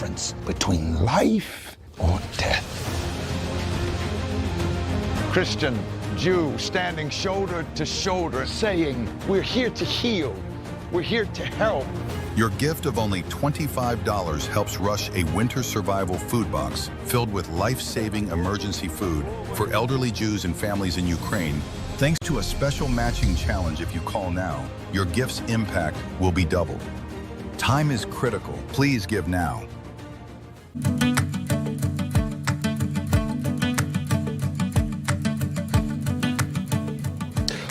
difference between life or death. Christian, Jew, standing shoulder to shoulder, saying, we're here to heal, we're here to help. Your gift of only $25 helps rush a winter survival food box filled with life-saving emergency food for elderly Jews and families in Ukraine. Thanks to a special matching challenge, if you call now, your gift's impact will be doubled. Time is critical. Please give now.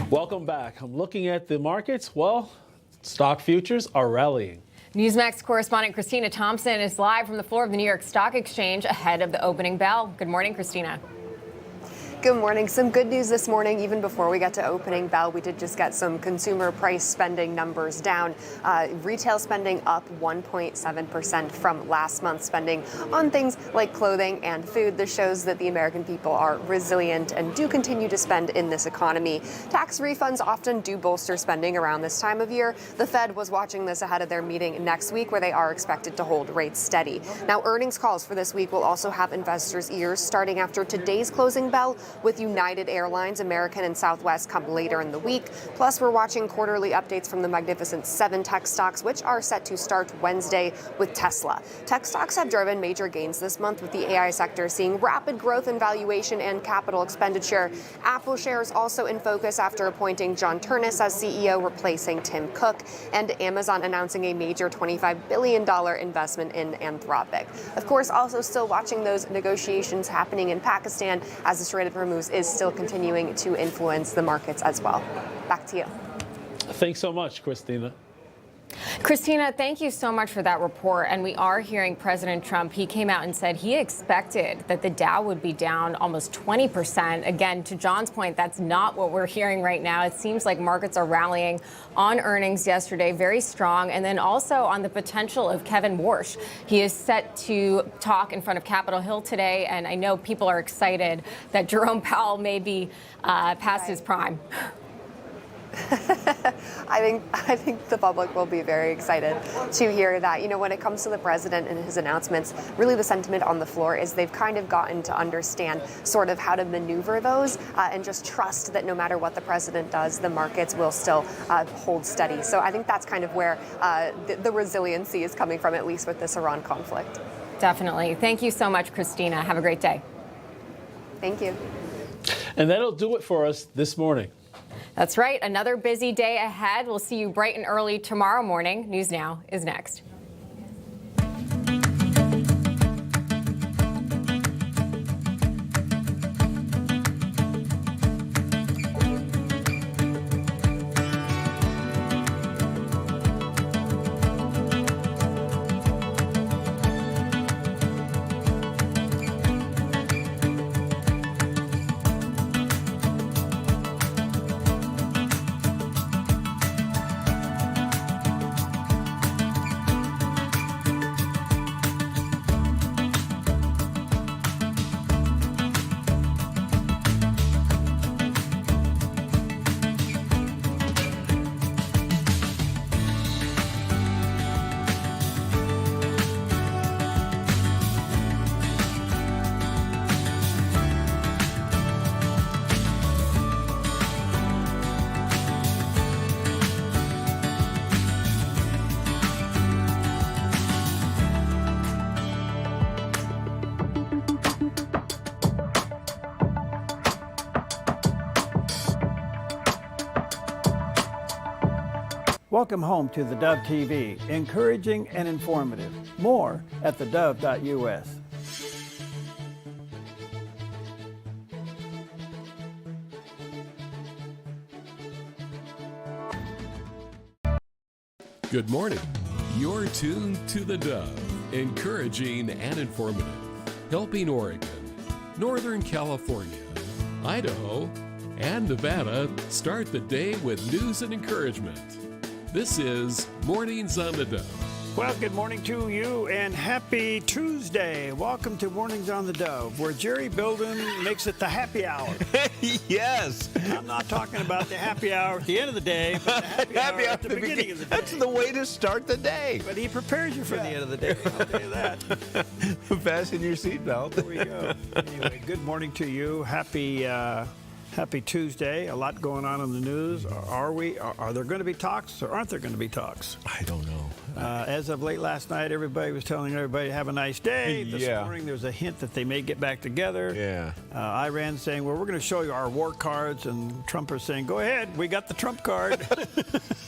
Welcome back. I'm looking at the markets. Well, stock futures are rallying. Newsmax correspondent Christina Thompson is live from the floor of the New York Stock Exchange ahead of the opening bell. Good morning, Christina. Good morning. Some good news this morning. Even before we get to opening bell, we did just get some consumer price spending numbers down. Retail spending up 1.7% from last month's spending on things like clothing and food. This shows that the American people are resilient and do continue to spend in this economy. Tax refunds often do bolster spending around this time of year. The Fed was watching this ahead of their meeting next week, where they are expected to hold rates steady. Now, earnings calls for this week will also have investors' ears starting after today's closing bell, with United Airlines, American, and Southwest come later in the week. Plus, we're watching quarterly updates from the Magnificent Seven tech stocks, which are set to start Wednesday with Tesla. Tech stocks have driven major gains this month, with the AI sector seeing rapid growth in valuation and capital expenditure. Apple shares also in focus after appointing John Turnus as CEO, replacing Tim Cook, and Amazon announcing a major $25 billion investment in Anthropic. Of course, also still watching those negotiations happening in Pakistan, as the Strait of Hormuz is still continuing to influence the markets as well. Back to you. Thanks so much, Christina. Christina, thank you so much for that report. And we are hearing President Trump, he came out and said he expected that the Dow would be down almost 20%. Again, to John's point, that's not what we're hearing right now. It seems like markets are rallying on earnings yesterday, very strong. And then also on the potential of Kevin Warsh. He is set to talk in front of Capitol Hill today. And I know people are excited that Jerome Powell may be past his prime. I think the public will be very excited to hear that. You know, when it comes to the president and his announcements, really the sentiment on the floor is they've kind of gotten to understand sort of how to maneuver those and just trust that no matter what the president does, the markets will still hold steady. So I think that's kind of where the resiliency is coming from, at least with this Iran conflict. Definitely. Thank you so much, Christina. Have a great day. Thank you. And that'll do it for us this morning. That's right. Another busy day ahead. We'll see you bright and early tomorrow morning. News Now is next. Welcome home to theDove TV, encouraging and informative. More at theDove.us. Good morning. You're tuned to the Dove, encouraging and informative, helping Oregon, Northern California, Idaho, and Nevada start the day with news and encouragement. This is Mornings on the Dove. Well, good morning to you and happy Tuesday. Welcome to Mornings on the Dove, where Jerry Bilden makes it the happy hour. Yes. I'm not talking about the happy hour at the end of the day, but the happy hour at the beginning of the day. That's the way to start the day. But he prepares you for the end of the day, I'll tell you that. Fasten your seatbelt. There we go. Anyway, good morning to you. Happy Tuesday. A lot going on in the news. Are there going to be talks or aren't there going to be talks? I don't know. As of late last night, everybody was telling everybody to have a nice day. This Yeah. morning, there's a hint that they may get back together. Yeah. Iran saying, well, we're going to show you our war cards, and Trump is saying, go ahead, we got the Trump card.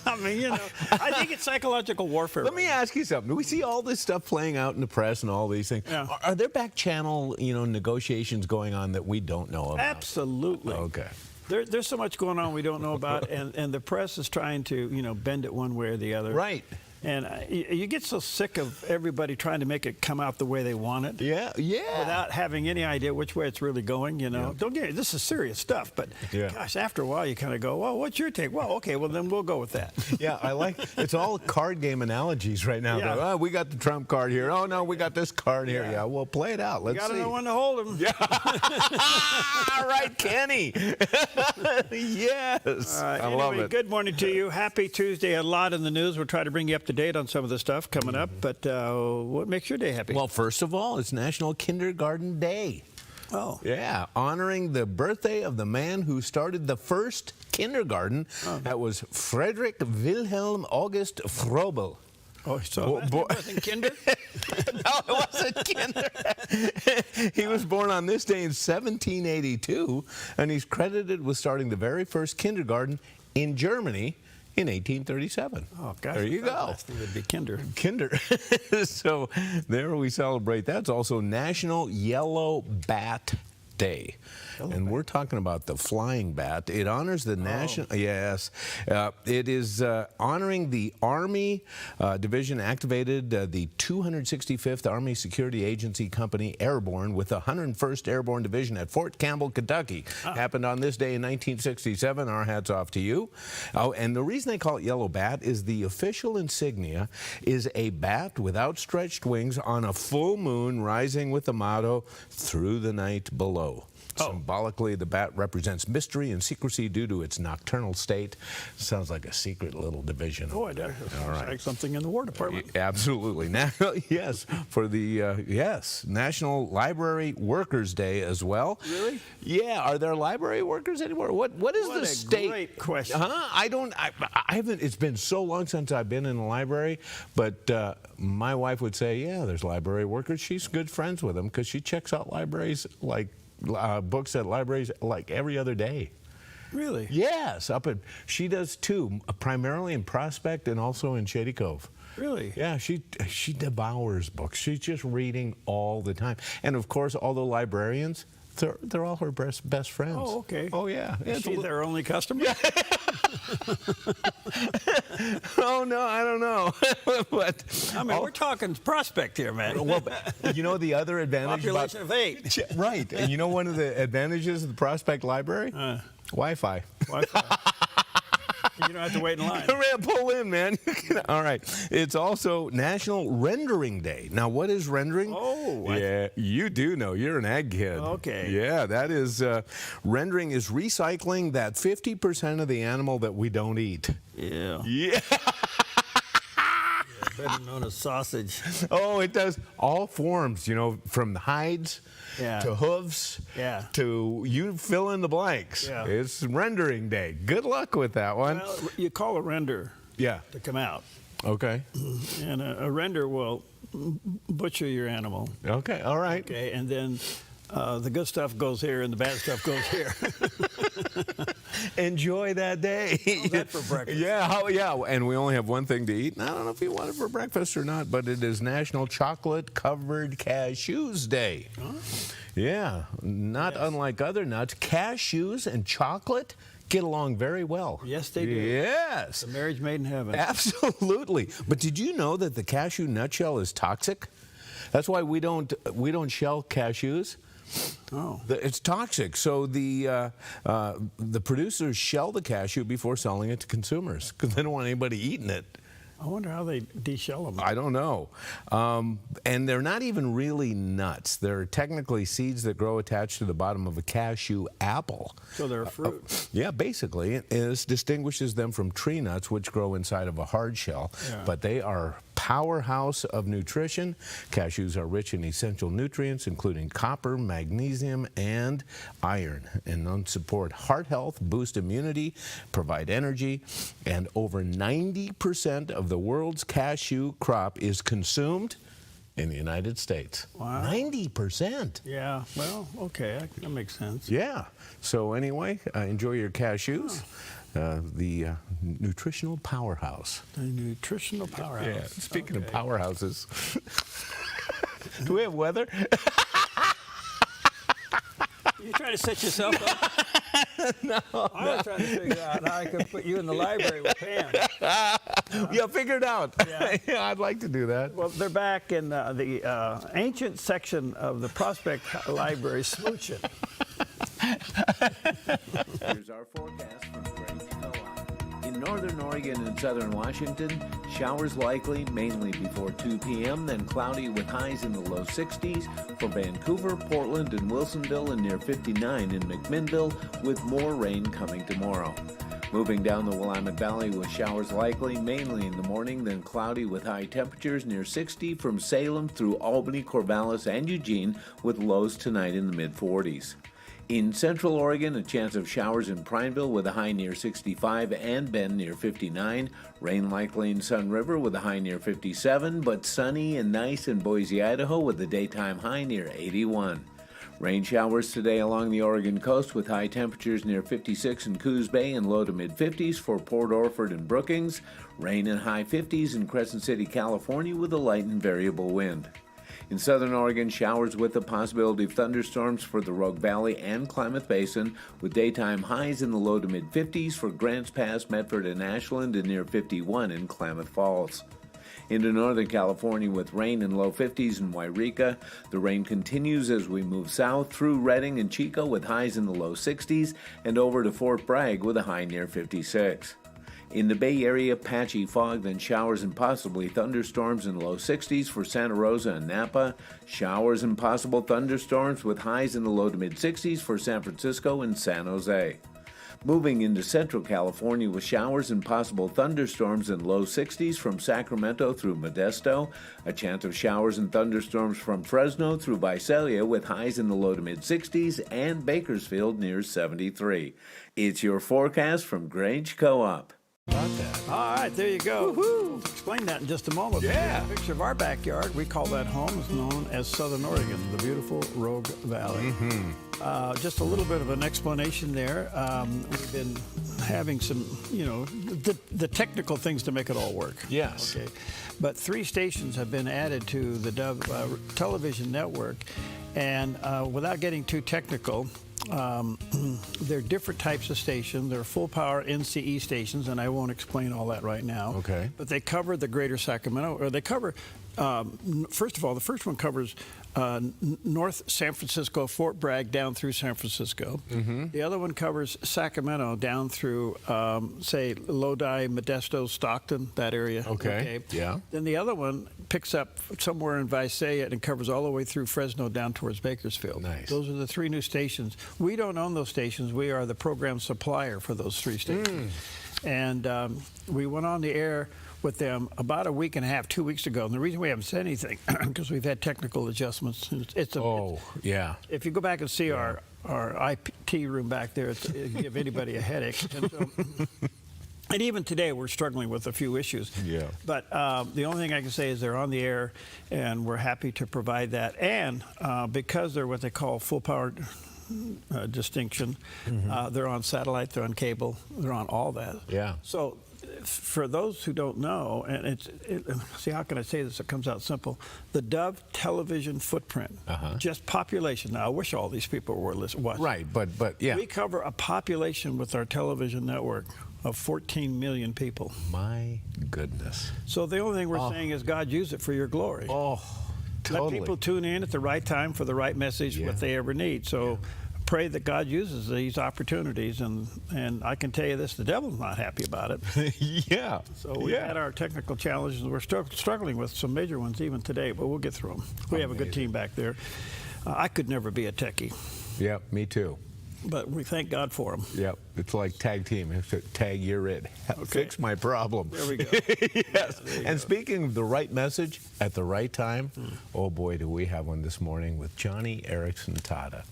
I mean, I think it's psychological warfare. Let me ask you something. We see all this stuff playing out in the press and all these things. Yeah. Are there back channel, negotiations going on that we don't know about? Absolutely. Okay. There's so much going on we don't know about, and the press is trying to, bend it one way or the other. Right. And you get so sick of everybody trying to make it come out the way they want it. Yeah. Without having any idea which way it's really going, Don't get me, this is serious stuff, but gosh, after a while you kind of go, well, what's your take? Well, okay, well then we'll go with that. Yeah, I like it's all card game analogies right now. Yeah. Oh, we got the Trump card here. Oh no, we got this card here. Yeah. Yeah, well, play it out. Let's You gotta see. know when to hold them. Yeah. All right, Kenny. Yes. I love Anyway, it. good morning to you. Happy Tuesday. A lot in the news. We'll try to bring you up to date on some of the stuff coming up. But what makes your day happy? Well, first of all, it's National Kindergarten Day. Oh. Yeah, honoring the birthday of the man who started the first kindergarten. That was Friedrich Wilhelm August Frobel. Oh, so it wasn't Kinder? No, it wasn't Kinder. He was born on this day in 1782, and he's credited with starting the very first kindergarten in Germany in 1837. Oh, gosh. There you go. Last thing would be Kinder. Kinder. So there we celebrate. That's also National Yellow Bat Day. And we're talking about the flying bat. It honors the national, yes, it is honoring the Army Division activated the 265th Army Security Agency Company Airborne with the 101st Airborne Division at Fort Campbell, Kentucky. Happened on this day in 1967. Our hats off to you. Oh, and the reason they call it Yellow Bat is the official insignia is a bat with outstretched wings on a full moon rising with the motto, "Through the night below." Symbolically, the bat represents mystery and secrecy due to its nocturnal state. Sounds like a secret little division. Oh, it does. All right. Like something in the War Department. Absolutely. Yes, for the, National Library Workers Day as well. Really? Yeah. Are there library workers anymore? What is What the a state? great question. I haven't, it's been so long since I've been in a library, but my wife would say, yeah, there's library workers. She's good friends with them because she checks out libraries like books at libraries like every other day. Really? Yes, she does too, primarily in Prospect and also in Shady Cove. Really? Yeah, she devours books. She's just reading all the time. And of course, all the librarians, they're all her best friends. Oh, okay. Oh, yeah. Is she their only customer? Oh, no, I don't know. But I mean, we're talking Prospect here, man. Well, the other advantage Population of 8. Right. And you know one of the advantages of the Prospect Library? Wi-Fi. Wi-Fi. You don't have to wait in line. Pull in, man. All right. It's also National Rendering Day. Now, what is rendering? Oh. Yeah, you do know. You're an ag kid. Okay. Yeah, that is, rendering is recycling that 50% of the animal that we don't eat. Yeah. Yeah. Better known as sausage. Oh, it does all forms, from hides to hooves to you fill in the blanks. Yeah. It's rendering day. Good luck with that one. Well, you call a render to come out. Okay. And a render will butcher your animal. Okay, all right. Okay, and then the good stuff goes here and the bad stuff goes here. Enjoy that day. How's that for breakfast? Yeah, and we only have one thing to eat. And I don't know if you want it for breakfast or not, but it is National Chocolate Covered Cashews Day. Huh? Yeah, not unlike other nuts. Cashews and chocolate get along very well. Yes, they do. Yes. The marriage made in heaven. Absolutely. But did you know that the cashew nutshell is toxic? That's why we don't shell cashews. Oh. It's toxic. So the producers shell the cashew before selling it to consumers because they don't want anybody eating it. I wonder how they deshell them. I don't know. And they're not even really nuts. They're technically seeds that grow attached to the bottom of a cashew apple. So they're a fruit. Yeah, basically. This distinguishes them from tree nuts, which grow inside of a hard shell. Yeah. But they are powerhouse of nutrition. Cashews are rich in essential nutrients, including copper, magnesium, and iron. And they support heart health, boost immunity, provide energy, and over 90% of the world's cashew crop is consumed in the United States. Wow. 90%. Yeah, well, okay, that makes sense. Yeah. So anyway, enjoy your cashews. The nutritional powerhouse. The nutritional powerhouse. Yeah. Speaking of powerhouses, do we have weather? You trying to set yourself up? No. I was trying to figure out how I could put you in the library with Pam. Yeah, figure it out. Yeah. Yeah, I'd like to do that. Well, they're back in the ancient section of the Prospect Library smooching. Here's our forecast from Grange Co-op. In northern Oregon and southern Washington, showers likely mainly before 2 p.m., then cloudy with highs in the low 60s. For Vancouver, Portland, and Wilsonville, and near 59 in McMinnville, with more rain coming tomorrow. Moving down the Willamette Valley with showers likely mainly in the morning, then cloudy with high temperatures near 60 from Salem through Albany, Corvallis, and Eugene, with lows tonight in the mid-40s. In central Oregon, a chance of showers in Prineville with a high near 65 and Bend near 59. Rain likely in Sun River with a high near 57, but sunny and nice in Boise, Idaho with a daytime high near 81. Rain showers today along the Oregon coast with high temperatures near 56 in Coos Bay and low to mid-50s for Port Orford and Brookings. Rain in high 50s in Crescent City, California with a light and variable wind. In southern Oregon, showers with the possibility of thunderstorms for the Rogue Valley and Klamath Basin, with daytime highs in the low to mid-50s for Grants Pass, Medford, and Ashland, and near 51 in Klamath Falls. Into northern California with rain in low 50s in Wairika. The rain continues as we move south through Redding and Chico with highs in the low 60s, and over to Fort Bragg with a high near 56. In the Bay Area, patchy fog, then showers and possibly thunderstorms in low 60s for Santa Rosa and Napa. Showers and possible thunderstorms with highs in the low to mid-60s for San Francisco and San Jose. Moving into central California with showers and possible thunderstorms in low 60s from Sacramento through Modesto. A chance of showers and thunderstorms from Fresno through Visalia with highs in the low to mid-60s and Bakersfield near 73. It's your forecast from Grange Co-op. All right, there you go. Woo-hoo. Explain that in just a moment. Yeah. A picture of our backyard. We call that home. It's known as Southern Oregon, the beautiful Rogue Valley. Just a little bit of an explanation there. We've been having some, the technical things to make it all work. Yes. Okay. But 3 stations have been added to the DOVE television network. And without getting too technical, they're different types of stations. They're full power NCE stations, and I won't explain all that right now. Okay. But they cover the greater Sacramento, or they cover, first of all, the first one covers North San Francisco, Fort Bragg, down through San Francisco. The other one covers Sacramento down through, say, Lodi, Modesto, Stockton, that area. Okay. Yeah. Then the other one picks up somewhere in Visalia and covers all the way through Fresno down towards Bakersfield. Nice. Those are the 3 new stations. We don't own those stations. We are the program supplier for those 3 stations. And we went on the air with them about a week and a half, 2 weeks ago. And the reason we haven't said anything, because we've had technical adjustments. Yeah. If you go back and see our IT room back there, it'd give anybody a headache. And even today, we're struggling with a few issues. Yeah. But the only thing I can say is they're on the air, and we're happy to provide that. And because they're what they call full-power distinction, they're on satellite, they're on cable, they're on all that. Yeah. So for those who don't know, and see, how can I say this? It comes out simple. The DOVE television footprint, just population. Now, I wish all these people were watching. Right, but yeah. We cover a population with our television network of 14 million people. My goodness. So the only thing we're saying is, God, use it for your glory. Oh, totally. Let people tune in at the right time for the right message, what they ever need. So pray that God uses these opportunities, and I can tell you this, the devil's not happy about it. Yeah. So we had our technical challenges. We're struggling with some major ones even today, but we'll get through them. We have a good team back there. I could never be a techie. Yep, me too. But we thank God for them. Yep, it's like tag team. Tag, you're it. Fix my problem. There we go. Yes. And speaking of the right message at the right time, oh boy, do we have one this morning with Johnny Erickson Tata.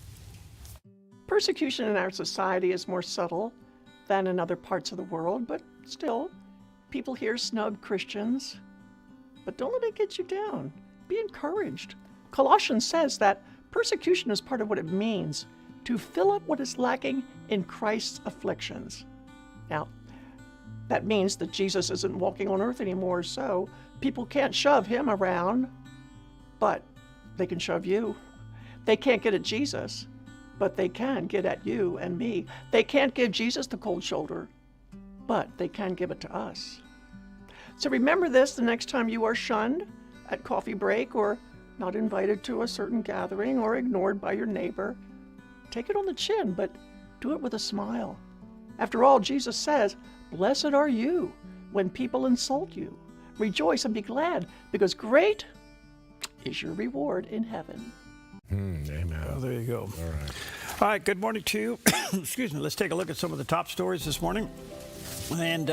Persecution in our society is more subtle than in other parts of the world, but still, people here snub Christians. But don't let it get you down. Be encouraged. Colossians says that persecution is part of what it means to fill up what is lacking in Christ's afflictions. Now, that means that Jesus isn't walking on earth anymore, so people can't shove him around, but they can shove you. They can't get at Jesus, but they can get at you and me. They can't give Jesus the cold shoulder, but they can give it to us. So remember this the next time you are shunned at coffee break or not invited to a certain gathering or ignored by your neighbor. Take it on the chin, but do it with a smile. After all, Jesus says, "Blessed are you when people insult you. Rejoice and be glad, because great is your reward in heaven." Amen. Oh, there you go. All right. All right, good morning to you. Excuse me. Let's take a look at some of the top stories this morning. And,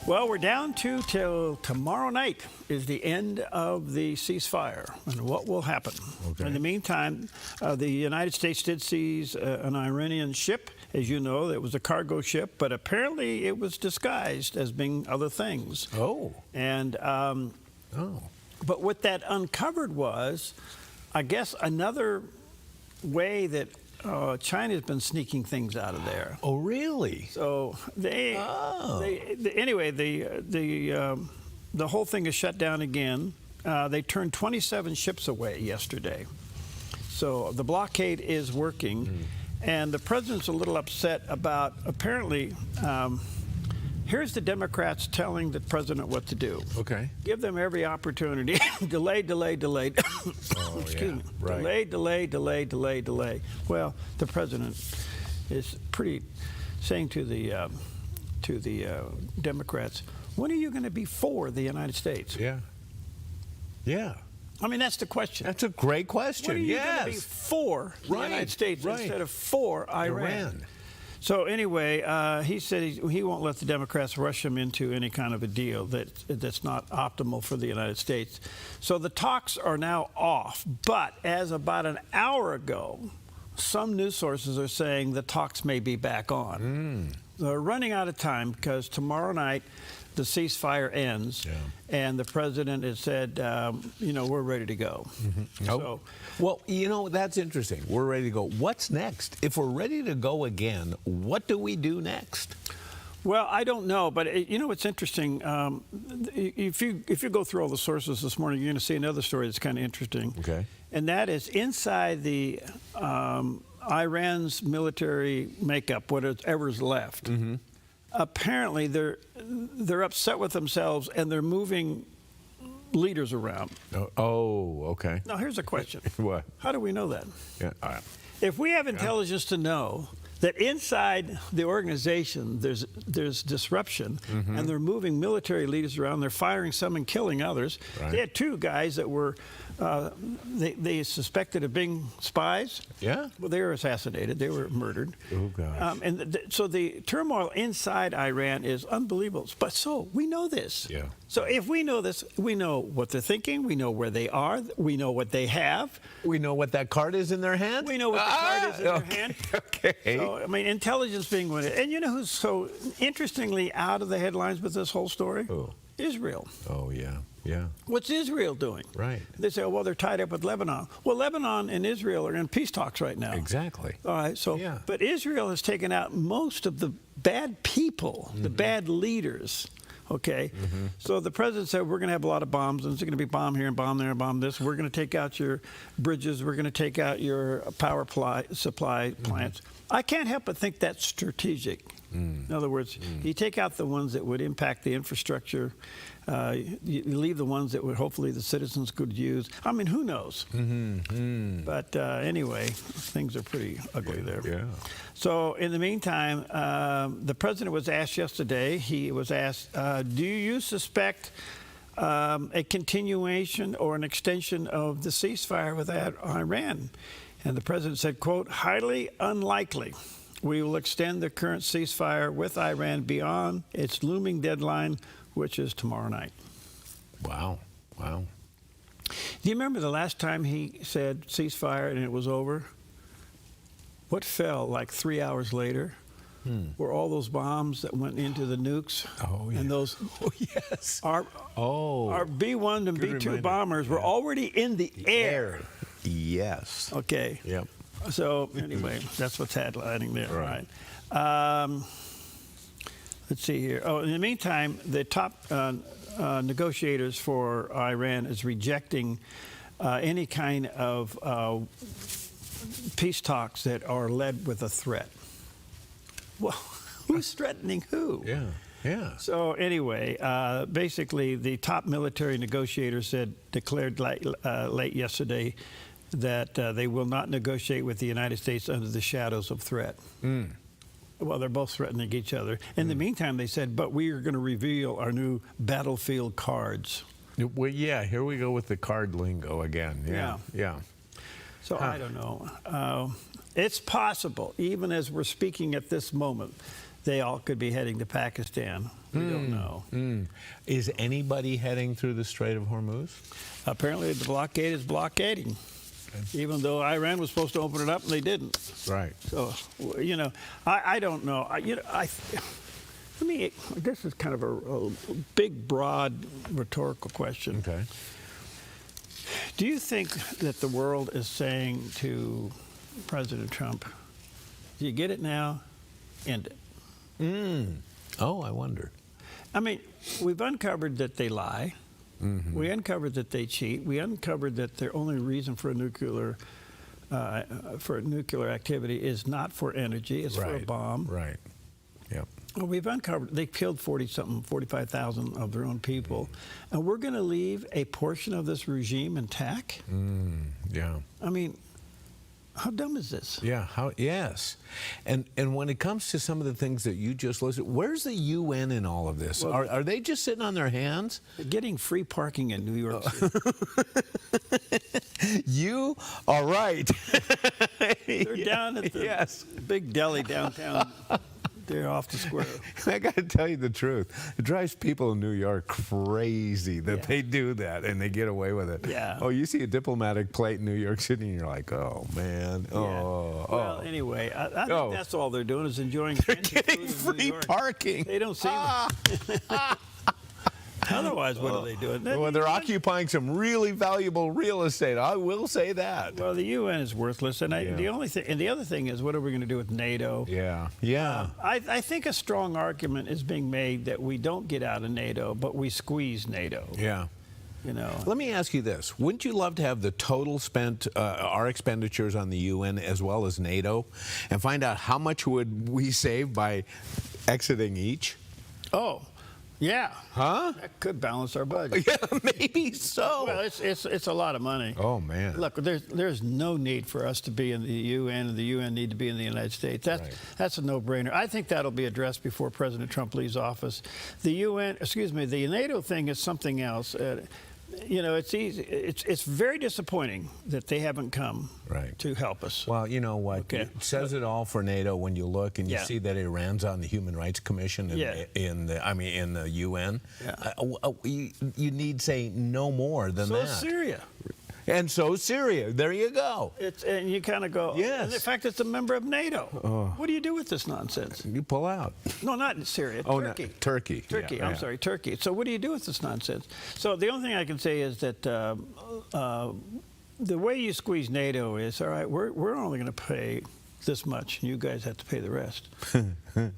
well, we're down to till tomorrow night is the end of the ceasefire and what will happen. Okay. In the meantime, the United States did seize an Iranian ship. As you know, it was a cargo ship, but apparently it was disguised as being other things. Oh. And, but what that uncovered was, I guess, another way that China's been sneaking things out of there. Oh, really? So anyway, the whole thing is shut down again. They turned 27 ships away yesterday. So the blockade is working, and the president's a little upset about apparently. Here's the Democrats telling the president what to do. Okay. Give them every opportunity. Delay. Excuse me. Right. Delay. Well, the president is pretty saying to the Democrats, when are you going to be for the United States? Yeah. Yeah. I mean, that's the question. That's a great question. When are you going to be for the United States instead of for Iran? So anyway, he said he won't let the Democrats rush him into any kind of a deal that's not optimal for the United States. So the talks are now off. But as about an hour ago, some news sources are saying the talks may be back on. They're running out of time because tomorrow night the ceasefire ends, and the president has said, we're ready to go. So, well, that's interesting. We're ready to go. What's next? If we're ready to go again, what do we do next? Well, I don't know, but it's interesting. If you go through all the sources this morning, you're going to see another story that's kind of interesting. Okay. And that is inside the Iran's military makeup, whatever's left. Apparently, they're upset with themselves and they're moving leaders around. Oh, okay. Now, here's a question. What? How do we know that? Yeah. All right. If we have intelligence to know that inside the organization there's disruption and they're moving military leaders around, they're firing some and killing others. Right. They had two guys that were they suspected of being spies. Yeah. Well, they were assassinated. They were murdered. Oh, gosh. So the turmoil inside Iran is unbelievable. But so we know this. Yeah. So if we know this, we know what they're thinking. We know where they are. We know what they have. We know what that card is in their hand. We know what the card is in their hand. Okay. So, I mean, intelligence being one. And you know who's so interestingly out of the headlines with this whole story? Who? Israel. Oh, yeah. Yeah. What's Israel doing? Right. They say, well, they're tied up with Lebanon. Well, Lebanon and Israel are in peace talks right now. Exactly. All right. So, but Israel has taken out most of the bad people, the bad leaders. Okay. So the president said, we're going to have a lot of bombs, and it's going to be bomb here and bomb there and bomb this. We're going to take out your bridges. We're going to take out your power supply plants. I can't help but think that's strategic. In other words, you take out the ones that would impact the infrastructure, You leave the ones that would hopefully the citizens could use. I mean, who knows? But anyway, things are pretty ugly there. Yeah. So in the meantime, the president was asked yesterday, he was asked, do you suspect a continuation or an extension of the ceasefire with Iran? And the president said, quote, highly unlikely. We will extend the current ceasefire with Iran beyond its looming deadline, which is tomorrow night. Wow. Wow. Do you remember the last time he said ceasefire and it was over? What fell like 3 hours later were all those bombs that went into the nukes. Oh, yeah. And those yes. our B-1 and B-2 reminder. bombers were already in the air. Yes. Okay. Yep. So anyway, that's what's headlining there. Right. Let's see here. Oh, in the meantime, the top negotiators for Iran is rejecting any kind of peace talks that are led with a threat. Well, who's threatening who? Yeah. Yeah. So anyway, basically, the top military negotiators declared late yesterday that they will not negotiate with the United States under the shadows of threat. Well, they're both threatening each other. In the meantime, they said, but we are going to reveal our new battlefield cards. Well, yeah, here we go with the card lingo again. Yeah. Yeah. So I don't know. It's possible, even as we're speaking at this moment, they all could be heading to Pakistan. We don't know. Is anybody heading through the Strait of Hormuz? Apparently, the blockade is blockading, even though Iran was supposed to open it up and they didn't. Right. So, you know, I don't know. This is kind of a big, broad, rhetorical question. Okay. Do you think that the world is saying to President Trump, do you get it now? End it. Oh, I wonder. I mean, we've uncovered that they lie. We uncovered that they cheat. We uncovered that their only reason for nuclear activity is not for energy; it's for a bomb. Right. Yep. Well, we've uncovered they killed 45,000 of their own people, and we're going to leave a portion of this regime intact. Yeah. I mean, how dumb is this? Yeah. Yes. And when it comes to some of the things that you just listed, where's the UN in all of this? Well, are they just sitting on their hands? They're getting free parking in New York City. You are right. They're down at the big deli downtown. They're off the square. I got to tell you the truth. It drives people in New York crazy that they do that and they get away with it. Yeah. Oh, you see a diplomatic plate in New York City and you're like, oh, man. Yeah. Well, anyway, I think that's all they're doing is enjoying. They're getting free parking. They don't seem. Otherwise, what are they doing? Well, they're occupying some really valuable real estate. I will say that. Well, the UN is worthless, and the other thing is, what are we going to do with NATO? Yeah, yeah. I think a strong argument is being made that we don't get out of NATO, but we squeeze NATO. Yeah. You know. Let me ask you this: wouldn't you love to have the total spent, our expenditures on the UN as well as NATO, and find out how much would we save by exiting each? Oh. Yeah. Huh? That could balance our budget. Yeah, maybe so. Well, it's a lot of money. Oh, man. Look, there's no need for us to be in the UN, and the UN need to be in the United States. That's a no-brainer. I think that'll be addressed before President Trump leaves office. The NATO thing is something else. You know, it's easy. It's very disappointing that they haven't come to help us. Well, you know what? Okay. It says it all for NATO when you look and you see that Iran's on the Human Rights Commission in the UN. Yeah. You need say no more than that. So Syria. And so Syria. There you go. And you kind of go, yes. And in fact, it's a member of NATO. What do you do with this nonsense? You pull out. No, not Syria. Oh, Turkey. No, Turkey. Turkey. Yeah, I'm sorry, Turkey. So what do you do with this nonsense? So the only thing I can say is that the way you squeeze NATO is, all right, we're only going to pay this much, and you guys have to pay the rest.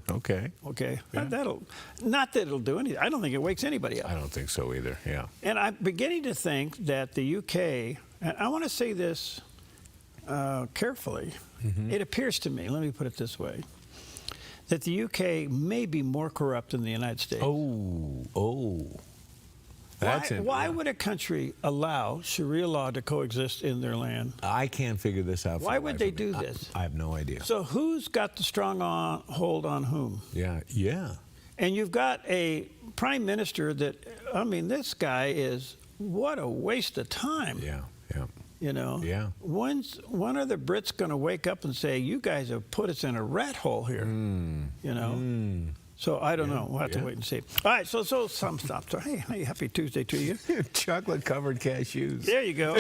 Okay. Okay. Yeah. Not that it'll do anything. I don't think it wakes anybody up. I don't think so either. Yeah. And I'm beginning to think that the UK, and I want to say this carefully, it appears to me, let me put it this way, that the UK may be more corrupt than the United States. Oh. That's Why would a country allow Sharia law to coexist in their land? I can't figure this out. Why would they do this? I have no idea. So who's got the strong hold on whom? Yeah. And you've got a prime minister that, I mean, this guy is, what a waste of time. Yeah. You know? Yeah. When are the Brits going to wake up and say, you guys have put us in a rat hole here? You know? So I don't know. We'll have to wait and see. All right, so some stuff. So, hey, happy Tuesday to you. Chocolate-covered cashews. There you go.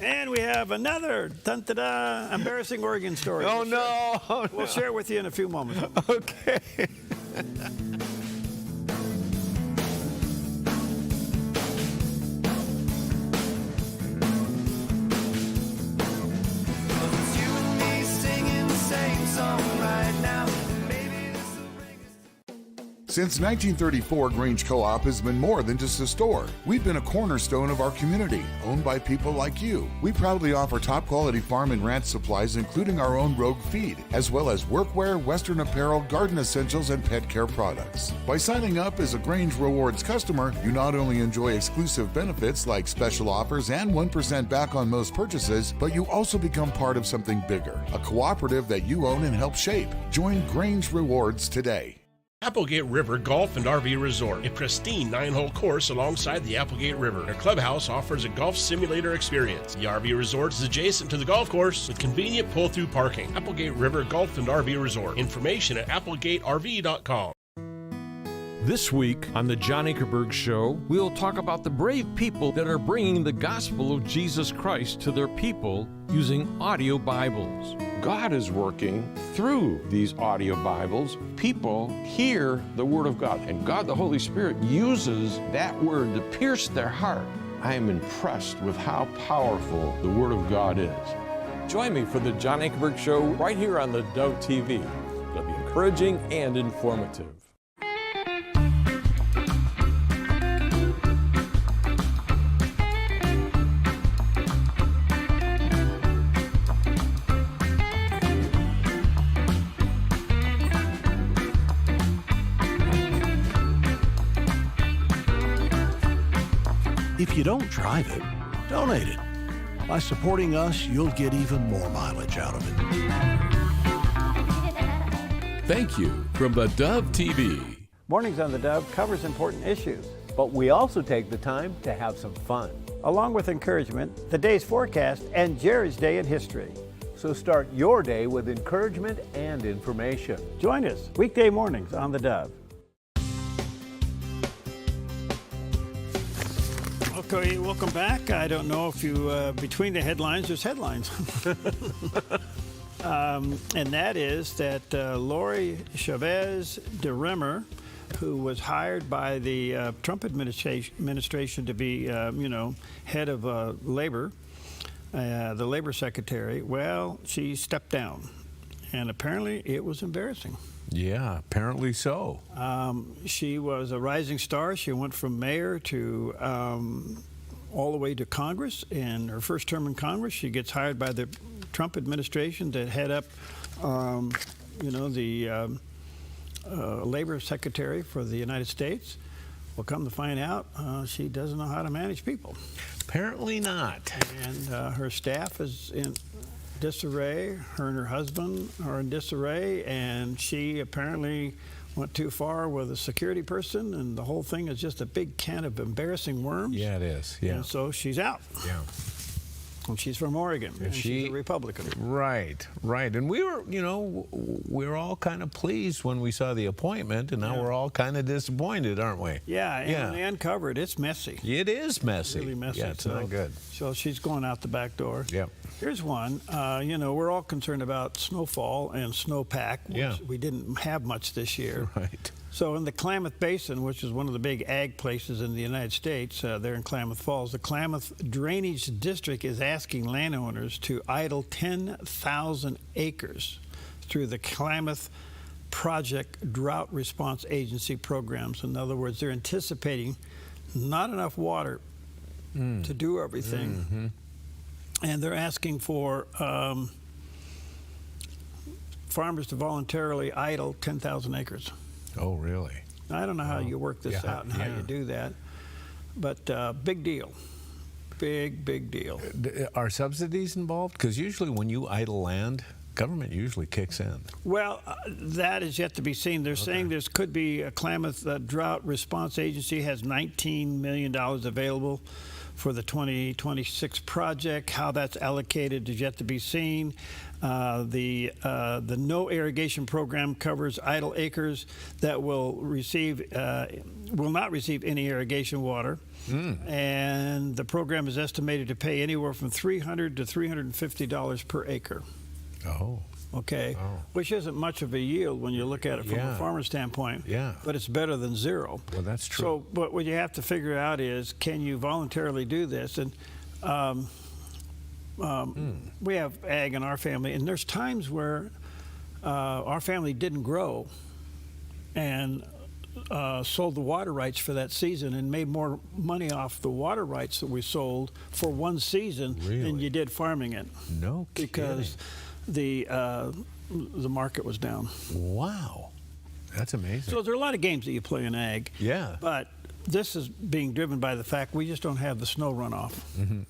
And we have another dun-da-da, embarrassing Oregon story. Oh, no. We'll share it with you in a few moments. Okay. Since 1934, Grange Co-op has been more than just a store. We've been a cornerstone of our community, owned by people like you. We proudly offer top-quality farm and ranch supplies, including our own Rogue feed, as well as workwear, Western apparel, garden essentials, and pet care products. By signing up as a Grange Rewards customer, you not only enjoy exclusive benefits like special offers and 1% back on most purchases, but you also become part of something bigger, a cooperative that you own and help shape. Join Grange Rewards today. Applegate River Golf and RV Resort, a pristine 9-hole course alongside the Applegate River. Their clubhouse offers a golf simulator experience. The RV Resort is adjacent to the golf course with convenient pull-through parking. Applegate River Golf and RV Resort. Information at applegateRV.com. This week on the John Ankerberg Show, we'll talk about the brave people that are bringing the gospel of Jesus Christ to their people using audio Bibles. God is working through these audio Bibles. People hear the Word of God, and God, the Holy Spirit, uses that Word to pierce their heart. I am impressed with how powerful the Word of God is. Join me for the John Ankerberg Show right here on the Dove TV. It'll be encouraging and informative. If you don't drive it, donate it. By supporting us, you'll get even more mileage out of it. Thank you from the Dove TV. Mornings on the Dove covers important issues, but we also take the time to have some fun. Along with encouragement, the day's forecast, and Jerry's Day in history. So start your day with encouragement and information. Join us weekday mornings on the Dove. Okay, welcome back. I don't know if you, between the headlines, there's headlines. And that is that Lori Chavez de Remmer, who was hired by the Trump administration to be, head of labor, the labor secretary, well, she stepped down. And apparently it was embarrassing. Yeah, apparently so. She was a rising star. She went from mayor to all the way to Congress. In her first term in Congress, she gets hired by the Trump administration to head up, the labor secretary for the United States. Well, come to find out, she doesn't know how to manage people. Apparently not. And her staff is in disarray. Her and her husband are in disarray, and she apparently went too far with a security person, and the whole thing is just a big can of embarrassing worms. Yeah, it is. Yeah. And so she's out. Yeah. And she's from Oregon, and she's a Republican. Right. And we were, we were all kind of pleased when we saw the appointment, and now we're all kind of disappointed, aren't we? Yeah, and they uncovered. It's messy. It is messy. It's really messy. Yeah, it's not good. So she's going out the back door. Yep. Here's one. We're all concerned about snowfall and snowpack, which we didn't have much this year. Right. So in the Klamath Basin, which is one of the big ag places in the United States, there in Klamath Falls, the Klamath Drainage District is asking landowners to idle 10,000 acres through the Klamath Project Drought Response Agency programs. In other words, they're anticipating not enough water to do everything. Mm-hmm. And they're asking for farmers to voluntarily idle 10,000 acres. Oh, really? I don't know how you work this out and how you do that, but big deal. Big deal. Are subsidies involved? Because usually when you idle land, government usually kicks in. Well, that is yet to be seen. They're saying there could be a Klamath Drought Response Agency has $19 million available for the 2026 project. How that's allocated is yet to be seen. The no irrigation program covers idle acres that will not receive any irrigation water. And the program is estimated to pay anywhere from $300 to $350 per acre. Oh. Okay. Oh. Which isn't much of a yield when you look at it from a farmer's standpoint. Yeah. But it's better than zero. Well, that's true. So, but what you have to figure out is, can you voluntarily do this? And we have ag in our family, and there's times where our family didn't grow and sold the water rights for that season and made more money off the water rights that we sold for one season than you did farming it. No kidding. Because the market was down. Wow, that's amazing. So there are a lot of games that you play in ag. Yeah. But this is being driven by the fact we just don't have the snow runoff.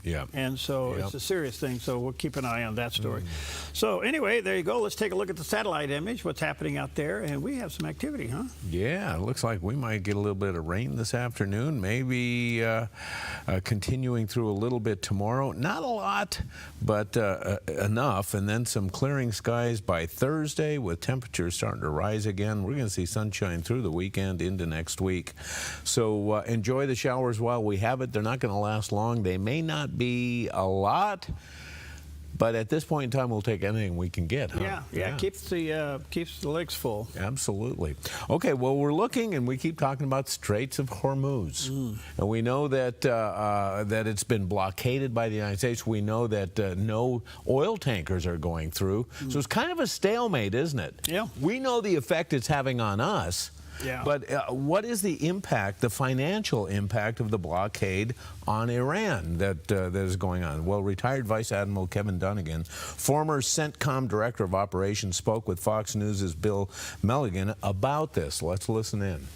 Yeah. And so it's a serious thing, so we'll keep an eye on that story. So anyway, there you go. Let's take a look at the satellite image, what's happening out there, and we have some activity, huh? Yeah, it looks like we might get a little bit of rain this afternoon, maybe continuing through a little bit tomorrow. Not a lot, but enough, and then some clearing skies by Thursday with temperatures starting to rise again. We're going to see sunshine through the weekend into next week. So enjoy the showers while we have it. They're not going to last long. They may not be a lot, but at this point in time, we'll take anything we can get. Huh? Yeah. Keeps the legs full. Absolutely. Okay. Well, we're looking, and we keep talking about Straits of Hormuz, and we know that that it's been blockaded by the United States. We know that no oil tankers are going through. So it's kind of a stalemate, isn't it? Yeah. We know the effect it's having on us. Yeah. But what is the impact, the financial impact of the blockade on Iran that is going on? Well, retired Vice Admiral Kevin Dunnigan, former CENTCOM Director of Operations, spoke with Fox News' Bill Milligan about this. Let's listen in.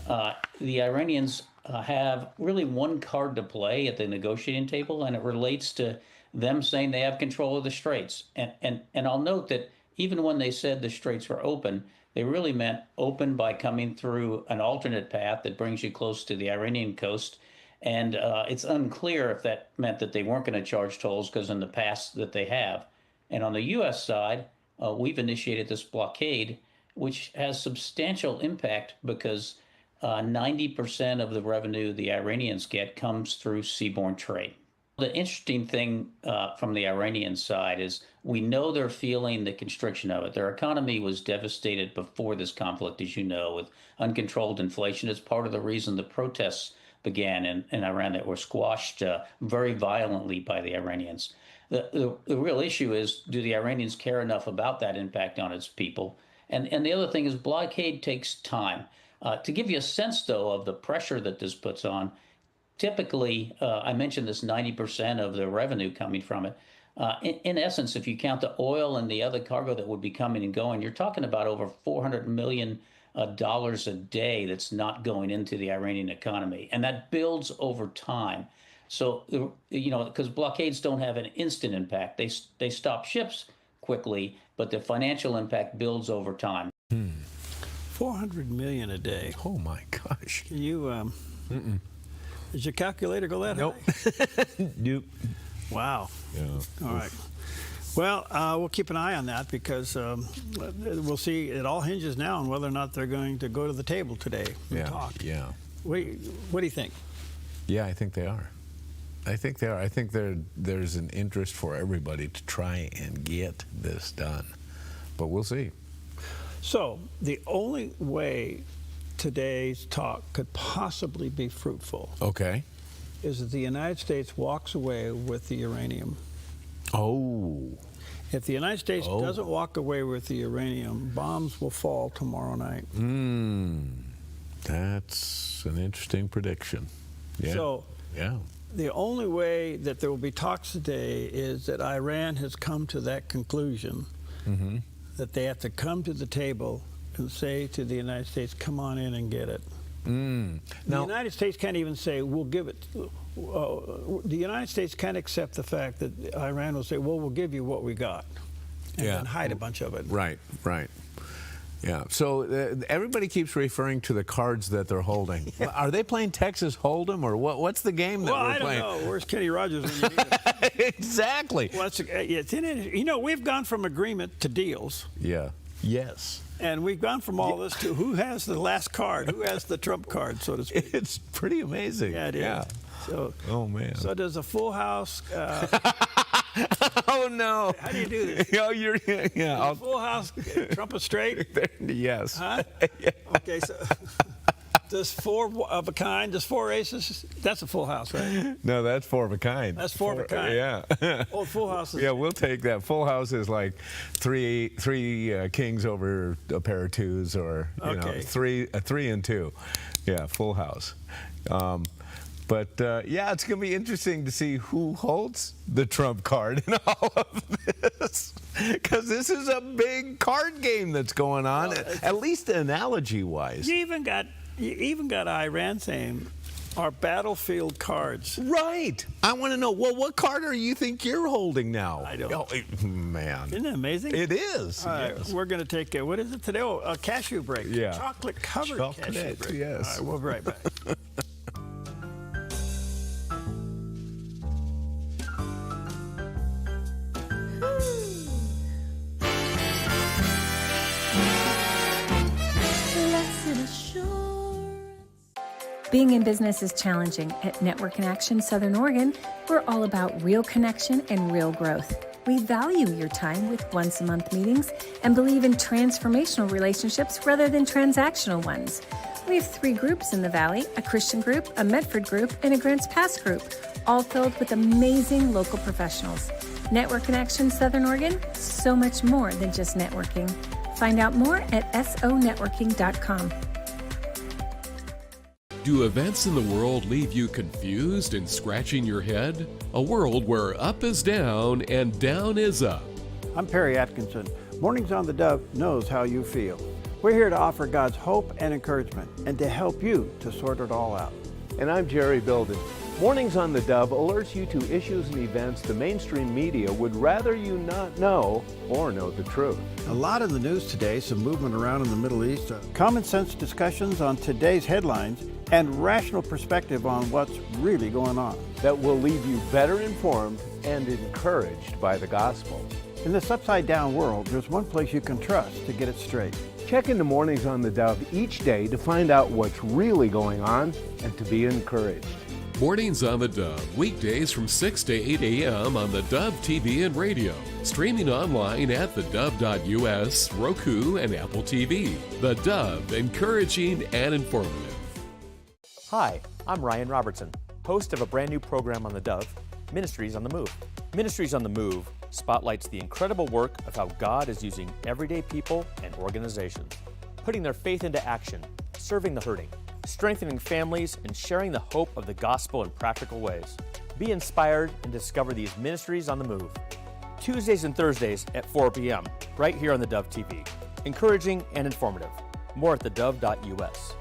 The Iranians have really one card to play at the negotiating table, and it relates to them saying they have control of the straits. And I'll note that even when they said the straits were open, they really meant open by coming through an alternate path that brings you close to the Iranian coast. And it's unclear if that meant that they weren't going to charge tolls, because in the past that they have. And on the U.S. side, we've initiated this blockade, which has substantial impact because 90% of the revenue the Iranians get comes through seaborne trade. The interesting thing from the Iranian side is we know they're feeling the constriction of it. Their economy was devastated before this conflict, as you know, with uncontrolled inflation. It's part of the reason the protests began in Iran that were squashed very violently by the Iranians. The real issue is, do the Iranians care enough about that impact on its people? And the other thing is, blockade takes time. To give you a sense, though, of the pressure that this puts on, typically, I mentioned this 90% of the revenue coming from it. In essence, if you count the oil and the other cargo that would be coming and going, you're talking about over $400 million a day that's not going into the Iranian economy. And that builds over time. So, you know, because blockades don't have an instant impact. They stop ships quickly, but the financial impact builds over time. 400 million a day. Oh, my gosh. Can you... Does your calculator go that high? Nope. Wow. Yeah. All right. Well, we'll keep an eye on that, because we'll see. It all hinges now on whether or not they're going to go to the table today and talk. Yeah. What do you think? Yeah, I think they are. I think they are. I think there's an interest for everybody to try and get this done. But we'll see. So the only way today's talk could possibly be fruitful is that the United States walks away with the uranium. If the United States doesn't walk away with the uranium, bombs will fall tomorrow night. That's an interesting prediction. Yeah. So the only way that there will be talks today is that Iran has come to that conclusion, that they have to come to the table and say to the United States, come on in and get it. Now, the United States can't even say, we'll give it. The United States can't accept the fact that Iran will say, well, we'll give you what we got, and then hide a bunch of it. Right. Yeah, so everybody keeps referring to the cards that they're holding. Are they playing Texas Hold'em, or what's the game that we're playing? I don't know. Where's Kenny Rogers when you need him? Exactly. Well, we've gone from agreement to deals. Yeah. Yes. And we've gone from all this to who has the last card, who has the trump card, so to speak. It's pretty amazing. Yeah, it is. Yeah. So, oh, man. So does a full house... oh, no. How do you do this? A full house trump a straight? Yes. Huh? Yeah. Okay, so... Does 4 of a kind, does 4 aces, that's a full house, right? No, that's 4 of a kind. That's 4 of a kind. Yeah. Oh, full house is... Yeah, we'll take that. Full house is like three kings over a pair of twos, or you know, 3 and 2. Yeah, full house. But yeah, it's going to be interesting to see who holds the trump card in all of this, because this is a big card game that's going on, at least analogy-wise. You even got Iran saying our battlefield cards. Right. I want to know, well, what card do you think you're holding now? I don't. Oh, man. Isn't it amazing? It is. All right, yes. We're going to take what is it today? Oh, a cashew break. Yeah. Chocolate-covered cashew break. Yes. All right, we'll be right back. Being in business is challenging. At Network in Action Southern Oregon, we're all about real connection and real growth. We value your time with once-a-month meetings and believe in transformational relationships rather than transactional ones. We have 3 groups in the Valley, a Christian group, a Medford group, and a Grants Pass group, all filled with amazing local professionals. Network in Action Southern Oregon, so much more than just networking. Find out more at sonetworking.com. Do events in the world leave you confused and scratching your head? A world where up is down and down is up. I'm Perry Atkinson. Mornings on the Dove knows how you feel. We're here to offer God's hope and encouragement and to help you to sort it all out. And I'm Jerry Bilden. Mornings on the Dove alerts you to issues and events the mainstream media would rather you not know or know the truth. A lot in the news today, some movement around in the Middle East, common sense discussions on today's headlines, and rational perspective on what's really going on. That will leave you better informed and encouraged by the gospel. In this upside-down world, there's one place you can trust to get it straight. Check into Mornings on the Dove each day to find out what's really going on and to be encouraged. Mornings on the Dove, weekdays from 6 to 8 a.m. on the Dove TV and radio. Streaming online at thedove.us, Roku, and Apple TV. The Dove, encouraging and informative. Hi, I'm Ryan Robertson, host of a brand new program on the Dove, Ministries on the Move. Ministries on the Move spotlights the incredible work of how God is using everyday people and organizations, putting their faith into action, serving the hurting, strengthening families, and sharing the hope of the gospel in practical ways. Be inspired and discover these Ministries on the Move. Tuesdays and Thursdays at 4 p.m., right here on the Dove TV. Encouraging and informative. More at thedove.us.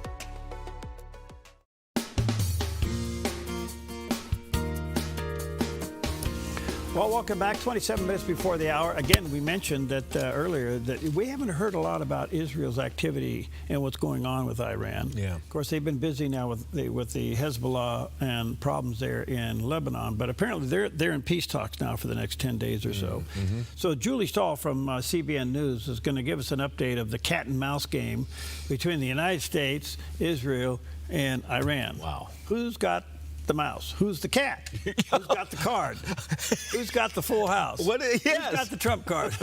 Well, welcome back. 27 minutes before the hour. Again, we mentioned that earlier that we haven't heard a lot about Israel's activity and what's going on with Iran. Yeah. Of course, they've been busy now with the Hezbollah and problems there in Lebanon, but apparently they're in peace talks now for the next 10 days or so. Mm-hmm. So Julie Stahl from CBN News is going to give us an update of the cat and mouse game between the United States, Israel, and Iran. Wow. Who's got the mouse? Who's the cat? Who's got the card? Who's got the full house? Yes. Who's got the trump card?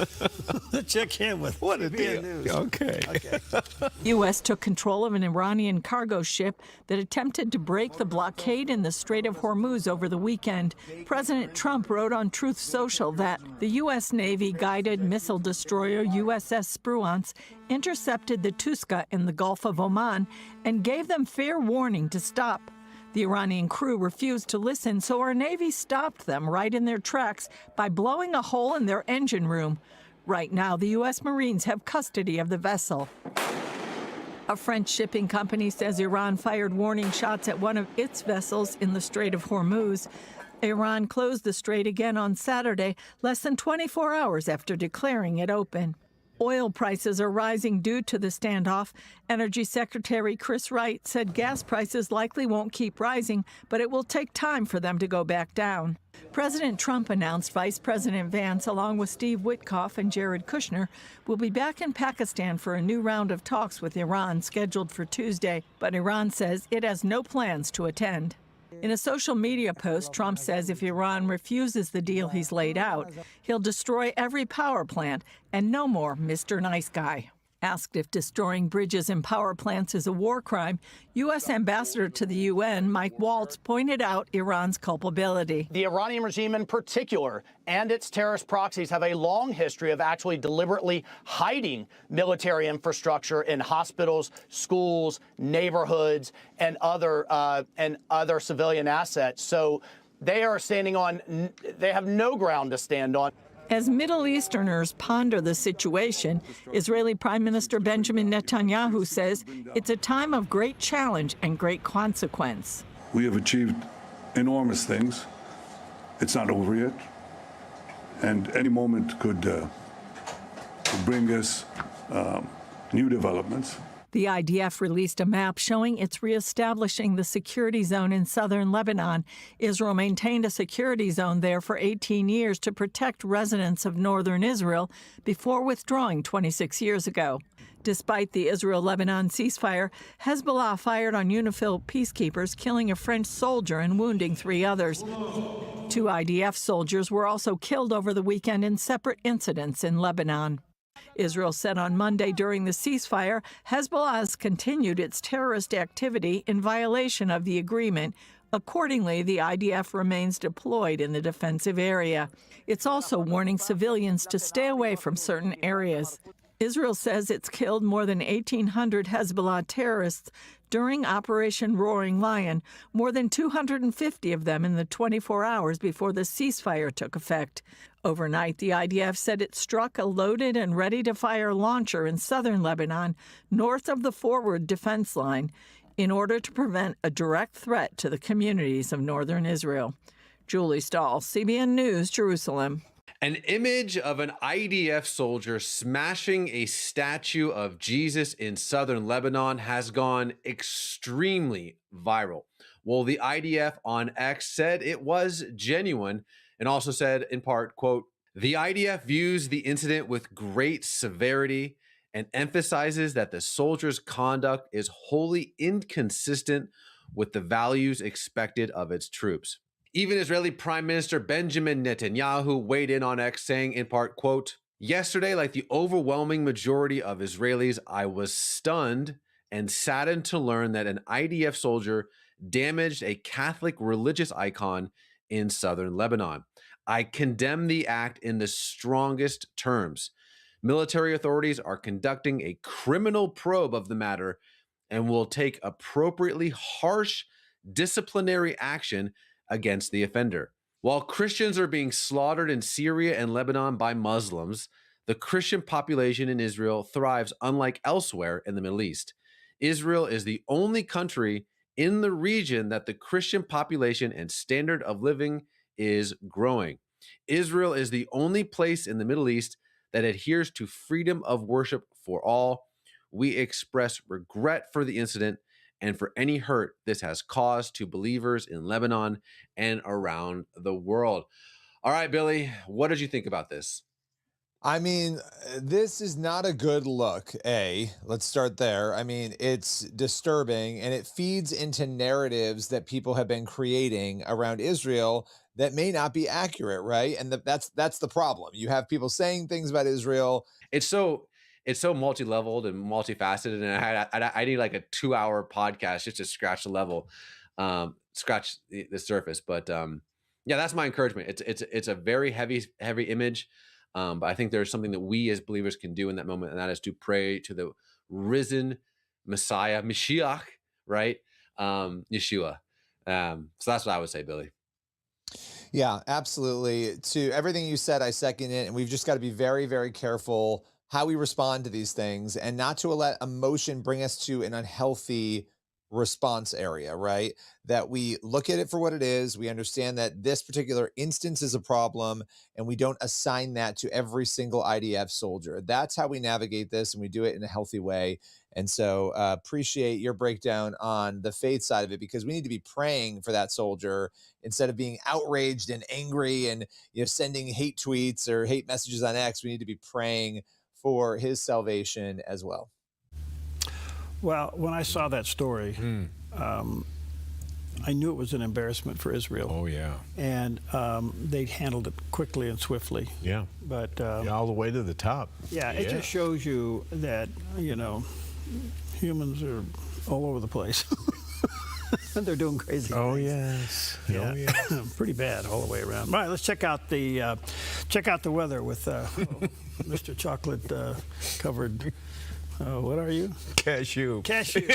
Let's check in with what a CBN deal. News. Okay. U.S. took control of an Iranian cargo ship that attempted to break the blockade in the Strait of Hormuz over the weekend. President Trump wrote on Truth Social that the U.S. Navy-guided missile destroyer USS Spruance intercepted the Tuska in the Gulf of Oman and gave them fair warning to stop. The Iranian crew refused to listen, so our Navy stopped them right in their tracks by blowing a hole in their engine room. Right now, the U.S. Marines have custody of the vessel. A French shipping company says Iran fired warning shots at one of its vessels in the Strait of Hormuz. Iran closed the strait again on Saturday, less than 24 hours after declaring it open. Oil prices are rising due to the standoff. Energy Secretary Chris Wright said gas prices likely won't keep rising, but it will take time for them to go back down. President Trump announced Vice President Vance, along with Steve Witkoff and Jared Kushner, will be back in Pakistan for a new round of talks with Iran scheduled for Tuesday, but Iran says it has no plans to attend. In a social media post, Trump says if Iran refuses the deal he's laid out, he'll destroy every power plant and no more Mr. Nice Guy. Asked if destroying bridges and power plants is a war crime, U.S. Ambassador to the UN, Mike Waltz, pointed out Iran's culpability. The Iranian regime in particular and its terrorist proxies have a long history of actually deliberately hiding military infrastructure in hospitals, schools, neighborhoods, and other civilian assets. So they have no ground to stand on. As Middle Easterners ponder the situation, Israeli Prime Minister Benjamin Netanyahu says it's a time of great challenge and great consequence. We have achieved enormous things. It's not over yet. And any moment could bring us new developments. The IDF released a map showing it's reestablishing the security zone in southern Lebanon. Israel maintained a security zone there for 18 years to protect residents of northern Israel before withdrawing 26 years ago. Despite the Israel-Lebanon ceasefire, Hezbollah fired on UNIFIL peacekeepers, killing a French soldier and wounding 3 others. 2 IDF soldiers were also killed over the weekend in separate incidents in Lebanon. Israel said on Monday during the ceasefire, Hezbollah has continued its terrorist activity in violation of the agreement. Accordingly, the IDF remains deployed in the defensive area. It's also warning civilians to stay away from certain areas. Israel says it's killed more than 1,800 Hezbollah terrorists during Operation Roaring Lion, more than 250 of them in the 24 hours before the ceasefire took effect. Overnight, the IDF said it struck a loaded and ready-to-fire launcher in southern Lebanon, north of the forward defense line, in order to prevent a direct threat to the communities of northern Israel. Julie Stahl, CBN News, Jerusalem. An image of an IDF soldier smashing a statue of Jesus in southern Lebanon has gone extremely viral. Well, the IDF on X said it was genuine and also said in part, quote, "The IDF views the incident with great severity and emphasizes that the soldier's conduct is wholly inconsistent with the values expected of its troops." Even Israeli Prime Minister Benjamin Netanyahu weighed in on X, saying in part, quote, "Yesterday, like the overwhelming majority of Israelis, I was stunned and saddened to learn that an IDF soldier damaged a Catholic religious icon in southern Lebanon. I condemn the act in the strongest terms. Military authorities are conducting a criminal probe of the matter and will take appropriately harsh disciplinary action against the offender. While Christians are being slaughtered in Syria and Lebanon by Muslims, the Christian population in Israel thrives unlike elsewhere in the Middle East. Israel is the only country in the region that the Christian population and standard of living is growing. Israel is the only place in the Middle East that adheres to freedom of worship for all. We express regret for the incident and for any hurt this has caused to believers in Lebanon and around the world." All right, Billy, what did you think about this? I mean, this is not a good look, let's start there. I mean, it's disturbing, and it feeds into narratives that people have been creating around Israel that may not be accurate, right? And that's the problem. You have people saying things about Israel. It's so multi-leveled and multifaceted, and I need like a 2-hour podcast just to scratch the level, scratch the surface. But yeah, that's my encouragement. It's a very heavy image, but I think there's something that we as believers can do in that moment, and that is to pray to the risen Messiah, Mashiach, right? Yeshua. So that's what I would say, Billy. Yeah, absolutely. To everything you said, I second it. And we've just got to be very, very careful how we respond to these things and not to let emotion bring us to an unhealthy response area, right? That we look at it for what it is. We understand that this particular instance is a problem and we don't assign that to every single IDF soldier. That's how we navigate this, and we do it in a healthy way. And so appreciate your breakdown on the faith side of it, because we need to be praying for that soldier instead of being outraged and angry and sending hate tweets or hate messages on X. We need to be praying for his salvation as well. Well, when I saw that story, I knew it was an embarrassment for Israel. Oh, yeah. And they handled it quickly and swiftly. Yeah. But all the way to the top. Yeah, it just shows you that, humans are all over the place. They're doing crazy things. Yes. Oh, yeah. Pretty bad all the way around. All right, let's check out the weather with Mr. Chocolate covered. What are you? Cashew. Cashew.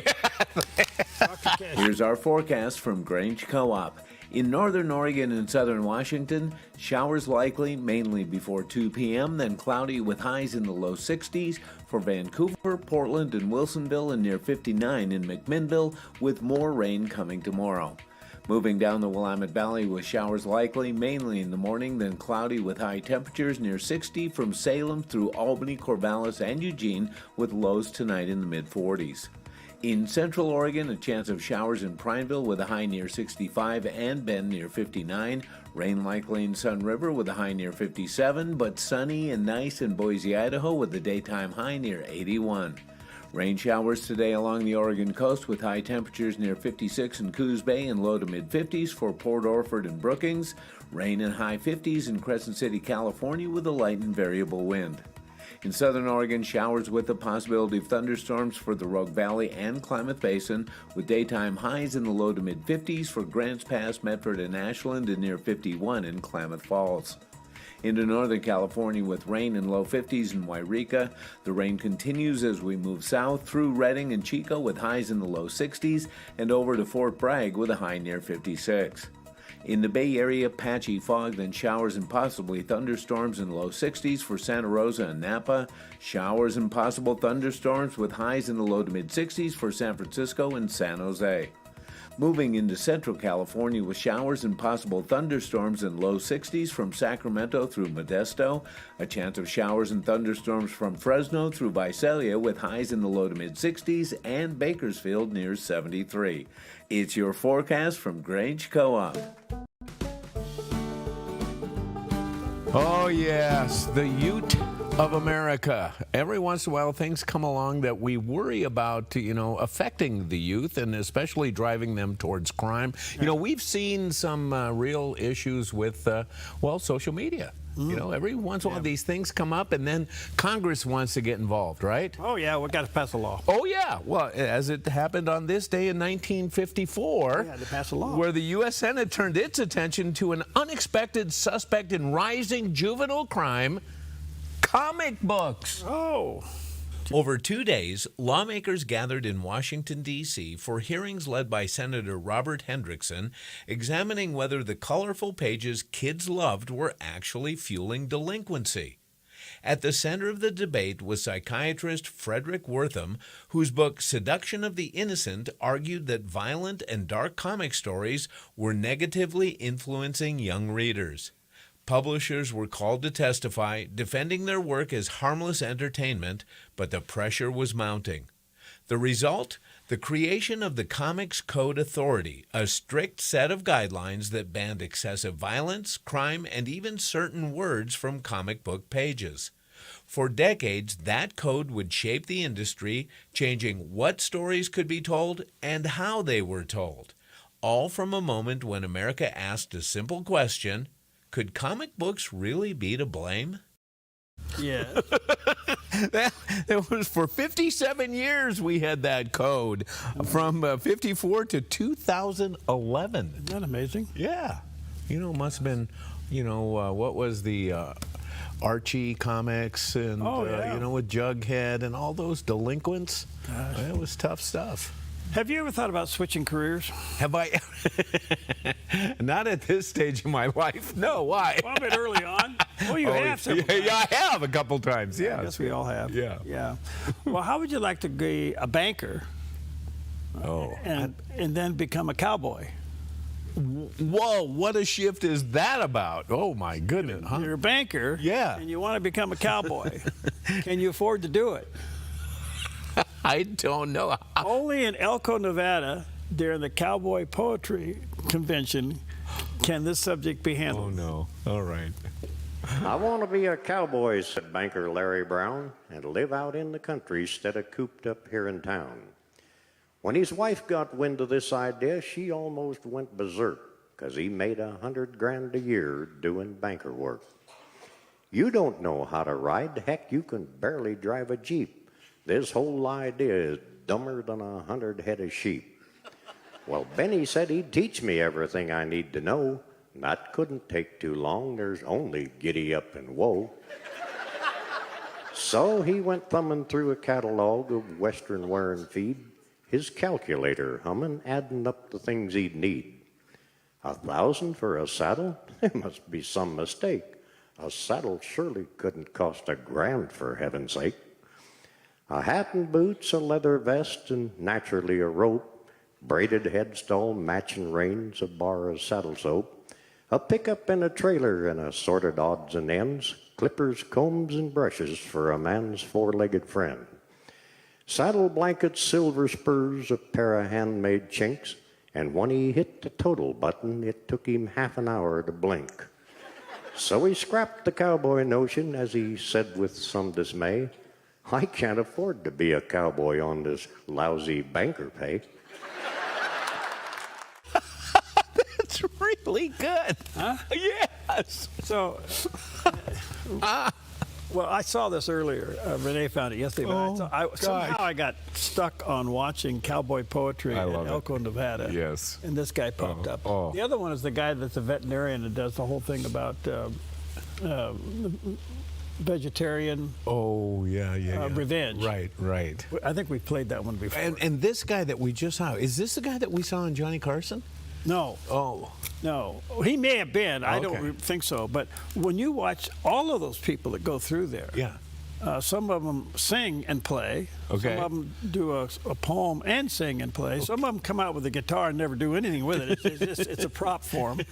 Here's our forecast from Grange Co-op. In northern Oregon and southern Washington, showers likely mainly before 2 p.m., then cloudy with highs in the low 60s. For Vancouver, Portland, and Wilsonville, and near 59 in McMinnville, with more rain coming tomorrow. Moving down the Willamette Valley with showers likely mainly in the morning, then cloudy with high temperatures near 60 from Salem through Albany, Corvallis, and Eugene, with lows tonight in the mid-40s. In central Oregon, a chance of showers in Prineville with a high near 65 and Bend near 59. Rain likely in Sun River with a high near 57, but sunny and nice in Boise, Idaho with a daytime high near 81. Rain showers today along the Oregon coast with high temperatures near 56 in Coos Bay and low to mid-50s for Port Orford and Brookings. Rain in high 50s in Crescent City, California with a light and variable wind. In southern Oregon, showers with the possibility of thunderstorms for the Rogue Valley and Klamath Basin, with daytime highs in the low to mid-50s for Grants Pass, Medford, and Ashland, and near 51 in Klamath Falls. Into northern California with rain in low 50s in Wairika. The rain continues as we move south through Redding and Chico with highs in the low 60s, and over to Fort Bragg with a high near 56. In the Bay Area, patchy fog, then showers and possibly thunderstorms in low 60s for Santa Rosa and Napa. Showers and possible thunderstorms with highs in the low to mid-60s for San Francisco and San Jose. Moving into central California with showers and possible thunderstorms in low 60s from Sacramento through Modesto. A chance of showers and thunderstorms from Fresno through Visalia with highs in the low to mid-60s, and Bakersfield near 73. It's your forecast from Grange Co-op. Oh, yes, the Ute of America. Every once in a while, things come along that we worry about, affecting the youth and especially driving them towards crime. We've seen some real issues with, social media. Every once in a while these things come up, and then Congress wants to get involved, right? Oh, yeah, we've got to pass a law. Oh, yeah. Well, as it happened on this day in 1954, to pass a law. where the U.S. Senate turned its attention to an unexpected suspect in rising juvenile crime, comic books. Oh. Over 2 days, lawmakers gathered in Washington, D.C. for hearings led by Senator Robert Hendrickson, examining whether the colorful pages kids loved were actually fueling delinquency. At the center of the debate was psychiatrist Frederick Wortham, whose book Seduction of the Innocent argued that violent and dark comic stories were negatively influencing young readers. Publishers were called to testify, defending their work as harmless entertainment, but the pressure was mounting. The result? The creation of the Comics Code Authority, a strict set of guidelines that banned excessive violence, crime, and even certain words from comic book pages. For decades, that code would shape the industry, changing what stories could be told and how they were told. All from a moment when America asked a simple question: could comic books really be to blame? Yeah. That was for 57 years we had that code, from 54 to 2011. Isn't that amazing? Yeah. Must have been, what was the Archie comics and, with Jughead and all those delinquents. Gosh. It was tough stuff. Have you ever thought about switching careers? Have I? Not at this stage of my life. No, why? Well, a bit early on. Oh, you have several times. Yeah, I have a couple times, yeah. I guess we all have. Yeah. Yeah. Well, how would you like to be a banker and then become a cowboy? Whoa, what a shift is that about? Oh, my goodness. Huh? You're a banker, yeah, and you want to become a cowboy. Can you afford to do it? I don't know. Only in Elko, Nevada, during the Cowboy Poetry Convention, can this subject be handled. Oh, no. All right. I want to be a cowboy, said banker Larry Brown, and live out in the country instead of cooped up here in town. When his wife got wind of this idea, she almost went berserk, because he made $100,000 a year doing banker work. You don't know how to ride. Heck, you can barely drive a Jeep. This whole idea is dumber than 100 head of sheep. Well, Benny said he'd teach me everything I need to know. That couldn't take too long. There's only giddy up and whoa. So he went thumbing through a catalog of Western wear and feed, his calculator humming, adding up the things he'd need. 1,000 for a saddle? There must be some mistake. A saddle surely couldn't cost $1,000, for heaven's sake. A hat and boots, a leather vest, and naturally a rope, braided headstall, matching reins, a bar of saddle soap, a pickup and a trailer, and assorted odds and ends, clippers, combs, and brushes for a man's four-legged friend. Saddle blankets, silver spurs, a pair of handmade chinks, and when he hit the total button, it took him half an hour to blink. So he scrapped the cowboy notion, as he said with some dismay, I can't afford to be a cowboy on this lousy banker pay. That's really good. Huh? Yes. So, well, I saw this earlier. Renee found it yesterday. But somehow I got stuck on watching cowboy poetry in Elko, Nevada. Yes. And this guy popped up. Oh. The other one is the guy that's a veterinarian and does the whole thing about vegetarian revenge. Right. I think we played that one before. And this guy that we just saw, is this the guy that we saw in Johnny Carson? No. Oh. No. He may have been. I don't think so. But when you watch all of those people that go through there, some of them sing and play. Okay. Some of them do a poem and sing and play. Some of them come out with a guitar and never do anything with it. It's a prop for them,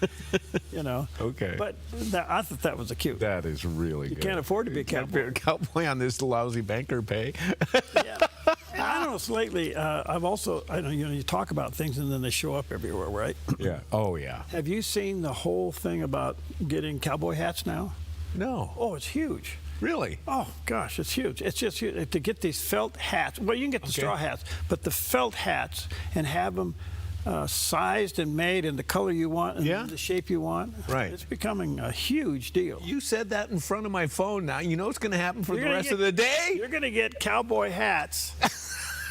you know. Okay. But I thought that was cute. That is really good. You can't afford to be a cowboy. Cowboy on this lousy banker pay. Yeah. And I don't know, lately, I've also, I know, you talk about things and then they show up everywhere, right? Yeah. Oh, yeah. Have you seen the whole thing about getting cowboy hats now? No. Oh, it's huge. Really? Oh, gosh, it's huge. It's just huge. To get these felt hats. Well, you can get the straw hats, but the felt hats and have them sized and made in the color you want and the shape you want. Right. It's becoming a huge deal. You said that in front of my phone now. You know what's going to happen for the rest of the day? You're going to get cowboy hats.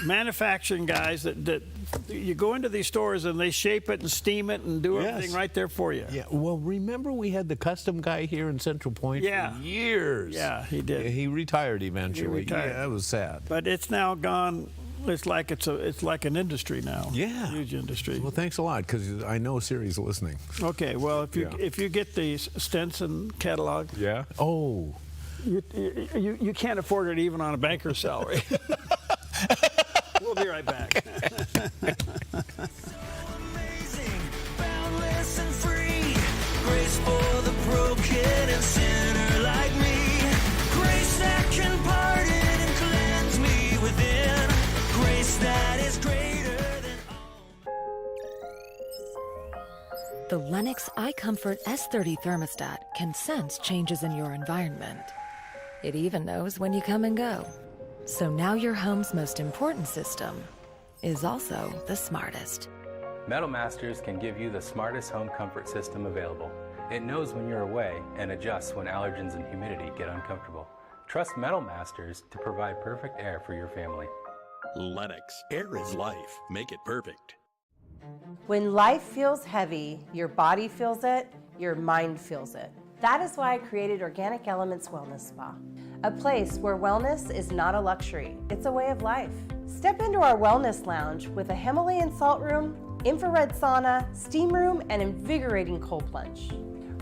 Manufacturing guys that you go into these stores and they shape it and steam it and do everything right there for you. Yeah. Well, remember we had the custom guy here in Central Point for years. Yeah, he did. Yeah, he retired eventually. He retired. Yeah, that was sad. But it's now gone. It's like an industry now. Yeah. Huge industry. Well, thanks a lot, because I know Siri's listening. Okay. Well, if you get the Stenson catalog. Yeah. Oh. You can't afford it even on a banker's salary. We'll be right back. Boundless and free, grace for the broken and sinner like me, grace that can pardon and cleanse me within, grace that is greater than all. The Lennox iComfort S30 thermostat can sense changes in your environment. It even knows when you come and go. So now your home's most important system is also the smartest. Metal Masters can give you the smartest home comfort system available. It knows when you're away and adjusts when allergens and humidity get uncomfortable. Trust Metal Masters to provide perfect air for your family. Lennox. Air is life. Make it perfect. When life feels heavy, your body feels it, your mind feels it. That is why I created Organic Elements Wellness Spa, a place where wellness is not a luxury, it's a way of life. Step into our wellness lounge with a Himalayan salt room, infrared sauna, steam room, and invigorating cold plunge.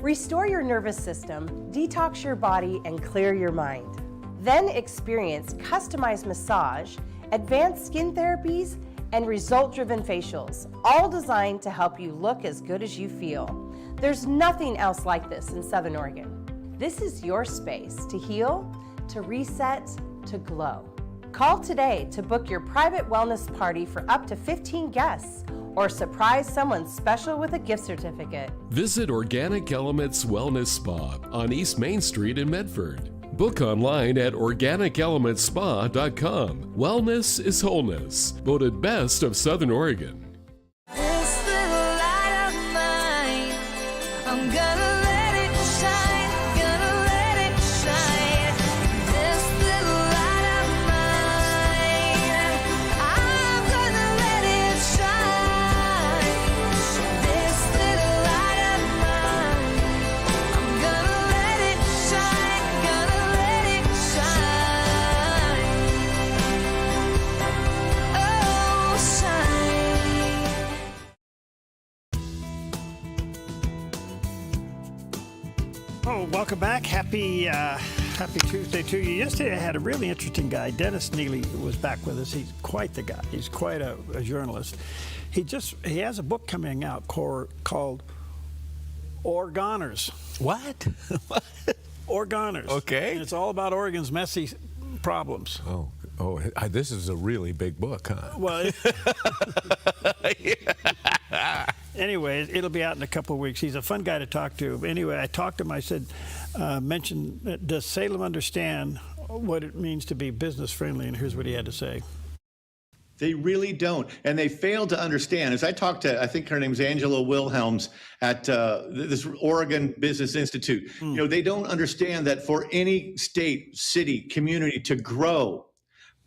Restore your nervous system, detox your body, and clear your mind. Then experience customized massage, advanced skin therapies, and result-driven facials, all designed to help you look as good as you feel. There's nothing else like this in Southern Oregon. This is your space to heal, to reset, to glow. Call today to book your private wellness party for up to 15 guests or surprise someone special with a gift certificate. Visit Organic Elements Wellness Spa on East Main Street in Medford. Book online at organicelementspa.com. Wellness is wholeness. Voted best of Southern Oregon. This little light of mine, I'm gonna let it shine, gonna let it shine. This little light of mine, I'm gonna let it shine. This little light of mine, I'm gonna let it shine, gonna let it shine. Oh, shine. Oh, welcome back. Happy Tuesday to you. Yesterday I had a really interesting guy. Dennis Neely was back with us. He's quite the guy. He's quite a journalist. He has a book coming out called Oregoners. What? Oregoners. Okay. And it's all about Oregon's messy problems. This is a really big book, huh? Well, anyway, it'll be out in a couple of weeks. He's a fun guy to talk to. Anyway, I talked to him. I said, does Salem understand what it means to be business friendly? And here's what he had to say. They really don't. And they fail to understand. As I talked to, I think her name's Angela Wilhelms at this Oregon Business Institute, they don't understand that for any state, city, community to grow,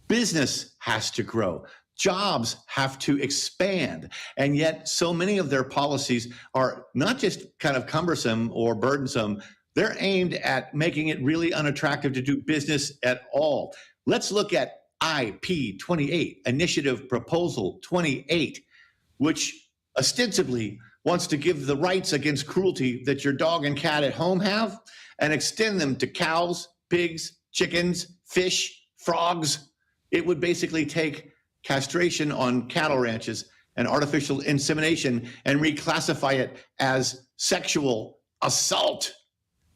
business has to grow. Jobs have to expand. And yet so many of their policies are not just kind of cumbersome or burdensome, they're aimed at making it really unattractive to do business at all. Let's look at IP 28, Initiative Proposal 28, which ostensibly wants to give the rights against cruelty that your dog and cat at home have and extend them to cows, pigs, chickens, fish, frogs. It would basically take castration on cattle ranches and artificial insemination and reclassify it as sexual assault.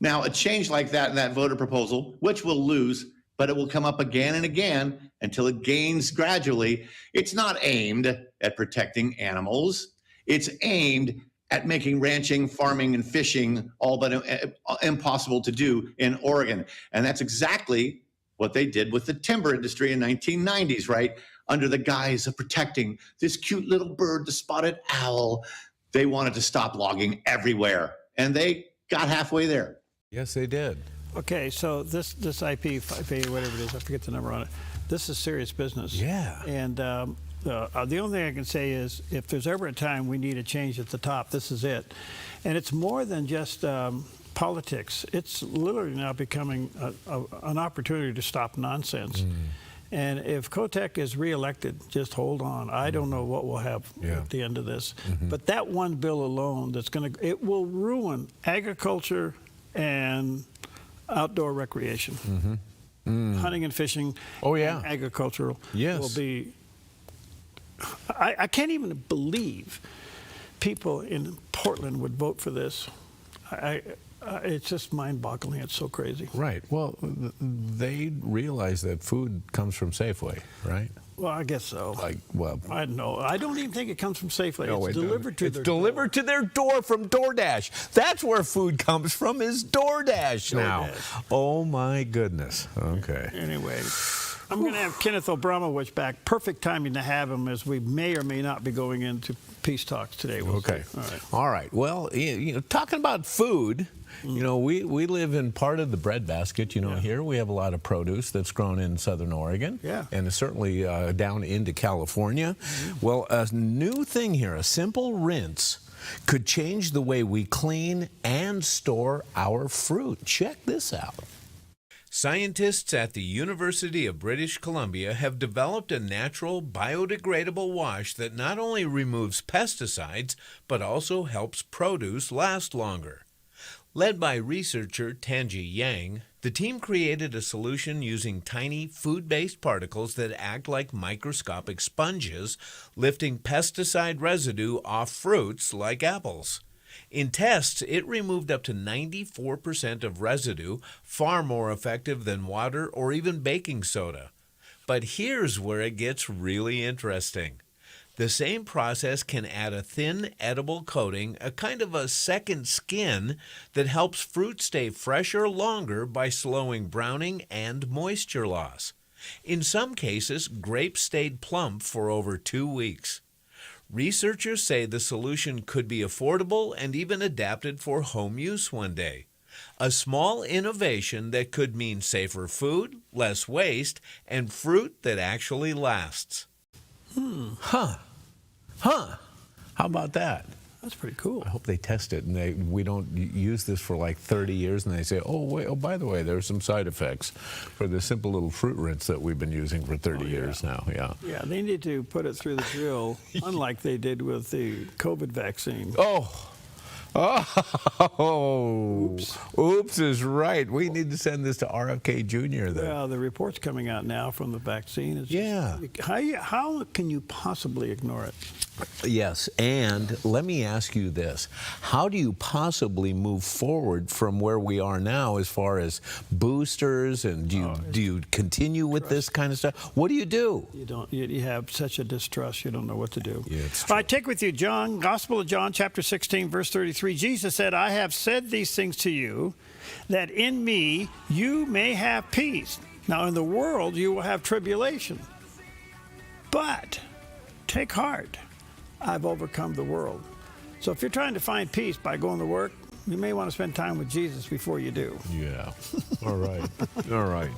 Now, a change like that in that voter proposal, which will lose, but it will come up again and again until it gains gradually. It's not aimed at protecting animals. It's aimed at making ranching, farming, and fishing all but impossible to do in Oregon. And that's exactly what they did with the timber industry in 1990s, right? Under the guise of protecting this cute little bird, the spotted owl. They wanted to stop logging everywhere, and they got halfway there. Yes, they did. Okay, so this IP, whatever it is, I forget the number on it. This is serious business. Yeah. And the only thing I can say is, if there's ever a time we need a change at the top, this is it. And it's more than just politics. It's literally now becoming an opportunity to stop nonsense. And if Kotek is reelected, just hold on. I don't know what we'll have at the end of this. But that one bill alone, it will ruin agriculture and outdoor recreation. Hunting and fishing. Oh, yeah. And agricultural. Yes. Will be. I can't even believe people in Portland would vote for this. It's just mind-boggling. It's so crazy. Right. Well, they realize that food comes from Safeway, right? Well, I guess so. I don't know. I don't even think it comes from Safeway. No, it's delivered to their door. To their door from DoorDash. That's where food comes from, is DoorDash now. Oh my goodness. Okay. Anyway, I'm going to have Kenneth Obramowicz back. Perfect timing to have him, as we may or may not be going into peace talks today. Okay. All right. All right. Well, talking about food. We live in part of the breadbasket. Here we have a lot of produce that's grown in Southern Oregon, and certainly down into California. Well, a new thing here, a simple rinse, could change the way we clean and store our fruit. Check this out. Scientists at the University of British Columbia have developed a natural, biodegradable wash that not only removes pesticides, but also helps produce last longer. Led by researcher Tanji Yang, the team created a solution using tiny food-based particles that act like microscopic sponges, lifting pesticide residue off fruits like apples. In tests, it removed up to 94% of residue, far more effective than water or even baking soda. But here's where it gets really interesting. The same process can add a thin, edible coating, a kind of a second skin that helps fruit stay fresher longer by slowing browning and moisture loss. In some cases, grapes stayed plump for over 2 weeks. Researchers say the solution could be affordable and even adapted for home use one day. A small innovation that could mean safer food, less waste, and fruit that actually lasts. How about that? That's pretty cool. I hope they test it and we don't use this for like 30 years and they say, by the way, there's some side effects for the simple little fruit rinse that we've been using for 30 years now. Yeah. Yeah, they need to put it through the drill, unlike they did with the COVID vaccine. Oops is right. We need to send this to RFK Jr. then. Well, the report's coming out now from the vaccine. How can you possibly ignore it? Yes, and let me ask you this. How do you possibly move forward from where we are now as far as boosters, and do you continue with this kind of stuff? What do you do? You have such a distrust, you don't know what to do. Yeah, it's true. All right, take with you John, Gospel of John, chapter 16, verse 33. Jesus said, I have said these things to you, that in me you may have peace. Now in the world you will have tribulation. But take heart. I've overcome the world. So if you're trying to find peace by going to work, you may want to spend time with Jesus before you do. Yeah. All right. All right.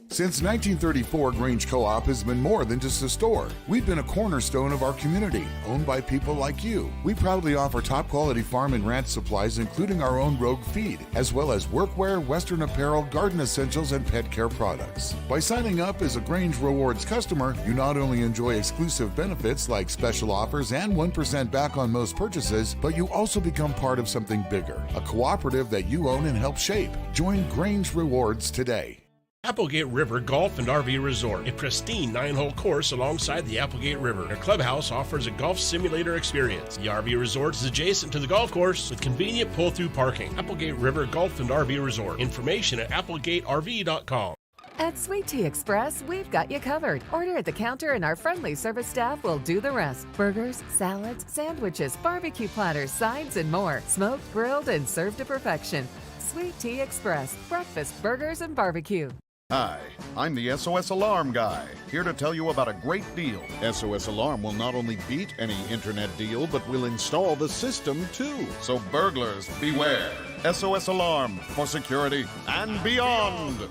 Since 1934, Grange Co-op has been more than just a store. We've been a cornerstone of our community, owned by people like you. We proudly offer top-quality farm and ranch supplies, including our own Rogue feed, as well as workwear, Western apparel, garden essentials, and pet care products. By signing up as a Grange Rewards customer, you not only enjoy exclusive benefits like special offers and 1% back on most purchases, but you also become part of something bigger, a cooperative that you own and help shape. Join Grange Rewards today. Applegate River Golf and RV Resort, a pristine 9-hole course alongside the Applegate River. Their clubhouse offers a golf simulator experience. The RV Resort is adjacent to the golf course with convenient pull-through parking. Applegate River Golf and RV Resort. Information at applegaterv.com. At Sweet Tea Express, we've got you covered. Order at the counter and our friendly service staff will do the rest. Burgers, salads, sandwiches, barbecue platters, sides, and more. Smoked, grilled, and served to perfection. Sweet Tea Express. Breakfast, burgers, and barbecue. Hi, I'm the SOS Alarm guy, here to tell you about a great deal. SOS Alarm will not only beat any internet deal, but will install the system too. So burglars, beware. SOS Alarm for security and beyond.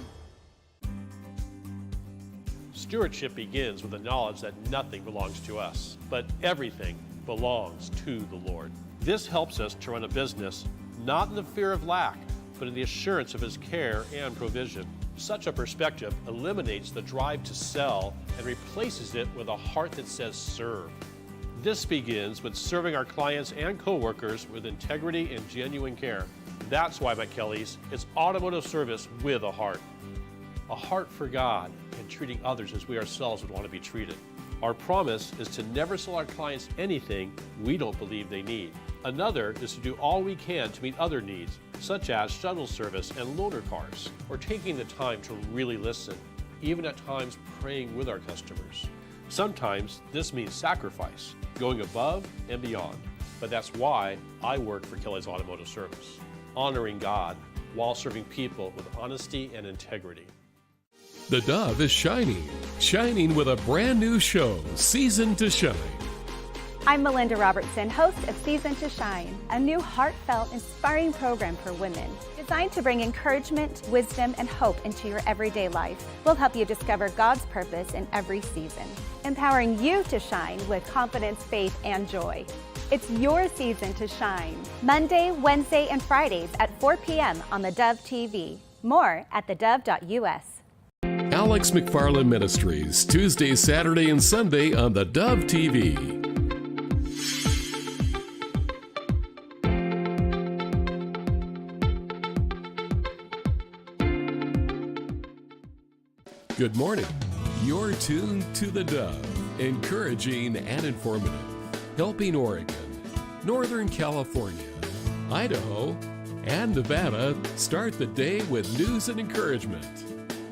Stewardship begins with the knowledge that nothing belongs to us, but everything belongs to the Lord. This helps us to run a business not in the fear of lack, but in the assurance of His care and provision. Such a perspective eliminates the drive to sell and replaces it with a heart that says serve. This begins with serving our clients and coworkers with integrity and genuine care. That's why at Kelly's, it's automotive service with a heart for God and treating others as we ourselves would want to be treated. Our promise is to never sell our clients anything we don't believe they need. Another is to do all we can to meet other needs, such as shuttle service and loaner cars, or taking the time to really listen, even at times praying with our customers. Sometimes this means sacrifice, going above and beyond, but that's why I work for Kelly's Automotive Service, honoring God while serving people with honesty and integrity. The Dove is shining with a brand new show, Season to Shine. I'm Melinda Robertson, host of Season to Shine, a new heartfelt, inspiring program for women designed to bring encouragement, wisdom, and hope into your everyday life. We'll help you discover God's purpose in every season, empowering you to shine with confidence, faith, and joy. It's your season to shine. Monday, Wednesday, and Fridays at 4 p.m. on the Dove TV. More at thedove.us. Alex McFarland Ministries, Tuesday, Saturday, and Sunday on the Dove TV. Good morning. You're tuned to the Dove, encouraging and informative, helping Oregon, Northern California, Idaho, and Nevada start the day with news and encouragement.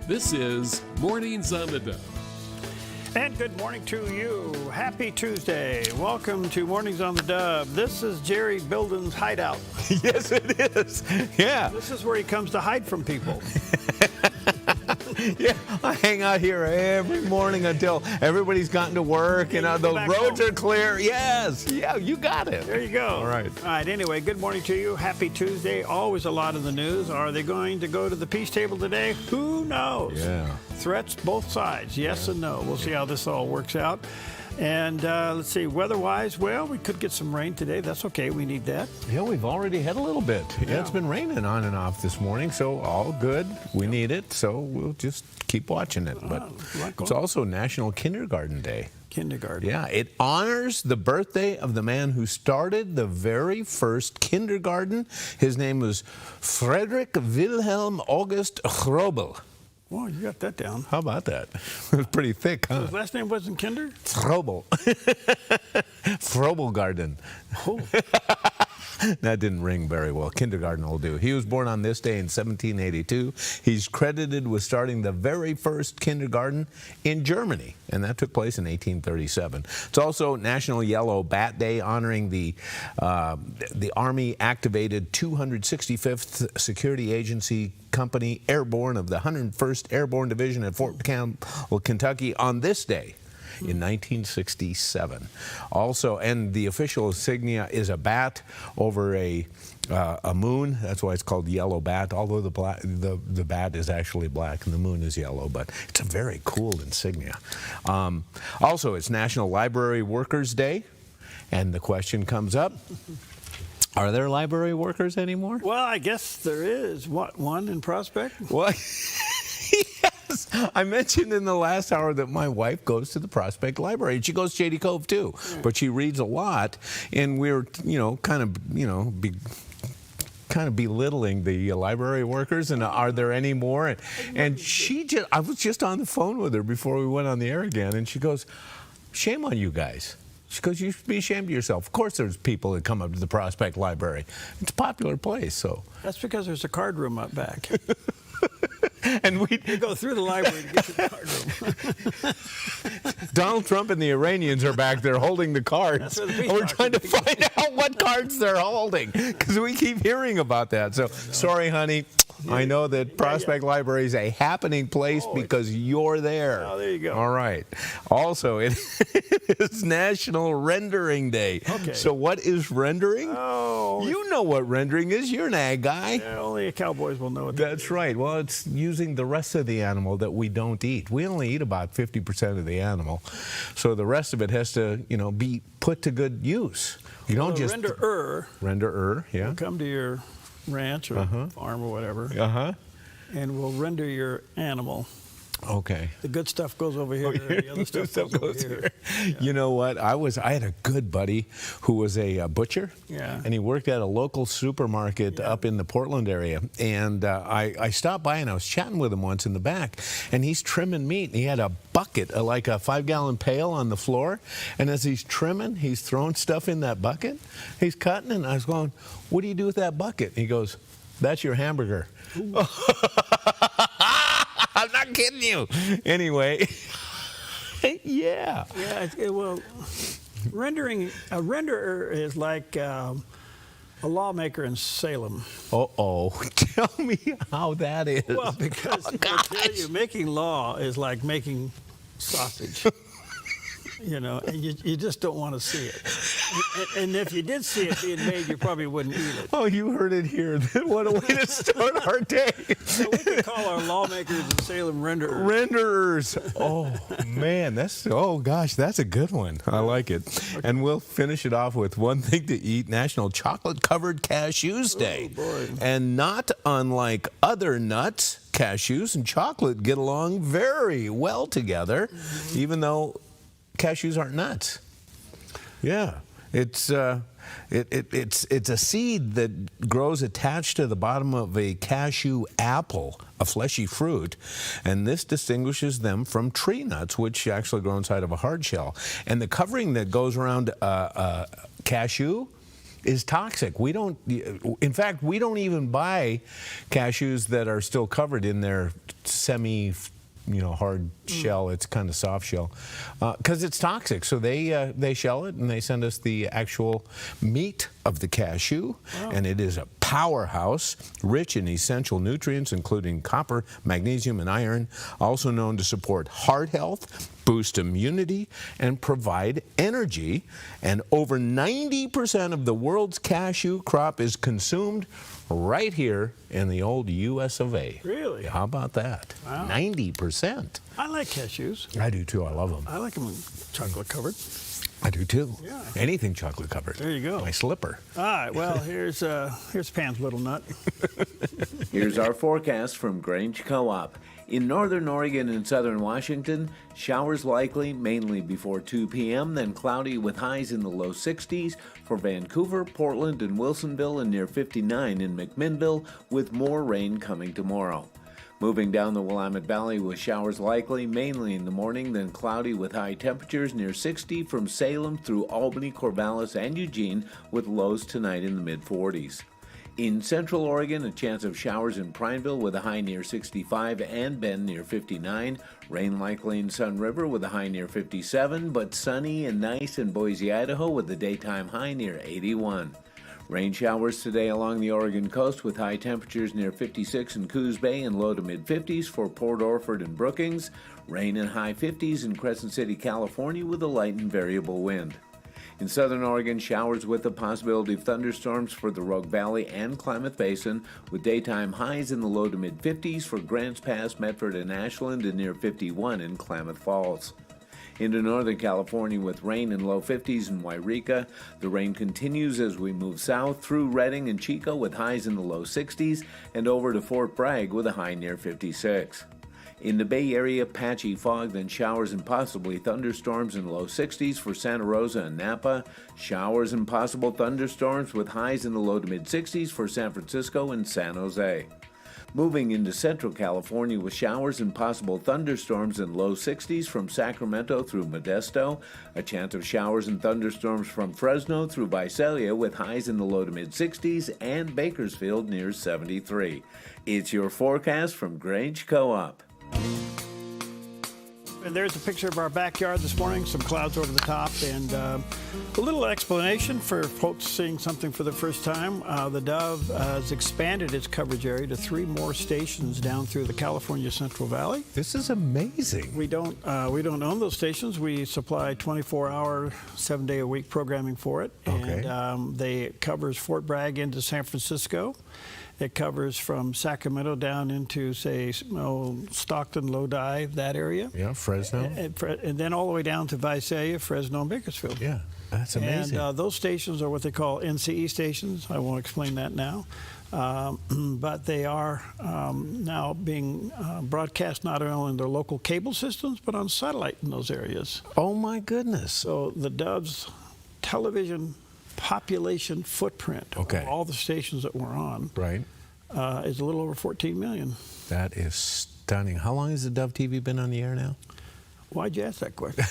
This is Mornings on the Dove. And good morning to you. Happy Tuesday. Welcome to Mornings on the Dove. This is Jerry Bilden's hideout. Yes, it is. Yeah. This is where he comes to hide from people. Yeah, I hang out here every morning until everybody's gotten to work and the roads are clear. Yes, yeah, you got it. There you go. All right. All right, anyway, good morning to you. Happy Tuesday. Always a lot in the news. Are they going to go to the peace table today? Who knows? Yeah. Threats both sides, yes and no. We'll see how this all works out. And let's see, weather-wise, well, we could get some rain today. That's okay. We need that. Yeah, we've already had a little bit. Yeah, it's been raining on and off this morning, so all good. We need it, so we'll just keep watching it. But it's also National Kindergarten Day. Kindergarten. Yeah, it honors the birthday of the man who started the very first kindergarten. His name was Friedrich Wilhelm August Frobel. Well, you got that down. How about that? It was pretty thick, huh? His last name wasn't Kinder? Frobel. Frobelgarten. Oh. That didn't ring very well. Kindergarten will do. He was born on this day in 1782. He's credited with starting the very first kindergarten in Germany, and that took place in 1837. It's also National Yellow Bat Day, honoring the Army-activated 265th Security Agency Company Airborne of the 101st Airborne Division at Fort Campbell, Kentucky, on this day in 1967. Also, and the official insignia is a bat over a moon. That's why it's called yellow bat, although the bat is actually black and the moon is yellow, but it's a very cool insignia. Also, it's National Library Workers Day, and the question comes up, are there library workers anymore? Well, I guess there is. What, one in Prospect? What? Yes. I mentioned in the last hour that my wife goes to the Prospect Library. She goes to Shady Cove too, but she reads a lot, and we're, kind of belittling the library workers, and are there any more? And I was just on the phone with her before we went on the air again, and she goes, shame on you guys. She goes, you should be ashamed of yourself. Of course there's people that come up to the Prospect Library. It's a popular place, so. That's because there's a card room up back. And we go through the library to get to the card room. Donald Trump and the Iranians are back there holding the cards. That's where the peace We're trying to find out what cards they're holding, because we keep hearing about that. So, sorry, honey. I know that Prospect Library is a happening place because you're there. Oh, there you go. All right. Also, it is National Rendering Day. Okay. So what is rendering? Oh. You know what rendering is. You're an ag guy. Yeah, only cowboys will know what That's right. Well, it's using the rest of the animal that we don't eat. We only eat about 50% of the animal. So the rest of it has to, be put to good use. You don't just... Renderer, yeah. We'll come to your ranch or farm or whatever, and we'll render your animal. Okay. The good stuff goes over here. The other stuff goes over here. Yeah. You know what? I had a good buddy who was a butcher. Yeah. And he worked at a local supermarket up in the Portland area. And I stopped by and I was chatting with him once in the back. And he's trimming meat. And he had a bucket, like a 5-gallon pail on the floor. And as he's trimming, he's throwing stuff in that bucket. He's cutting. And I was going, what do you do with that bucket? And he goes, that's your hamburger. I'm not kidding you. Anyway, yeah. Yeah, well, a renderer is like a lawmaker in Salem. Uh-oh. Tell me how that is. Well, because I tell you, making law is like making sausage. And you just don't want to see it. And if you did see it being made, you probably wouldn't eat it. Oh, you heard it here. What a way to start our day. So we could call our lawmakers in Salem renderers. Renderers. Oh, man. That's a good one. I like it. Okay. And we'll finish it off with one thing to eat, National Chocolate-Covered Cashews Day. Oh, boy. And not unlike other nuts, cashews and chocolate get along very well together, even though cashews aren't nuts. Yeah, it's a seed that grows attached to the bottom of a cashew apple, a fleshy fruit, and this distinguishes them from tree nuts, which actually grow inside of a hard shell. And the covering that goes around cashew is toxic. In fact, we don't even buy cashews that are still covered in their hard shell. It's kind of soft shell because it's toxic. So they shell it and they send us the actual meat of the cashew, and it is a powerhouse, rich in essential nutrients including copper, magnesium, and iron, also known to support heart health, boost immunity, and provide energy. And over 90% of the world's cashew crop is consumed right here in the old U.S. of A. Really? How about that? Wow. 90%. I like cashews. I do too. I love them. I like them chocolate covered. I do too. Yeah. Anything chocolate covered. There you go. My slipper. All right. Well, here's Pam's little nut. Here's our forecast from Grange Co-op. In northern Oregon and southern Washington, showers likely mainly before 2 p.m., then cloudy with highs in the low 60s. For Vancouver, Portland, and Wilsonville, and near 59 in McMinnville, with more rain coming tomorrow. Moving down the Willamette Valley with showers likely mainly in the morning, then cloudy with high temperatures near 60 from Salem through Albany, Corvallis, and Eugene, with lows tonight in the mid-40s. In central Oregon, a chance of showers in Prineville with a high near 65 and Bend near 59. Rain likely in Sun River with a high near 57, but sunny and nice in Boise, Idaho with a daytime high near 81. Rain showers today along the Oregon coast with high temperatures near 56 in Coos Bay and low to mid-50s for Port Orford and Brookings. Rain in high 50s in Crescent City, California with a light and variable wind. In southern Oregon, showers with the possibility of thunderstorms for the Rogue Valley and Klamath Basin, with daytime highs in the low to mid-50s for Grants Pass, Medford, and Ashland, and near 51 in Klamath Falls. Into northern California with rain in low 50s in Wairika. The rain continues as we move south through Redding and Chico with highs in the low 60s, and over to Fort Bragg with a high near 56. In the Bay Area, patchy fog, then showers and possibly thunderstorms in low 60s for Santa Rosa and Napa. Showers and possible thunderstorms with highs in the low to mid-60s for San Francisco and San Jose. Moving into central California with showers and possible thunderstorms in low 60s from Sacramento through Modesto. A chance of showers and thunderstorms from Fresno through Visalia with highs in the low to mid-60s and Bakersfield near 73. It's your forecast from Grange Co-op. And there's a picture of our backyard this morning, some clouds over the top, and a little explanation for folks seeing something for the first time. The Dove has expanded its coverage area to 3 more stations down through the California Central Valley. This is amazing. We don't own those stations. We supply 24-hour, 7-day-a-week programming for it. Okay. And it covers Fort Bragg into San Francisco. It covers from Sacramento down into, say, Stockton, Lodi, that area. Yeah, Fresno. And then all the way down to Visalia, Fresno, and Bakersfield. Yeah, that's amazing. And those stations are what they call NCE stations. I won't explain that now. But they are now being broadcast not only in their local cable systems, but on satellite in those areas. Oh, my goodness. So the Dove's television population footprint of all the stations that we're on is a little over 14 million. That is stunning. How long has the Dove TV been on the air now? Why'd you ask that question?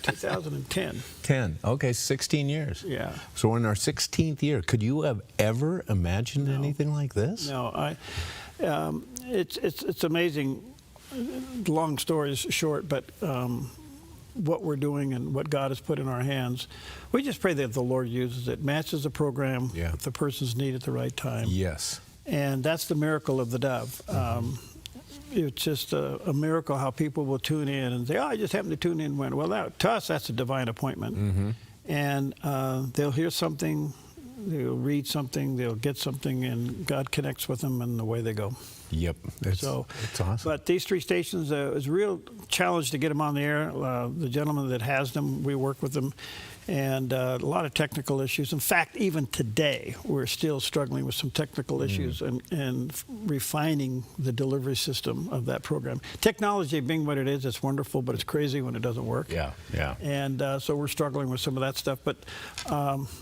2010. 10. Okay, 16 years. Yeah. So we're in our 16th year. Could you have ever imagined anything like this? No, it's amazing. Long story short, but what we're doing and what God has put in our hands, we just pray that the Lord uses it, matches the program with the person's need at the right time. Yes. And that's the miracle of the Dove. It's just a miracle how people will tune in and say, I just happened to tune in when. Well, to us, that's a divine appointment. And they'll hear something, they'll read something, they'll get something, and God connects with them, and away they go. Yep. It's awesome. But these 3 stations, it was a real challenge to get them on the air. The gentleman that has them, we work with them, and a lot of technical issues. In fact, even today, we're still struggling with some technical issues and refining the delivery system of that program. Technology being what it is, it's wonderful, but it's crazy when it doesn't work. Yeah. And so we're struggling with some of that stuff, but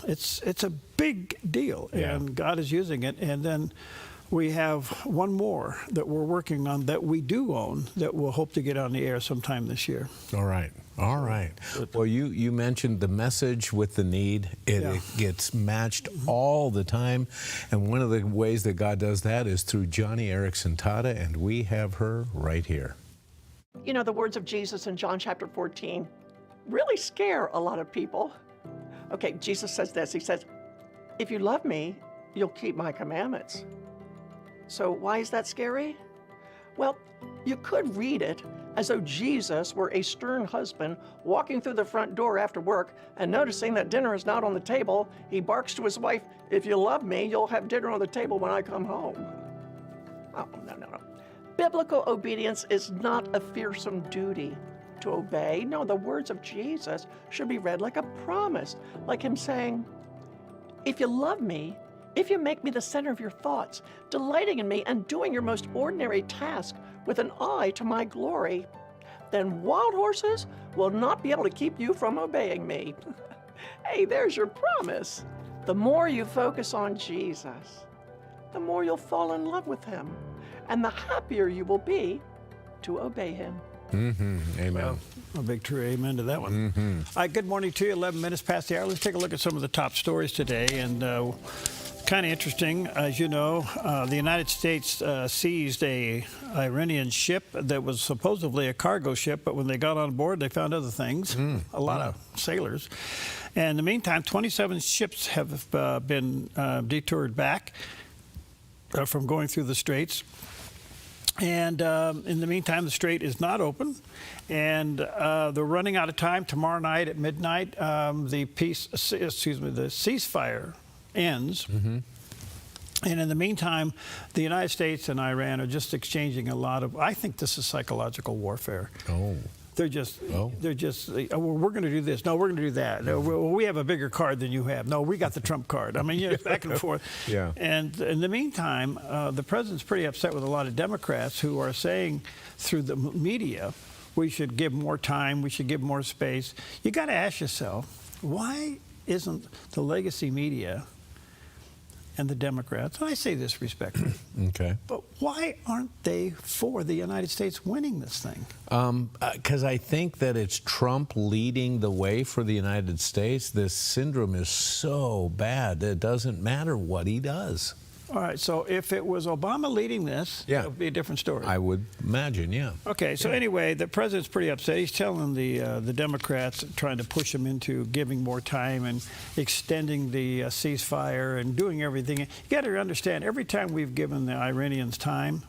it's a big deal, and God is using it. And then we have one more that we're working on that we do own that we'll hope to get on the air sometime this year. All right. Well, you mentioned the message with the need. It gets matched all the time. And one of the ways that God does that is through Johnny Erickson Tata, and we have her right here. You know, the words of Jesus in John chapter 14 really scare a lot of people. Okay, Jesus says this. He says, if you love me, you'll keep my commandments. So why is that scary? Well, you could read it as though Jesus were a stern husband walking through the front door after work and noticing that dinner is not on the table. He barks to his wife, if you love me, you'll have dinner on the table when I come home. Oh, no. Biblical obedience is not a fearsome duty to obey. No, the words of Jesus should be read like a promise, like him saying, if you love me, if you make me the center of your thoughts, delighting in me and doing your most ordinary task with an eye to my glory, then wild horses will not be able to keep you from obeying me. Hey, there's your promise. The more you focus on Jesus, the more you'll fall in love with him, and the happier you will be to obey him. Amen. Well, a big true amen to that one. All right, good morning to you. 11 minutes past the hour. Let's take a look at some of the top stories today. And kind of interesting, as you know, the United States seized a Iranian ship that was supposedly a cargo ship, but when they got on board, they found other things, a lot of sailors. And in the meantime, 27 ships have been detoured back from going through the straits. And in the meantime, the strait is not open, and they're running out of time. Tomorrow night at midnight, the ceasefire ends. And in the meantime, the United States and Iran are just exchanging a lot of, I think this is psychological warfare. They're just, we're going to do this. No, we're going to do that. No, well, we have a bigger card than you have. No, we got the Trump card. I mean, back and forth. And in the meantime, the president's pretty upset with a lot of Democrats who are saying through the media, we should give more time, we should give more space. You got to ask yourself, why isn't the legacy media and the Democrats, and I say this respectfully, but why aren't they for the United States winning this thing? Because I think that it's Trump leading the way for the United States. This syndrome is so bad that it doesn't matter what he does. All right, so if it was Obama leading this, it would be a different story. I would imagine, Okay, so anyway, the president's pretty upset. He's telling the Democrats, trying to push them into giving more time and extending the ceasefire and doing everything. You got to understand, every time we've given the Iranians time,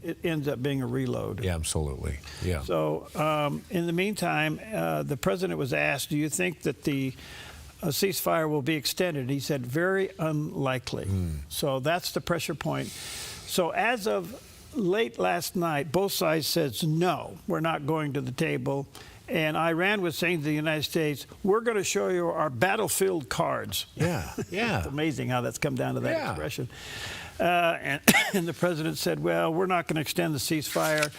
it ends up being a reload. Yeah, absolutely. Yeah. So in the meantime, the president was asked, do you think that the ceasefire will be extended? He said, very unlikely. So that's the pressure point. So as of late last night, both sides said, no, we're not going to the table. And Iran was saying to the United States, we're going to show you our battlefield cards. It's amazing how that's come down to that expression. And the president said, well, we're not going to extend the ceasefire.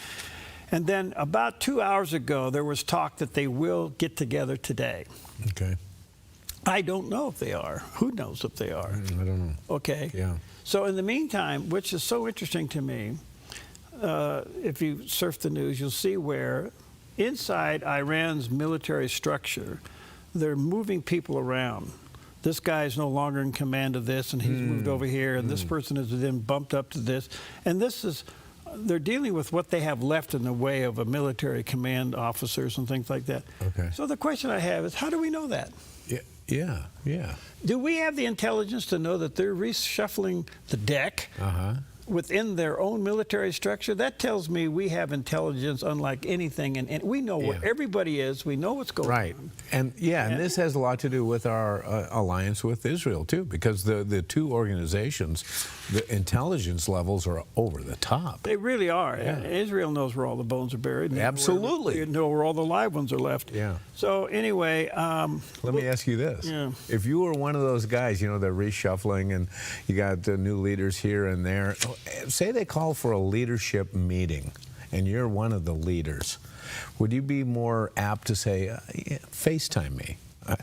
And then about 2 hours ago, there was talk that they will get together today. I don't know if they are. Who knows if they are? I don't know. Okay. So in the meantime, which is so interesting to me, if you surf the news, you'll see where inside Iran's military structure, they're moving people around. This guy is no longer in command of this, and he's moved over here, and this person is then bumped up to this. And this is, they're dealing with what they have left in the way of a military command officers and things like that. So the question I have is, how do we know that? Do we have the intelligence to know that they're reshuffling the deck within their own military structure, that tells me we have intelligence unlike anything, and we know where everybody is. We know what's going on. And this has a lot to do with our alliance with Israel too, because the two organizations, the intelligence levels are over the top. They really are. Yeah. Israel knows where all the bones are buried. Absolutely. They know where all the live ones are left. Yeah. So anyway, let me ask you this: if you were one of those guys, they're reshuffling, and you got new leaders here and there. Say they call for a leadership meeting, and you're one of the leaders. Would you be more apt to say, FaceTime me? I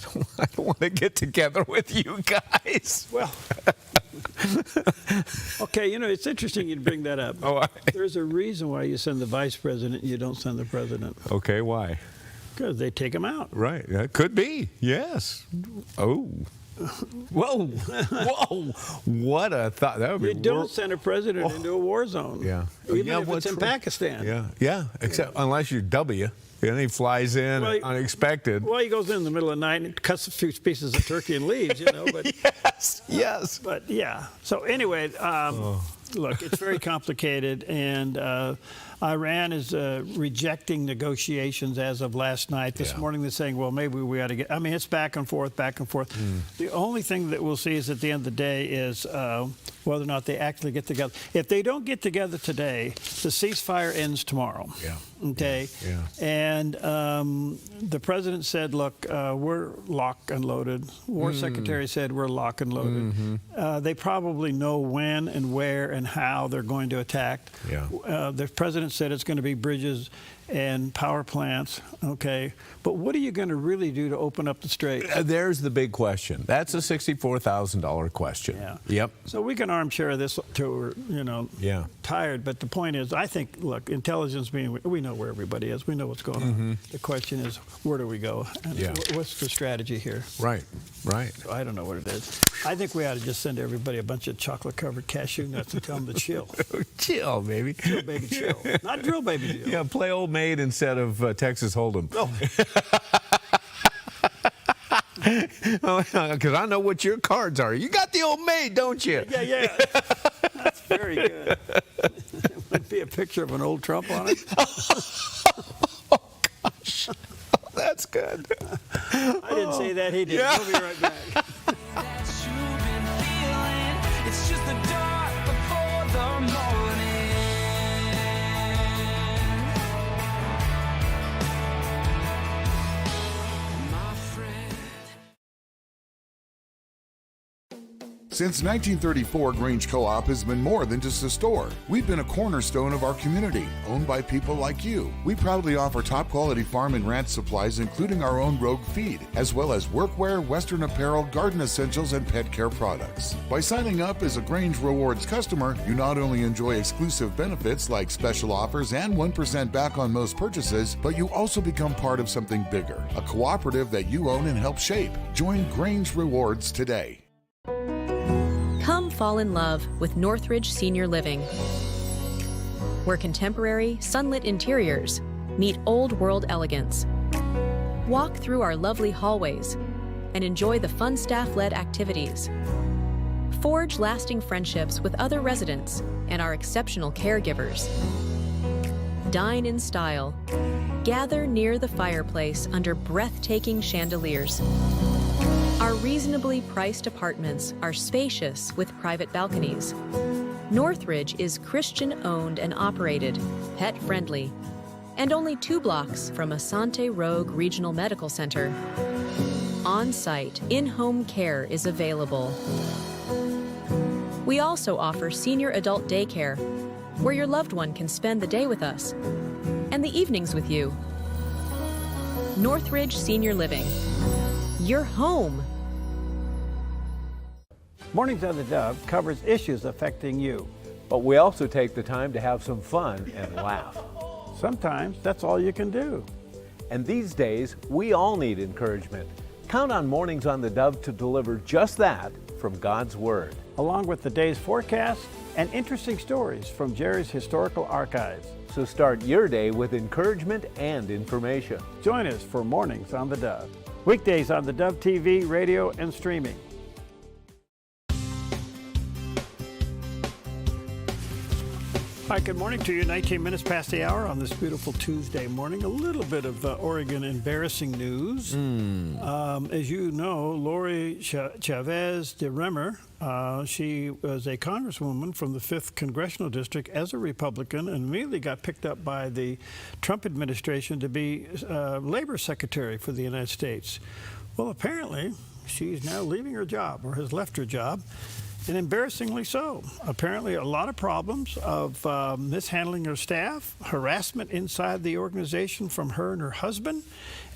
don't want to get together with you guys. Well, okay, it's interesting you bring that up. There's a reason why you send the vice president and you don't send the president. Okay, why? Because they take him out. Right, that could be, yes. Oh. Whoa, whoa, what a thought. That would be. You don't send a president into a war zone. Yeah. Even if it's in Pakistan. Yeah, except unless you're W. And he flies in unexpected. Well, he goes in the middle of the night and cuts a few pieces of turkey and leaves, But yes. But yeah. So anyway, look, it's very complicated, and Iran is rejecting negotiations as of last night. This morning they're saying, well, maybe we ought to get. I mean, it's back and forth, back and forth. The only thing that we'll see is at the end of the day is whether or not they actually get together. If they don't get together today, the ceasefire ends tomorrow. Yeah. Okay. Yeah. And the president said, look, we're lock and loaded. War Secretary said we're lock and loaded. They probably know when and where and how they're going to attack. Yeah. The president said it's going to be bridges and power plants, okay? But what are you going to really do to open up the strait? There's the big question. That's a $64,000 question. Yeah. Yep. So we can armchair this till we're, tired. But the point is, I think, look, intelligence being, we know where everybody is. We know what's going on. The question is, where do we go? And what's the strategy here? Right, right. So I don't know what it is. I think we ought to just send everybody a bunch of chocolate-covered cashew nuts and tell them to chill. Chill, baby. Chill, baby, chill. Not drill, baby, chill. Yeah, play Old Maid instead of Texas Hold'em. Because I know what your cards are. You got the Old Maid, don't you? Yeah. That's very good. It would be a picture of an old Trump on it. Oh, gosh. That's good. I didn't say that. He did. Yeah. We'll be right back. It's just the dark before the morning. Since 1934, Grange Co-op has been more than just a store. We've been a cornerstone of our community, owned by people like you. We proudly offer top-quality farm and ranch supplies, including our own Rogue feed, as well as workwear, Western apparel, garden essentials, and pet care products. By signing up as a Grange Rewards customer, you not only enjoy exclusive benefits like special offers and 1% back on most purchases, but you also become part of something bigger, a cooperative that you own and help shape. Join Grange Rewards today. Come fall in love with Northridge Senior Living, where contemporary, sunlit interiors meet old world elegance. Walk through our lovely hallways and enjoy the fun staff-led activities. Forge lasting friendships with other residents and our exceptional caregivers. Dine in style. Gather near the fireplace under breathtaking chandeliers. Our reasonably priced apartments are spacious with private balconies. Northridge is Christian-owned and operated, pet-friendly, and only 2 blocks from Asante Rogue Regional Medical Center. On-site, in-home care is available. We also offer senior adult daycare, where your loved one can spend the day with us and the evenings with you. Northridge Senior Living. Your home. Mornings on the Dove covers issues affecting you. But we also take the time to have some fun and laugh. Sometimes that's all you can do. And these days, we all need encouragement. Count on Mornings on the Dove to deliver just that from God's Word. Along with the day's forecast and interesting stories from Jerry's historical archives. So start your day with encouragement and information. Join us for Mornings on the Dove. Weekdays on the Dove TV, radio, and streaming. Hi, good morning to you. 19 minutes past the hour on this beautiful Tuesday morning. A little bit of Oregon embarrassing news. As you know, Lori Chavez de Remer, she was a congresswoman from the 5th Congressional District as a Republican and immediately got picked up by the Trump administration to be Labor Secretary for the United States. Well, apparently, she's now leaving her job or has left her job. And embarrassingly so. Apparently a lot of problems of mishandling her staff, harassment inside the organization from her and her husband,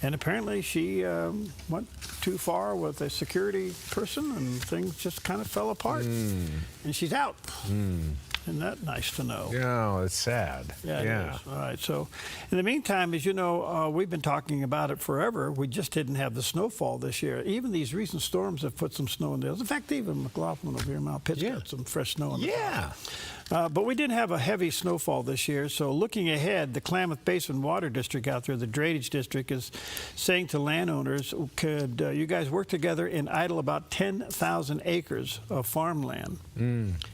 and apparently she went too far with a security person and things just kind of fell apart. And she's out. Isn't that nice to know? Yeah, it's sad. Yeah, it is. All right. So, in the meantime, as you know, we've been talking about it forever. We just didn't have the snowfall this year. Even these recent storms have put some snow in there. In fact, even McLaughlin over here in Mount Pitts got some fresh snow in there. But we didn't have a heavy snowfall this year. So, looking ahead, the Klamath Basin Water District out there, the drainage district, is saying to landowners, could you guys work together and idle about 10,000 acres of farmland?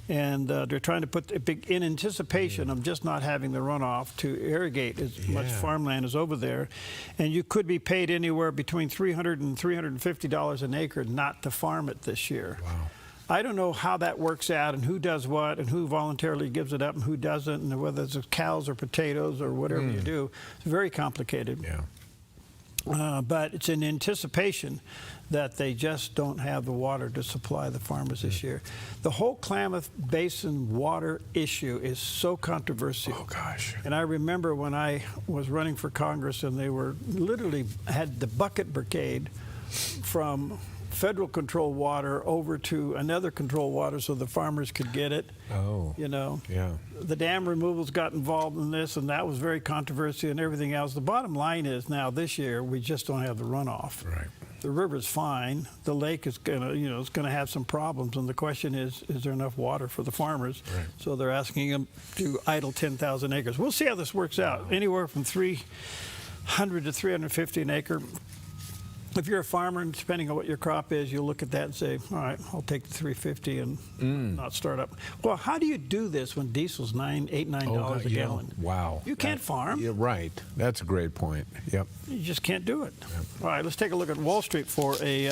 And they're trying to put in anticipation of just not having the runoff to irrigate as much farmland as over there. And you could be paid anywhere between $300 and $350 an acre not to farm it this year. Wow. I don't know how that works out and who does what and who voluntarily gives it up and who doesn't, and whether it's cows or potatoes or whatever you do. It's very complicated. But it's in anticipation that they just don't have the water to supply the farmers this year. The whole Klamath Basin water issue is so controversial. Oh, gosh. And I remember when I was running for Congress and they were literally had the bucket brigade from federal controlled water over to another controlled water so the farmers could get it. You know, the dam removals got involved in this, and that was very controversial and everything else. The bottom line is now this year we just don't have the runoff. The river's fine. The lake is gonna, you know, it's gonna have some problems, and the question is there enough water for the farmers? So they're asking them to idle 10,000 acres. We'll see how this works out. Anywhere from 300 to 350 an acre. If you're a farmer, and depending on what your crop is, you'll look at that and say, all right, I'll take the 350 and not start up. Well, how do you do this when diesel's $8, $9 a gallon? Wow. You can't farm. You're right. That's a great point. Yep. You just can't do it. All right, let's take a look at Wall Street for a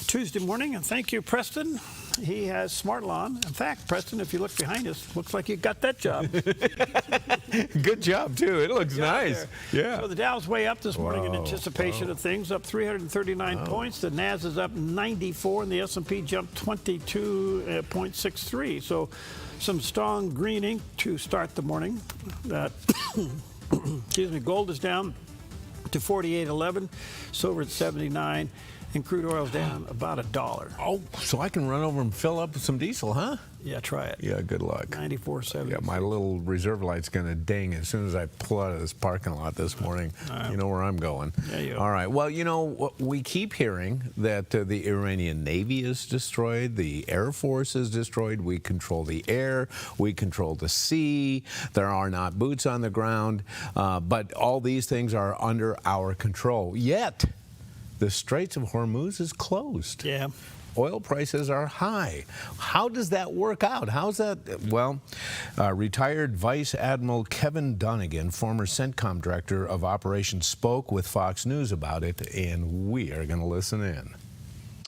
Tuesday morning. And thank you, Preston. He has Smart Lawn. In fact, Preston, if you look behind us, looks like you got that job. Good job, too. It looks nice. Yeah. So the Dow's way up this morning in anticipation of things, up 339 points. The Nas is up 94, and the S&P jumped 22.63. So some strong green ink to start the morning. Excuse me, gold is down to 48.11, silver at 79. And crude oil's down about $1. Oh, so I can run over and fill up some diesel, huh? Yeah, try it. Yeah, good luck. 94.70. Yeah, my little reserve light's going to ding as soon as I pull out of this parking lot this morning. You know where I'm going. Yeah, you All right. Well, you know, we keep hearing that the Iranian Navy is destroyed, the Air Force is destroyed, we control the air, we control the sea, there are not boots on the ground, but all these things are under our control. Yet, the Straits of Hormuz is closed. Yeah. Oil prices are high. How does that work out? How's that? Well, retired Vice Admiral Kevin Donegan, former CENTCOM Director of Operations, spoke with Fox News about it, and we are going to listen in.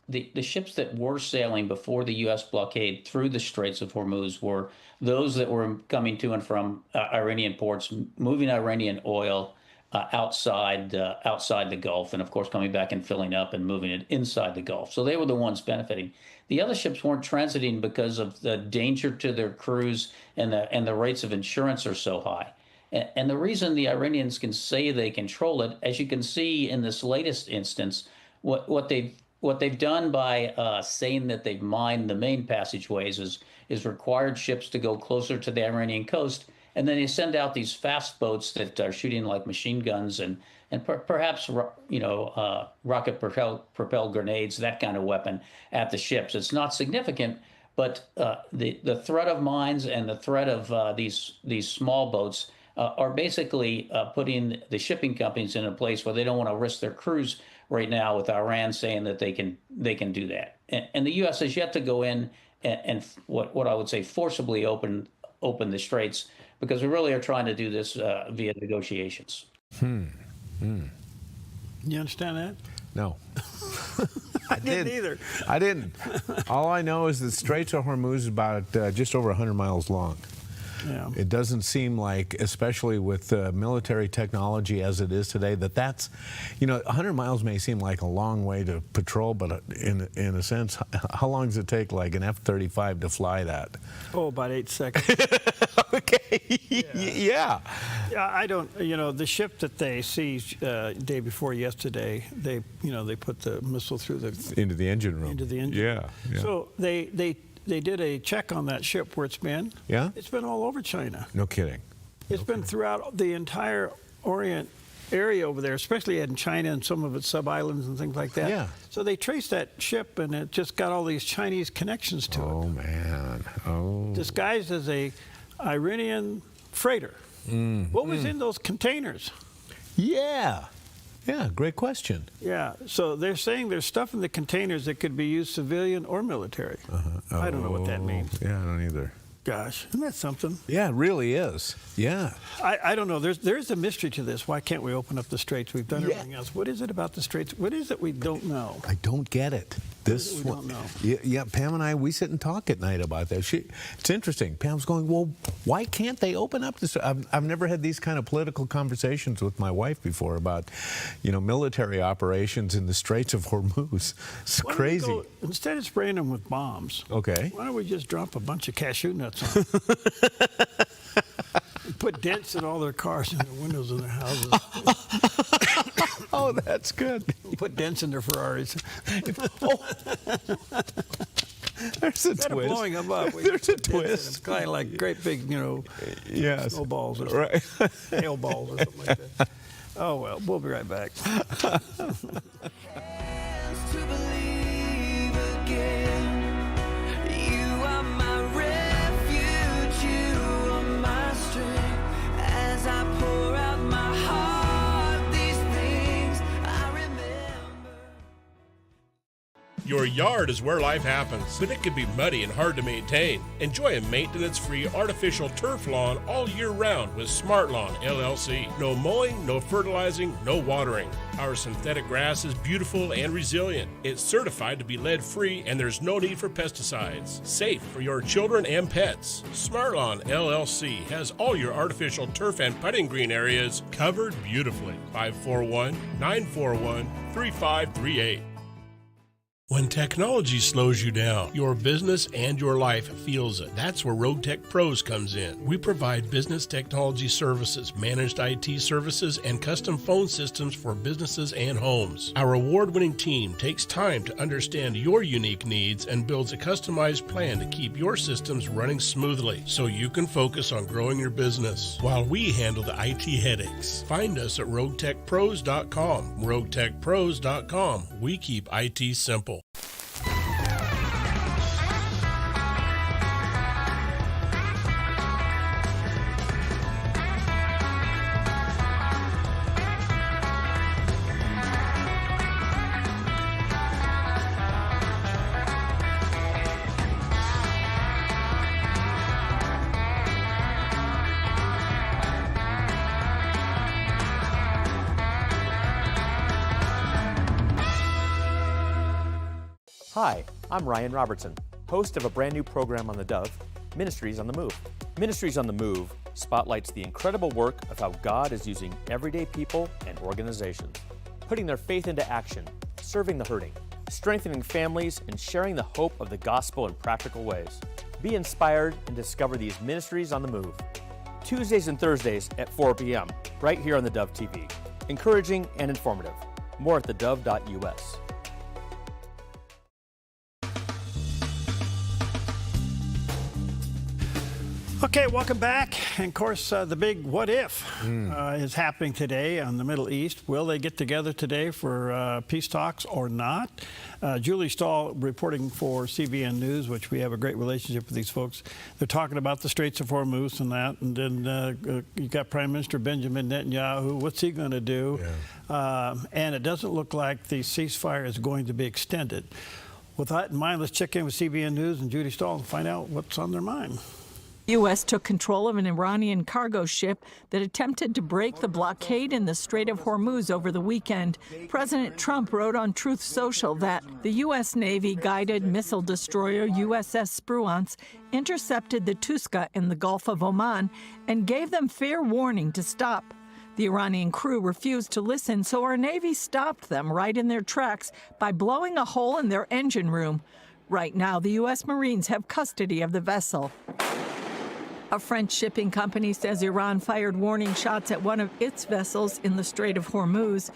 The ships that were sailing before the U.S. blockade through the Straits of Hormuz were those that were coming to and from Iranian ports, moving Iranian oil outside the Gulf, and of course coming back and filling up and moving it inside the Gulf. So they were the ones benefiting. The other ships weren't transiting because of the danger to their crews and the rates of insurance are so high. And the reason the Iranians can say they control it, as you can see in this latest instance, what they've done by saying that they've mined the main passageways is required ships to go closer to the Iranian coast. And then they send out these fast boats that are shooting like machine guns and perhaps, rocket propelled grenades, that kind of weapon at the ships. It's not significant, but the threat of mines and the threat of these small boats are basically putting the shipping companies in a place where they don't want to risk their crews right now, with Iran saying that they can do that. And the U.S. has yet to go in and what I would say forcibly open the straits. because we really are trying to do this via negotiations. You understand that? No. I didn't either. I didn't. All I know is the Straits of Hormuz is about just over 100 miles long. Yeah. It doesn't seem like, especially with military technology as it is today, that's, 100 miles may seem like a long way to patrol, but in a sense, how long does it take like an F-35 to fly that? Oh, about 8 seconds. Okay. Yeah. Yeah, I don't. The ship that they seized day before yesterday, they put the missile through into the engine room. Into the engine. Yeah. So they did a check on that ship where it's been. Yeah. It's been all over China. No kidding. It's been throughout the entire Orient area over there, especially in China and some of its sub-islands and things like that. Yeah. So they traced that ship, and it just got all these Chinese connections to it. Oh, man. Oh. Disguised as a Iranian freighter. What was in those containers? Yeah, great question. Yeah, so they're saying there's stuff in the containers that could be used civilian or military. I don't know what that means. Yeah, I don't either. Gosh, isn't that something? Yeah, it really is. Yeah. I don't know. There's a mystery to this. Why can't we open up the Straits? We've done everything else. What is it about the Straits? What is it we don't know? I don't get it. We don't know. Yeah, Pam and I, we sit and talk at night about that. It's interesting. Pam's going, well, why can't they open up this? I've never had these kind of political conversations with my wife before about, military operations in the Straits of Hormuz. It's crazy. Instead of spraying them with bombs, okay, why don't we just drop a bunch of cashew nuts on them? Put dents in all their cars and their windows in their houses. Oh, that's good. Put dents in their Ferraris. There's a Instead twist. of blowing them up, There's a twist. It's kind of like great big, yes, snowballs or right, hail balls or something like that. Oh well, we'll be right back. Your yard is where life happens, but it can be muddy and hard to maintain. Enjoy a maintenance-free artificial turf lawn all year round with Smart Lawn LLC. No mowing, no fertilizing, no watering. Our synthetic grass is beautiful and resilient. It's certified to be lead-free, and there's no need for pesticides. Safe for your children and pets. Smart Lawn LLC has all your artificial turf and putting green areas covered beautifully. 541-941-3538. When technology slows you down, your business and your life feels it. That's where Rogue Tech Pros comes in. We provide business technology services, managed IT services, and custom phone systems for businesses and homes. Our award-winning team takes time to understand your unique needs and builds a customized plan to keep your systems running smoothly so you can focus on growing your business while we handle the IT headaches. Find us at roguetechpros.com. roguetechpros.com. We keep IT simple. Hi, I'm Ryan Robertson, host of a brand new program on the Dove, Ministries on the Move. Ministries on the Move spotlights the incredible work of how God is using everyday people and organizations, putting their faith into action, serving the hurting, strengthening families, and sharing the hope of the gospel in practical ways. Be inspired and discover these Ministries on the Move. Tuesdays and Thursdays at 4 p.m., right here on the Dove TV. Encouraging and informative. More at thedove.us. Okay, welcome back. And of course, the big what if is happening today on the Middle East. Will they get together today for peace talks or not? Julie Stahl reporting for CBN News, which we have a great relationship with these folks. They're talking about the Straits of Hormuz and that. And then you got Prime Minister Benjamin Netanyahu. What's he going to do? Yeah. And it doesn't look like the ceasefire is going to be extended. With that in mind, let's check in with CBN News and Julie Stahl and find out what's on their mind. U.S. took control of an Iranian cargo ship that attempted to break the blockade in the Strait of Hormuz over the weekend. President Trump wrote on Truth Social that the U.S. Navy guided missile destroyer USS Spruance intercepted the Tuska in the Gulf of Oman and gave them fair warning to stop. The Iranian crew refused to listen, so our Navy stopped them right in their tracks by blowing a hole in their engine room. Right now, the U.S. Marines have custody of the vessel. A French shipping company says Iran fired warning shots at one of its vessels in the Strait of Hormuz.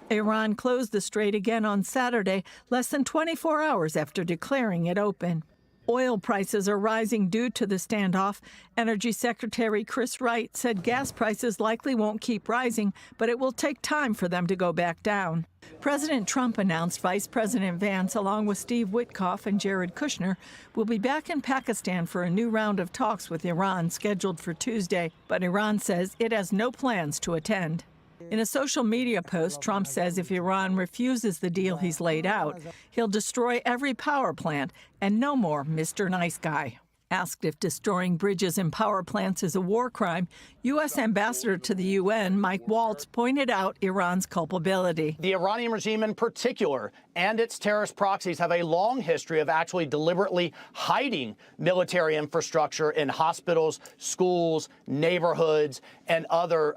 Iran closed the strait again on Saturday, less than 24 hours after declaring it open. Oil prices are rising due to the standoff. Energy Secretary Chris Wright said gas prices likely won't keep rising, but it will take time for them to go back down. President Trump announced Vice President Vance, along with Steve Witkoff and Jared Kushner, will be back in Pakistan for a new round of talks with Iran scheduled for Tuesday, but Iran says it has no plans to attend. In a social media post, Trump says if Iran refuses the deal he's laid out, he'll destroy every power plant and no more Mr. Nice Guy. Asked if destroying bridges and power plants is a war crime, U.S. Ambassador to the UN, Mike Waltz, pointed out Iran's culpability. The Iranian regime in particular and its terrorist proxies have a long history of actually deliberately hiding military infrastructure in hospitals, schools, neighborhoods, and other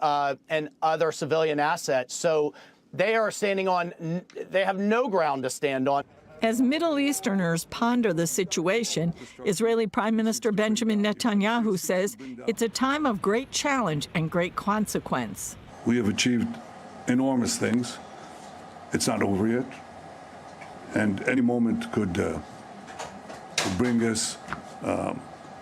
civilian assets. So they have no ground to stand on. As Middle Easterners ponder the situation, Israeli Prime Minister Benjamin Netanyahu says it's a time of great challenge and great consequence. We have achieved enormous things. It's not over yet. And any moment could bring us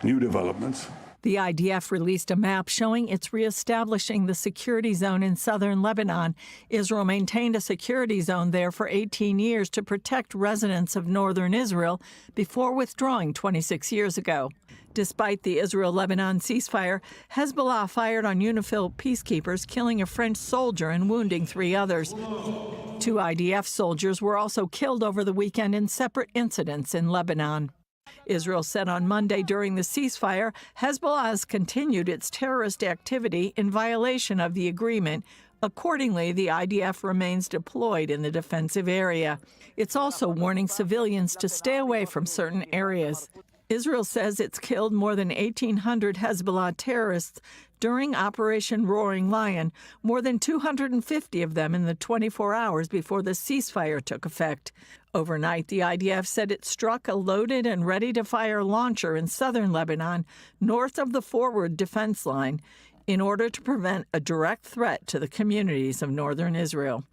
new developments. The IDF released a map showing it's reestablishing the security zone in southern Lebanon. Israel maintained a security zone there for 18 years to protect residents of northern Israel before withdrawing 26 years ago. Despite the Israel-Lebanon ceasefire, Hezbollah fired on UNIFIL peacekeepers, killing a French soldier and wounding 3 others. 2 IDF soldiers were also killed over the weekend in separate incidents in Lebanon. Israel said on Monday during the ceasefire, Hezbollah has continued its terrorist activity in violation of the agreement. Accordingly, the IDF remains deployed in the defensive area. It's also warning civilians to stay away from certain areas. Israel says it's killed more than 1,800 Hezbollah terrorists during Operation Roaring Lion, more than 250 of them in the 24 hours before the ceasefire took effect. Overnight, the IDF said it struck a loaded and ready-to-fire launcher in southern Lebanon, north of the forward defense line, in order to prevent a direct threat to the communities of northern Israel.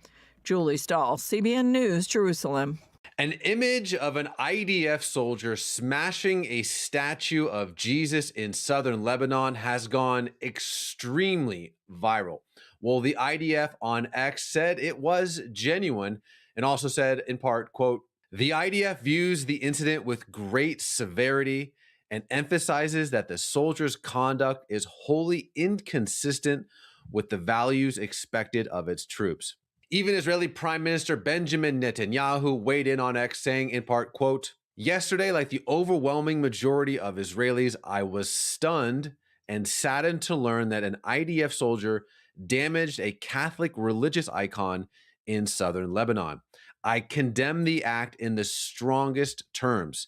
Julie Stahl, CBN News, Jerusalem. An image of an IDF soldier smashing a statue of Jesus in southern Lebanon has gone extremely viral. Well, the IDF on X said it was genuine and also said in part, quote, "The IDF views the incident with great severity and emphasizes that the soldier's conduct is wholly inconsistent with the values expected of its troops." Even Israeli Prime Minister Benjamin Netanyahu weighed in on X, saying in part, quote, "Yesterday, like the overwhelming majority of Israelis, I was stunned and saddened to learn that an IDF soldier damaged a Catholic religious icon in southern Lebanon. I condemn the act in the strongest terms.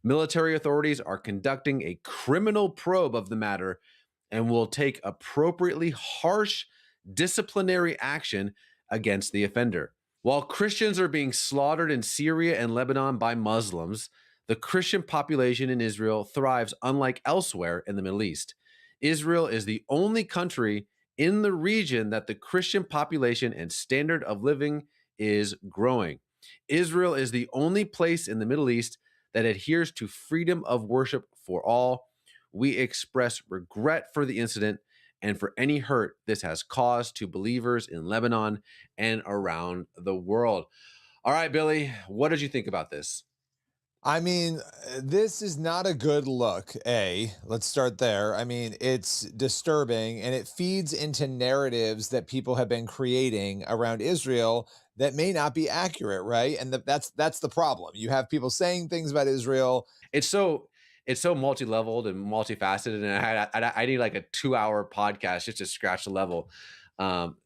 Military authorities are conducting a criminal probe of the matter and will take appropriately harsh disciplinary action against the offender." While Christians are being slaughtered in Syria and Lebanon by Muslims, the Christian population in Israel thrives unlike elsewhere in the Middle East. Israel is the only country in the region that the Christian population and standard of living is growing. Israel is the only place in the Middle East that adheres to freedom of worship for all. We express regret for the incident and for any hurt this has caused to believers in Lebanon and around the world. All right, Billy, what did you think about this? I mean, this is not a good look, let's start there. I mean, it's disturbing, and it feeds into narratives that people have been creating around Israel that may not be accurate, right? And that's the problem. You have people saying things about Israel. It's so it's so multi-leveled and multifaceted, and I need like a 2-hour podcast just to scratch the level,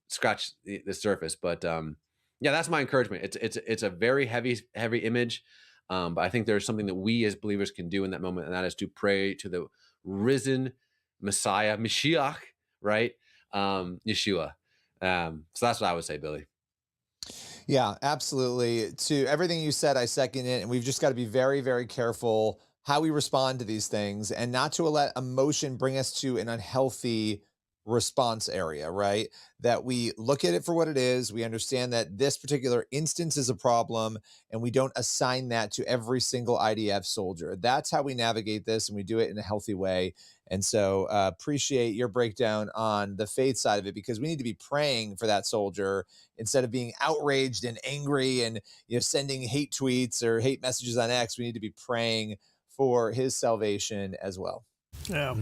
scratch the surface. But yeah, that's my encouragement. It's a very heavy image, but I think there's something that we as believers can do in that moment, and that is to pray to the risen Messiah, Mashiach, right? Yeshua. So that's what I would say, Billy. Yeah, absolutely. To everything you said, I second it. And we've just got to be very, very careful how we respond to these things and not to let emotion bring us to an unhealthy response area, right? That we look at it for what it is. We understand that this particular instance is a problem, and we don't assign that to every single IDF soldier. That's how we navigate this, and we do it in a healthy way. And so appreciate your breakdown on the faith side of it, because we need to be praying for that soldier instead of being outraged and angry and sending hate tweets or hate messages on X. We need to be praying for his salvation as well. Yeah.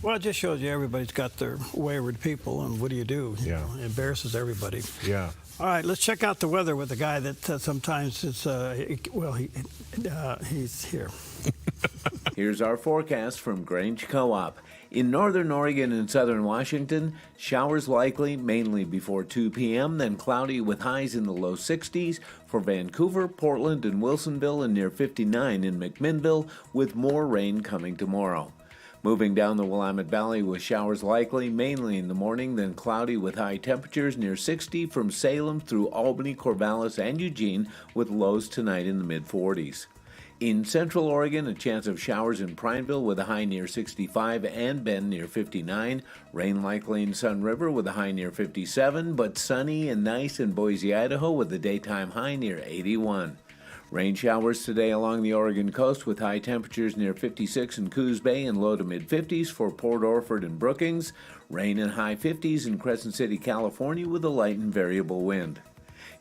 Well, it just shows you everybody's got their wayward people, and what do? Yeah. It embarrasses everybody. Yeah. All right, let's check out the weather with a guy that sometimes it's, he's here. Here's our forecast from Grange Co-op. In northern Oregon and southern Washington, showers likely mainly before 2 p.m., then cloudy with highs in the low 60s. For Vancouver, Portland, and Wilsonville, and near 59 in McMinnville, with more rain coming tomorrow. Moving down the Willamette Valley with showers likely mainly in the morning, then cloudy with high temperatures near 60 from Salem through Albany, Corvallis, and Eugene, with lows tonight in the mid-40s. In central Oregon, a chance of showers in Prineville with a high near 65 and Bend near 59. Rain likely in Sun River with a high near 57, but sunny and nice in Boise, Idaho with a daytime high near 81. Rain showers today along the Oregon coast with high temperatures near 56 in Coos Bay and low to mid-50s for Port Orford and Brookings. Rain in high 50s in Crescent City, California with a light and variable wind.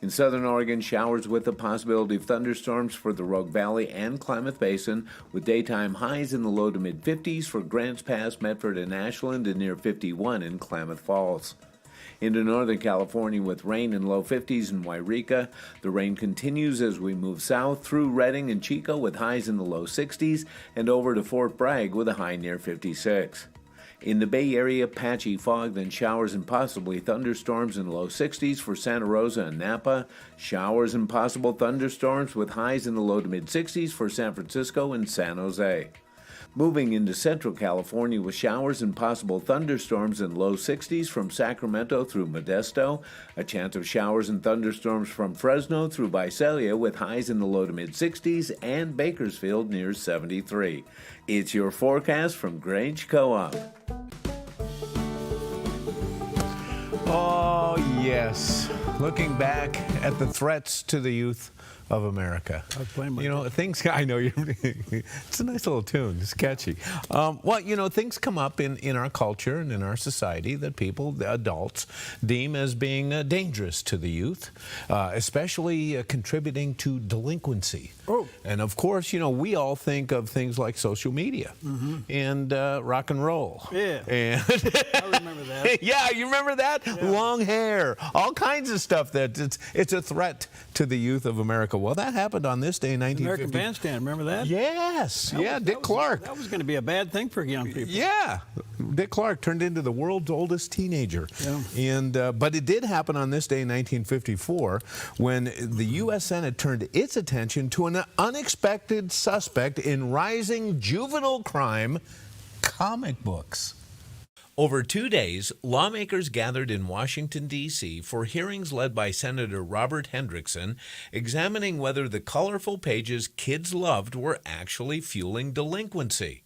In southern Oregon, showers with the possibility of thunderstorms for the Rogue Valley and Klamath Basin, with daytime highs in the low to mid-50s for Grants Pass, Medford, and Ashland, and near 51 in Klamath Falls. Into northern California with rain in low 50s in Wairika. The rain continues as we move south through Redding and Chico with highs in the low 60s, and over to Fort Bragg with a high near 56. In the Bay Area, patchy fog, then showers and possibly thunderstorms in low 60s for Santa Rosa and Napa. Showers and possible thunderstorms with highs in the low to mid-60s for San Francisco and San Jose. Moving into central California with showers and possible thunderstorms in low 60s from Sacramento through Modesto. A chance of showers and thunderstorms from Fresno through Visalia with highs in the low to mid-60s, and Bakersfield near 73. It's your forecast from Grange Co-op. Oh, yes. Looking back at the threats to the youth of America. Things, I know, it's a nice little tune. It's catchy. Things come up in our culture and in our society that people, the adults, deem as being dangerous to the youth, especially contributing to delinquency. Oh. And of course, we all think of things like social media and rock and roll. Yeah. And I remember that. Yeah, you remember that? Yeah. Long hair, all kinds of stuff that it's a threat to the youth of America. Well, that happened on this day in 1950. American Bandstand, remember that? Yes. Dick Clark. That was going to be a bad thing for young people. Yeah. Dick Clark turned into the world's oldest teenager. Yeah. But it did happen on this day in 1954 when the U.S. Senate turned its attention to an unexpected suspect in rising juvenile crime, comic books. Over 2 days, lawmakers gathered in Washington, D.C. for hearings led by Senator Robert Hendrickson, examining whether the colorful pages kids loved were actually fueling delinquency.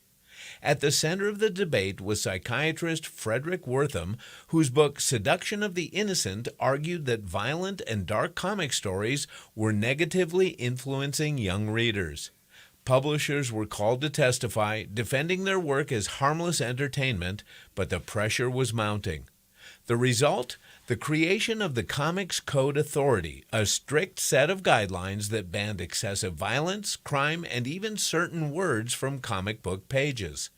At the center of the debate was psychiatrist Frederick Wortham, whose book Seduction of the Innocent argued that violent and dark comic stories were negatively influencing young readers. Publishers were called to testify, defending their work as harmless entertainment, but the pressure was mounting. The result? The creation of the Comics Code Authority, a strict set of guidelines that banned excessive violence, crime, and even certain words from comic book pages.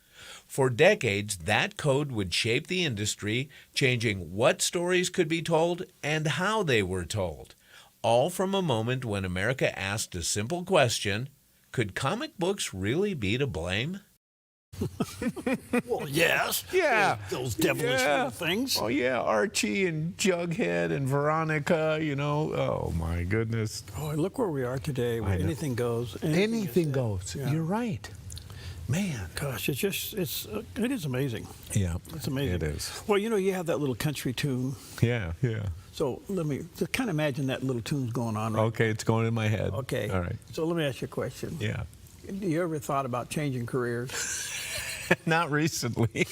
For decades, that code would shape the industry, changing what stories could be told and how they were told. All from a moment when America asked a simple question: could comic books really be to blame? Well, yes. Yeah. Those devilish little things. Oh, yeah. Archie and Jughead and Veronica, you know. Oh, my goodness. Oh, look where we are today. Where anything goes. Anything goes. Yeah. You're right. Man. Gosh, it is amazing. Yeah. It's amazing. It is. Well, you know, you have that little country tune. Yeah, yeah. So let me just kind of imagine that little tune's going on right Okay, it's going in my head. Okay. All right. So let me ask you a question. Yeah. Do you ever thought about changing careers? Not recently.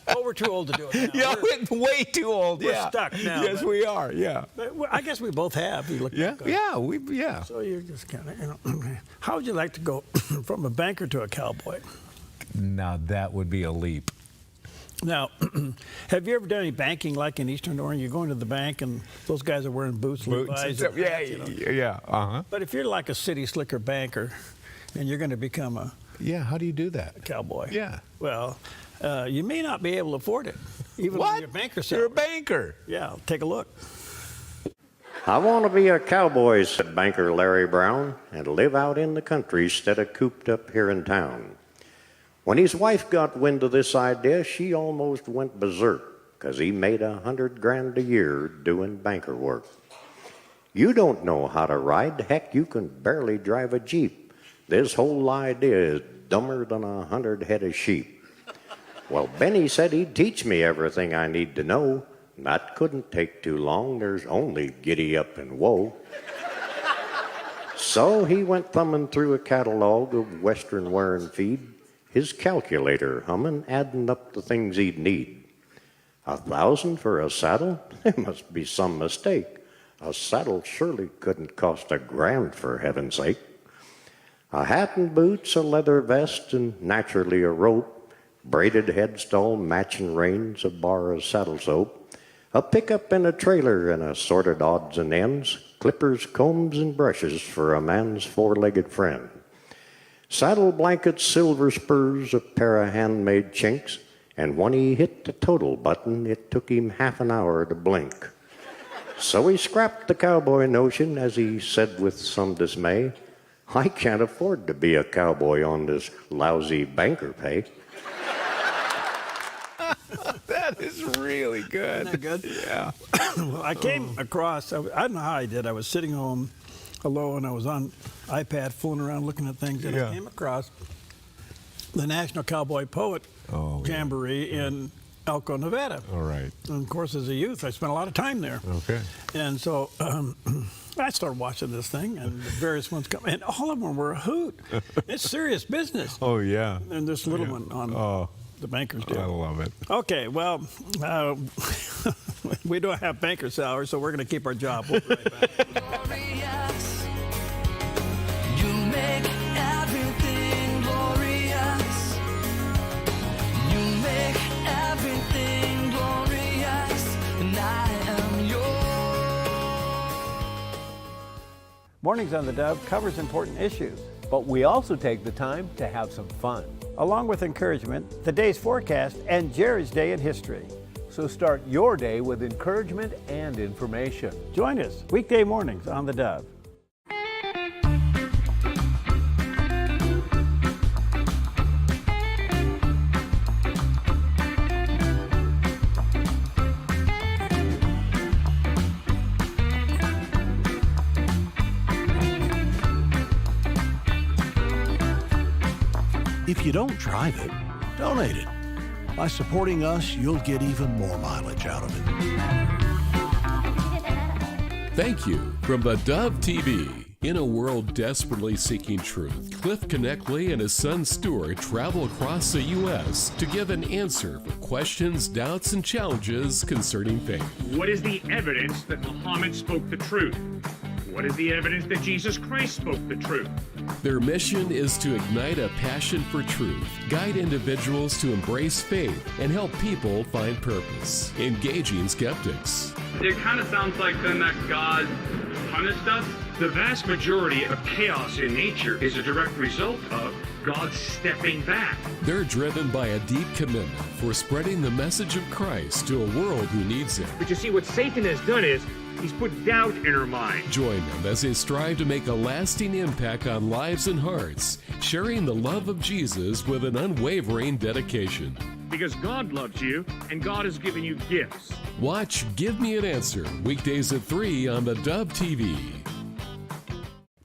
Oh, we're too old to do it now. Yeah, we're way too old. We're Yeah. stuck now. Yes, we are. Yeah. But I guess we both have. You look Yeah. back. Yeah. So you're just kind of, you know. How would you like to go from a banker to a cowboy? Now that would be a leap. Now, have you ever done any banking like in Eastern Oregon? You go into the bank and those guys are wearing boots, Levi's, and and hats, you know. Yeah. Uh-huh. But if you're like a city slicker banker and you're going to become a how do you do that? Cowboy. Yeah. Well, you may not be able to afford it, even What? when you're a banker. You're a banker. Yeah, take a look. I want to be a cowboy, said banker Larry Brown, and live out in the country instead of cooped up here in town. When his wife got wind of this idea, she almost went berserk, 'cause he made $100,000 a year doing banker work. You don't know how to ride. Heck, you can barely drive a Jeep. This whole idea is dumber than 100 head of sheep. Well, Benny said he'd teach me everything I need to know. That couldn't take too long. There's only giddy up and whoa. So he went thumbing through a catalog of Western wear and feed, his calculator humming, adding up the things he'd need. 1,000 for a saddle? There must be some mistake. A saddle surely couldn't cost $1,000, for heaven's sake. A hat and boots, a leather vest, and naturally a rope, braided headstall, matching reins, a bar of saddle soap, a pickup and a trailer, and assorted odds and ends, clippers, combs, and brushes for a man's four-legged friend. Saddle blankets, silver spurs, a pair of handmade chinks, and when he hit the total button, it took him half an hour to blink. So he scrapped the cowboy notion, as he said with some dismay, I can't afford to be a cowboy on this lousy banker pay. That is really good. Isn't that good? Yeah. Well, I came across, I don't know how I did. I was sitting home alone. I was on iPad fooling around looking at things, and I came across the National Cowboy Poet Jamboree in Elko, Nevada. All right. And of course, as a youth, I spent a lot of time there. Okay. And so I started watching this thing, and the various ones come, and all of them were a hoot. It's serious business. Oh, yeah. And this little one on the banker's deal. I love it. Okay, well, we don't have banker salaries, so we're going to keep our job. We'll be right back. You make everything glorious. You make everything glorious, and I am yours. Mornings on the Dove covers important issues, but we also take the time to have some fun. Along with encouragement, the day's forecast, and Jerry's Day in history. So start your day with encouragement and information. Join us weekday mornings on the Dove. If you don't drive it, donate it. By supporting us, you'll get even more mileage out of it. Thank you from the Dove TV. In a world desperately seeking truth, Cliff Connectley and his son Stuart travel across the U.S. to give an answer for questions, doubts, and challenges concerning faith. What is the evidence that Muhammad spoke the truth? What is the evidence that Jesus Christ spoke the truth? Their mission is to ignite a passion for truth, guide individuals to embrace faith, and help people find purpose, engaging skeptics. It kind of sounds like then that God punished us. The vast majority of chaos in nature is a direct result of God stepping back. They're driven by a deep commitment for spreading the message of Christ to a world who needs it. But you see, what Satan has done is He's put doubt in her mind. Join them as they strive to make a lasting impact on lives and hearts, sharing the love of Jesus with an unwavering dedication. Because God loves you, and God has given you gifts. Watch Give Me an Answer, weekdays at 3 on theDove TV.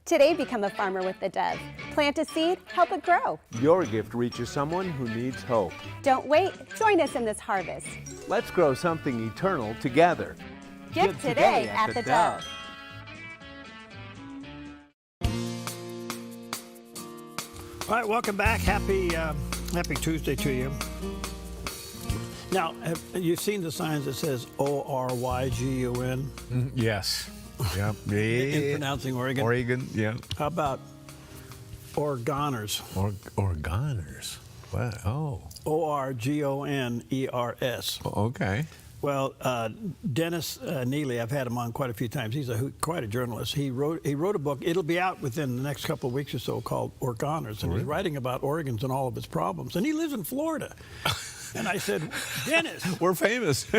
Today, become a farmer with the Dove. Plant a seed, help it grow. Your gift reaches someone who needs hope. Don't wait, join us in this harvest. Let's grow something eternal together. Give today at the Dove. All right, welcome back. Happy Tuesday to you. Now, have you seen the signs that says ORYGUN? Yes. Yep. In pronouncing Oregon? Oregon, yeah. How about Orgoners? Orgoners? What? Oh. ORGONERS. Okay. Well, Dennis Neely, I've had him on quite a few times. He's quite a journalist. He wrote a book. It'll be out within the next couple of weeks or so called Orgoners, and he's writing about Oregon's and all of its problems. And he lives in Florida. And I said, Dennis, we're famous.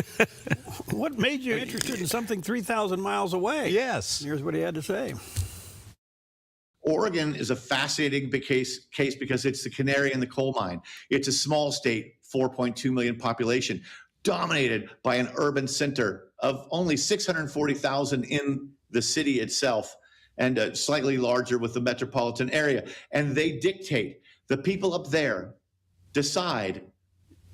What made you interested in something 3,000 miles away? Yes. Here's what he had to say. Oregon is a fascinating case because it's the canary in the coal mine. It's a small state, 4.2 million population, dominated by an urban center of only 640,000 in the city itself, and slightly larger with the metropolitan area. And they dictate, the people up there decide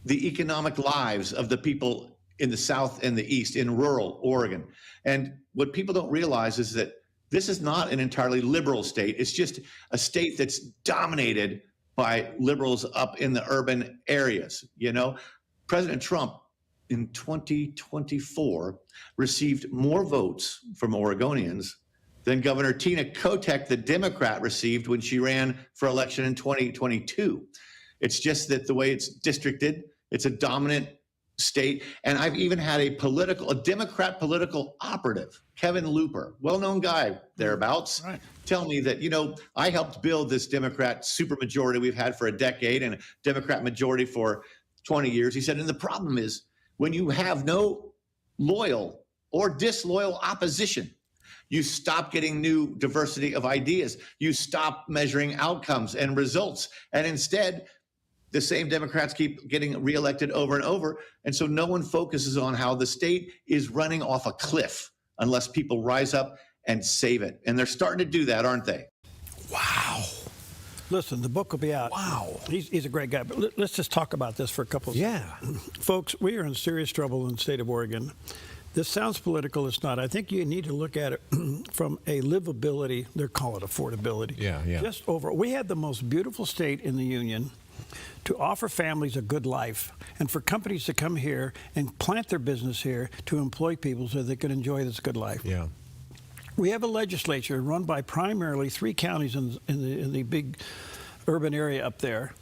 the economic lives of the people in the South and the East, in rural Oregon. And what people don't realize is that this is not an entirely liberal state. It's just a state that's dominated by liberals up in the urban areas. You know, President Trump in 2024 received more votes from Oregonians than Governor Tina Kotek, the Democrat, received when she ran for election in 2022. It's just that the way it's districted, it's a dominant state. And I've even had a Democrat political operative, Kevin Looper, well-known guy thereabouts, tell me that, you know, I helped build this Democrat supermajority we've had for a decade and a Democrat majority for 20 years. He said, and the problem is when you have no loyal or disloyal opposition, you stop getting new diversity of ideas. You stop measuring outcomes and results. And instead, the same Democrats keep getting reelected over and over. And so no one focuses on how the state is running off a cliff unless people rise up and save it. And they're starting to do that, aren't they? Wow. Listen, the book will be out. Wow. He's a great guy. But let's just talk about this for a couple of seconds. Folks, we are in serious trouble in the state of Oregon. This sounds political. It's not. I think you need to look at it from a livability. They call it affordability. Yeah. Just over. We had the most beautiful state in the union to offer families a good life and for companies to come here and plant their business here to employ people so they can enjoy this good life. Yeah. We have a legislature run by primarily 3 counties in the big urban area up there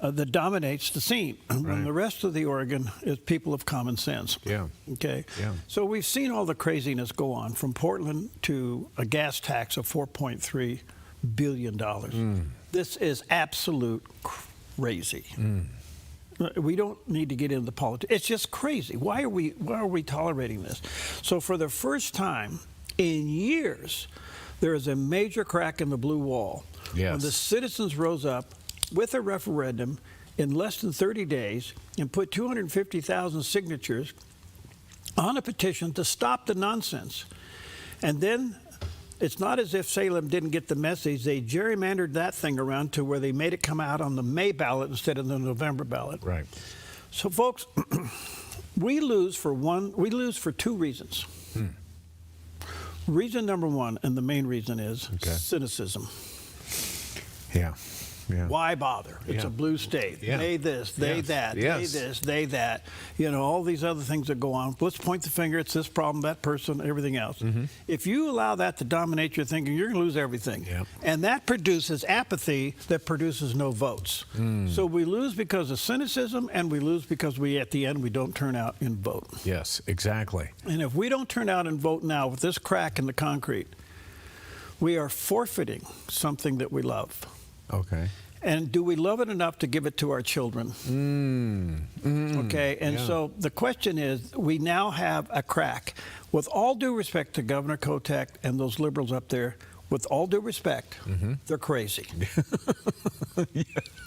that dominates the scene. And the rest of the Oregon is people of common sense. Yeah. Okay. Yeah. So we've seen all the craziness go on from Portland to a gas tax of $4.3 billion. This is absolute crazy. We don't need to get into politics. It's just crazy. Why are we tolerating this? So for the first time in years, there is a major crack in the blue wall. Yes. When the citizens rose up with a referendum in less than 30 days and put 250,000 signatures on a petition to stop the nonsense. And then it's not as if Salem didn't get the message. They gerrymandered that thing around to where they made it come out on the May ballot instead of the November ballot. Right. So, folks, we lose for 2 reasons. Reason number 1, and the main reason is cynicism. Yeah. Why bother? It's a blue state. They this, they that, they this, they that. You know, all these other things that go on. Let's point the finger. It's this problem, that person, everything else. If you allow that to dominate your thinking, you're going to lose everything. And that produces apathy that produces no votes. So we lose because of cynicism, and we lose because at the end, we don't turn out and vote. Yes, exactly. And if we don't turn out and vote now with this crack in the concrete, we are forfeiting something that we love. Okay. And do we love it enough to give it to our children? Okay, and so the question is, we now have a crack. with all due respect to Governor Kotek and those liberals up there, with all due respect, they're crazy.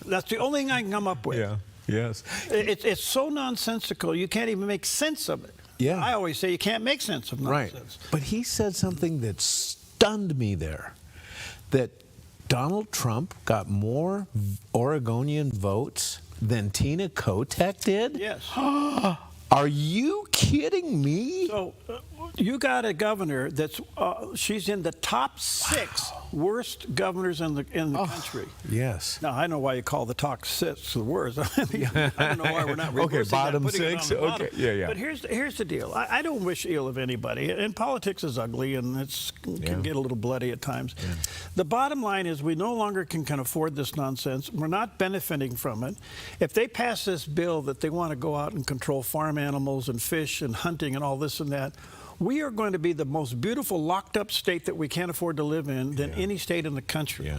That's the only thing I can come up with. Yeah. Yes. It's so nonsensical, you can't even make sense of it. Yeah. I always say you can't make sense of nonsense. Right. But he said something that stunned me there, that Donald Trump got more Oregonian votes than Tina Kotek did? Yes. Are you kidding me? So you got a governor that's she's in the top 6 worst governors in the country. Yes. Now I know why you call the top 6 the worst. I don't know why we're not okay, reversing bottom that, putting it 6. on the bottom. Okay, yeah. But here's the deal. I don't wish ill of anybody, and politics is ugly, and can get a little bloody at times. Yeah. The bottom line is we no longer can afford this nonsense. We're not benefiting from it. If they pass this bill that they want to go out and control farm animals and fish and hunting and all this and that, we are going to be the most beautiful locked up state that we can't afford to live in than any state in the country.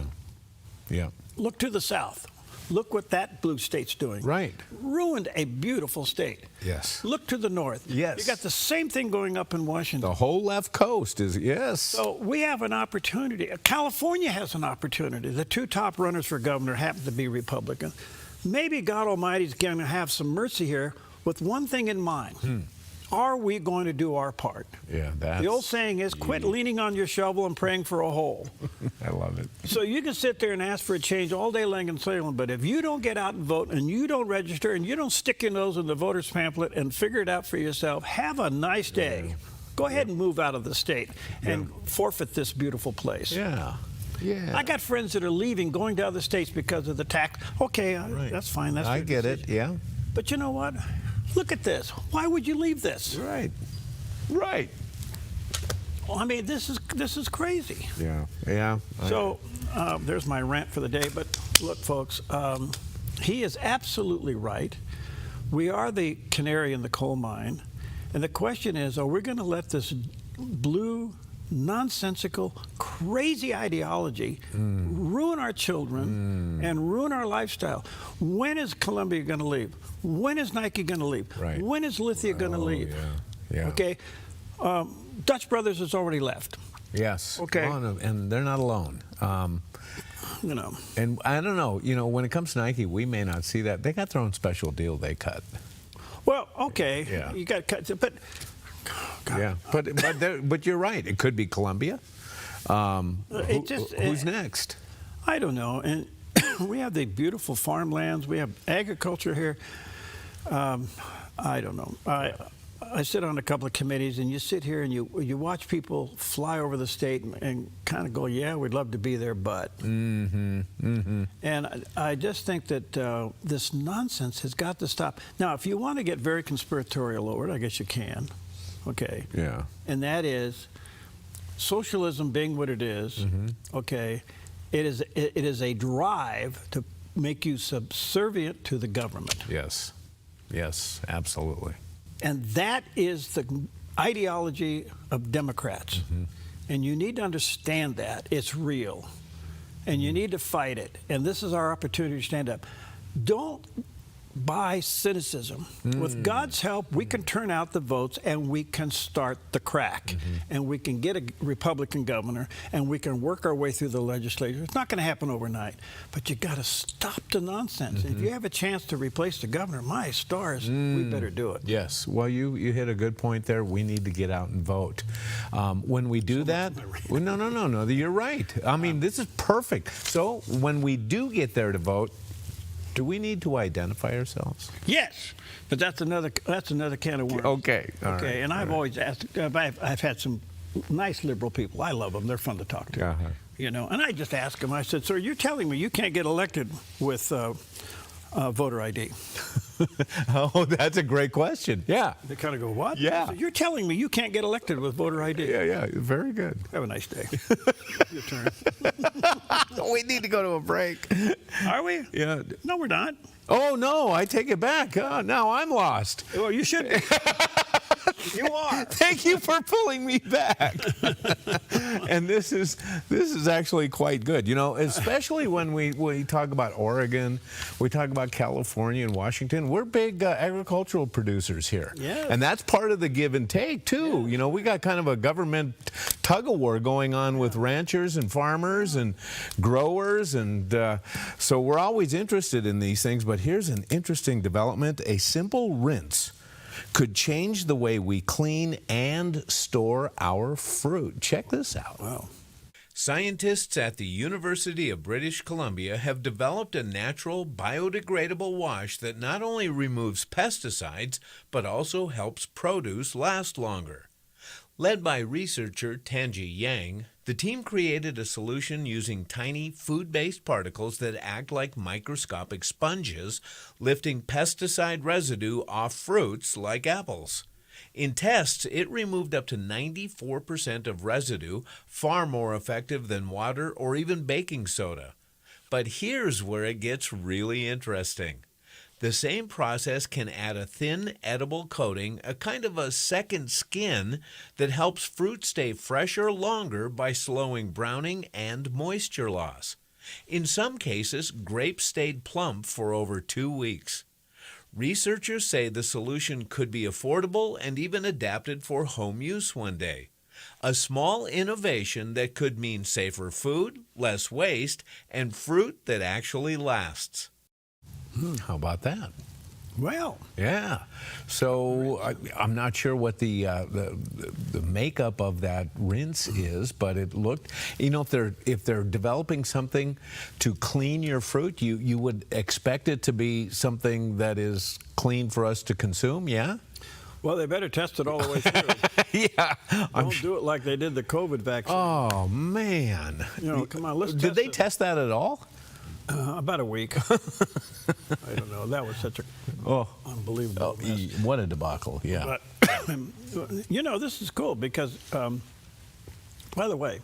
Yeah. Look to the south. Look what that blue state's doing. Right. Ruined a beautiful state. Yes. Look to the north. Yes. You got the same thing going up in Washington. The whole left coast is, yes. So we have an opportunity. California has an opportunity. The 2 top runners for governor happen to be Republican. Maybe God Almighty's going to have some mercy here with one thing in mind. Are we going to do our part? Yeah, that's... The old saying is, quit leaning on your shovel and praying for a hole. I love it. So you can sit there and ask for a change all day long in Salem, but if you don't get out and vote and you don't register and you don't stick your nose in the voter's pamphlet and figure it out for yourself, have a nice day. Go ahead and move out of the state and forfeit this beautiful place. Yeah. I got friends that are leaving, going to other states because of the tax. Okay, that's fine. That's I their get decision. it, yeah. But you know what? Look at this. Why would you leave this? Right. Well, I mean, this is crazy. Yeah. So there's my rant for the day. But look, folks, he is absolutely right. We are the canary in the coal mine. And the question is, are we going to let this blue, nonsensical, crazy ideology ruin our children and ruin our lifestyle? When is Columbia going to leave? When is Nike going to leave? Right. When is Lithia going to leave? Yeah. Okay. Dutch Brothers has already left. Yes. Okay. And they're not alone. And I don't know, when it comes to Nike, we may not see that. They got their own special deal they cut. Well, okay. Yeah. You got cut, but yeah. But you're right. It could be Columbia. Who's next? I don't know. And we have the beautiful farmlands. We have agriculture here. I don't know. I sit on a couple of committees, and you sit here and you watch people fly over the state and kind of go, yeah, we'd love to be there, but. And I just think that this nonsense has got to stop. Now, if you want to get very conspiratorial over it, I guess you can. Okay. Yeah. And that is socialism being what it is, okay, it is a drive to make you subservient to the government. Yes. Yes, absolutely. And that is the ideology of Democrats. And you need to understand that. It's real. And you need to fight it. And this is our opportunity to stand up. Don't buy cynicism. With God's help, we can turn out the votes and we can start the crack. And we can get a Republican governor and we can work our way through the legislature. It's not going to happen overnight, but you got to stop the nonsense. If you have a chance to replace the governor, my stars, we better do it. Yes. Well, you hit a good point there. We need to get out and vote. When we do that, no, you're right. I mean, this is perfect. So when we do get there to vote, do we need to identify ourselves? Yes, but that's another can of worms. Okay. All right. And I've always asked. I've had some nice liberal people. I love them. They're fun to talk to. And I just asked them. I said, "Sir, you're telling me you can't get elected with voter ID?" Oh, that's a great question. Yeah. They kind of go, "What?" Yeah. Said, you're telling me you can't get elected with voter ID? Yeah. Very good. Have a nice day. Your turn. We need to go to a break. Are we? Yeah. No, we're not. Oh, no, I take it back. Now I'm lost. Well, you should be. You are. Thank you for pulling me back. And this is actually quite good, you know, especially when we talk about Oregon, we talk about California and Washington. We're big agricultural producers here. Yes. And that's part of the give and take, too. Yeah. You know, we got kind of a government tug-of-war going on with ranchers and farmers and growers, and so we're always interested in these things. But here's an interesting development. A simple rinse could change the way we clean and store our fruit. Check this out. Wow. Scientists at the University of British Columbia have developed a natural biodegradable wash that not only removes pesticides, but also helps produce last longer. Led by researcher Tanji Yang, the team created a solution using tiny food-based particles that act like microscopic sponges, lifting pesticide residue off fruits like apples. In tests, it removed up to 94% of residue, far more effective than water or even baking soda. But here's where it gets really interesting. The same process can add a thin, edible coating, a kind of a second skin that helps fruit stay fresher longer by slowing browning and moisture loss. In some cases, grapes stayed plump for over 2 weeks. Researchers say the solution could be affordable and even adapted for home use one day. A small innovation that could mean safer food, less waste, and fruit that actually lasts. How about that? Well, yeah. So I'm not sure what the makeup of that rinse is, but it looked. You know, if they're developing something to clean your fruit, you would expect it to be something that is clean for us to consume. Yeah. Well, they better test it all the way through. Yeah. Don't do it like they did the COVID vaccine. Oh man. You know, come on. Did they test that at all? About a week. I don't know. That was such a unbelievable mess. What a debacle, yeah. But, you know, this is cool because, by the way,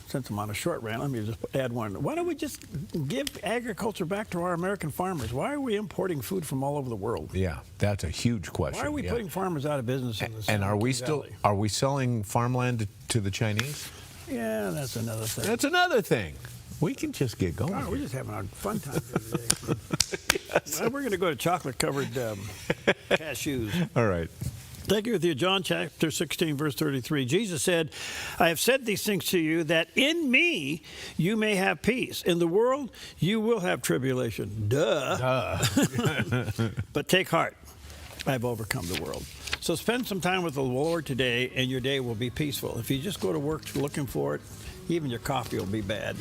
since I'm on a short rant, let me just add one. Why don't we just give agriculture back to our American farmers? Why are we importing food from all over the world? Yeah, that's a huge question. Why are we putting farmers out of business in this? And are we selling farmland to the Chinese? Yeah, that's another thing. That's another thing. We can just get going. Oh, we're just having a fun time today. Yes. Well, we're going to go to chocolate-covered cashews. All right. Thank you with you, John chapter 16, verse 33. Jesus said, I have said these things to you that in me you may have peace. In the world you will have tribulation. Duh. But take heart. I have overcome the world. So spend some time with the Lord today, and your day will be peaceful. If you just go to work looking for it, even your coffee will be bad.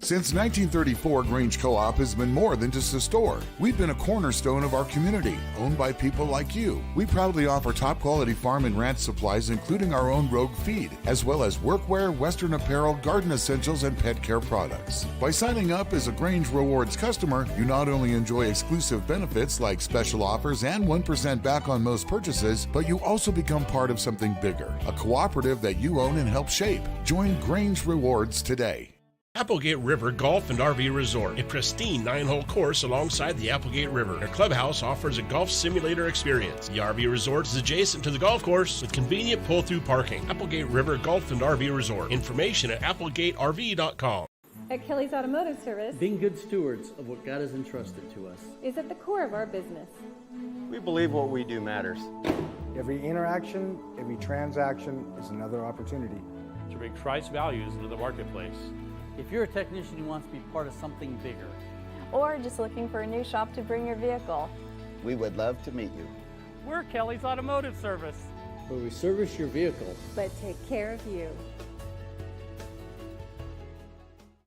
Since 1934, Grange Co-op has been more than just a store. We've been a cornerstone of our community, owned by people like you. We proudly offer top-quality farm and ranch supplies, including our own Rogue feed, as well as workwear, Western apparel, garden essentials, and pet care products. By signing up as a Grange Rewards customer, you not only enjoy exclusive benefits like special offers and 1% back on most purchases, but you also become part of something bigger, a cooperative that you own and help shape. Join Grange Rewards today. Applegate River Golf and RV Resort, a pristine 9-hole course alongside the Applegate River. Their clubhouse offers a golf simulator experience. The RV Resort is adjacent to the golf course with convenient pull-through parking. Applegate River Golf and RV Resort. Information at applegaterv.com. At Kelly's Automotive Service, being good stewards of what God has entrusted to us is at the core of our business. We believe what we do matters. Every interaction, every transaction is another opportunity to bring Christ's values into the marketplace. If you're a technician who wants to be part of something bigger, or just looking for a new shop to bring your vehicle, we would love to meet you. We're Kelly's Automotive Service, where we service your vehicle, but take care of you.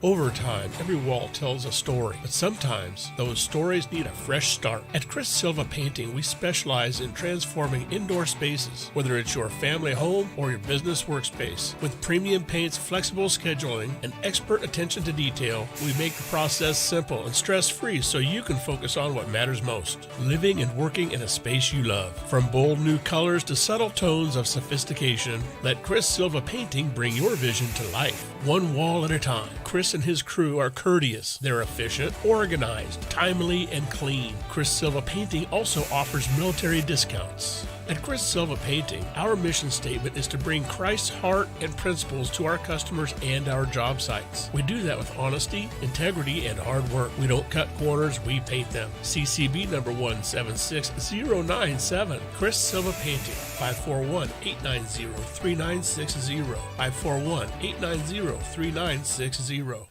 Over time, every wall tells a story, but sometimes those stories need a fresh start. At Chris Silva Painting, we specialize in transforming indoor spaces, whether it's your family home or your business workspace. With premium paints, flexible scheduling, and expert attention to detail, we make the process simple and stress-free so you can focus on what matters most, living and working in a space you love. From bold new colors to subtle tones of sophistication, let Chris Silva Painting bring your vision to life, one wall at a time. Chris and his crew are courteous, they're efficient, organized, timely, and clean. Chris Silva Painting also offers military discounts. At Chris Silva Painting, our mission statement is to bring Christ's heart and principles to our customers and our job sites. We do that with honesty, integrity, and hard work. We don't cut corners, we paint them. CCB number 176097. Chris Silva Painting, 541-890-3960. 541-890-3960.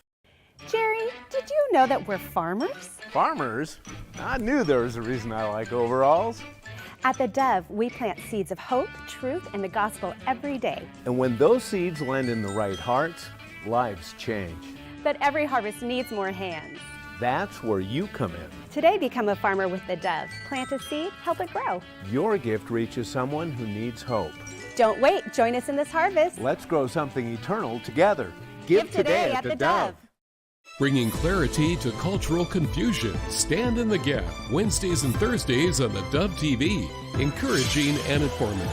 Jerry, did you know that we're farmers? Farmers? I knew there was a reason I like overalls. At theDove, we plant seeds of hope, truth, and the gospel every day. And when those seeds land in the right hearts, lives change. But every harvest needs more hands. That's where you come in. Today, become a farmer with theDove. Plant a seed, help it grow. Your gift reaches someone who needs hope. Don't wait, join us in this harvest. Let's grow something eternal together. Give today at theDove. Bringing clarity to cultural confusion. Stand in the Gap, Wednesdays and Thursdays on theDove TV. Encouraging and informative.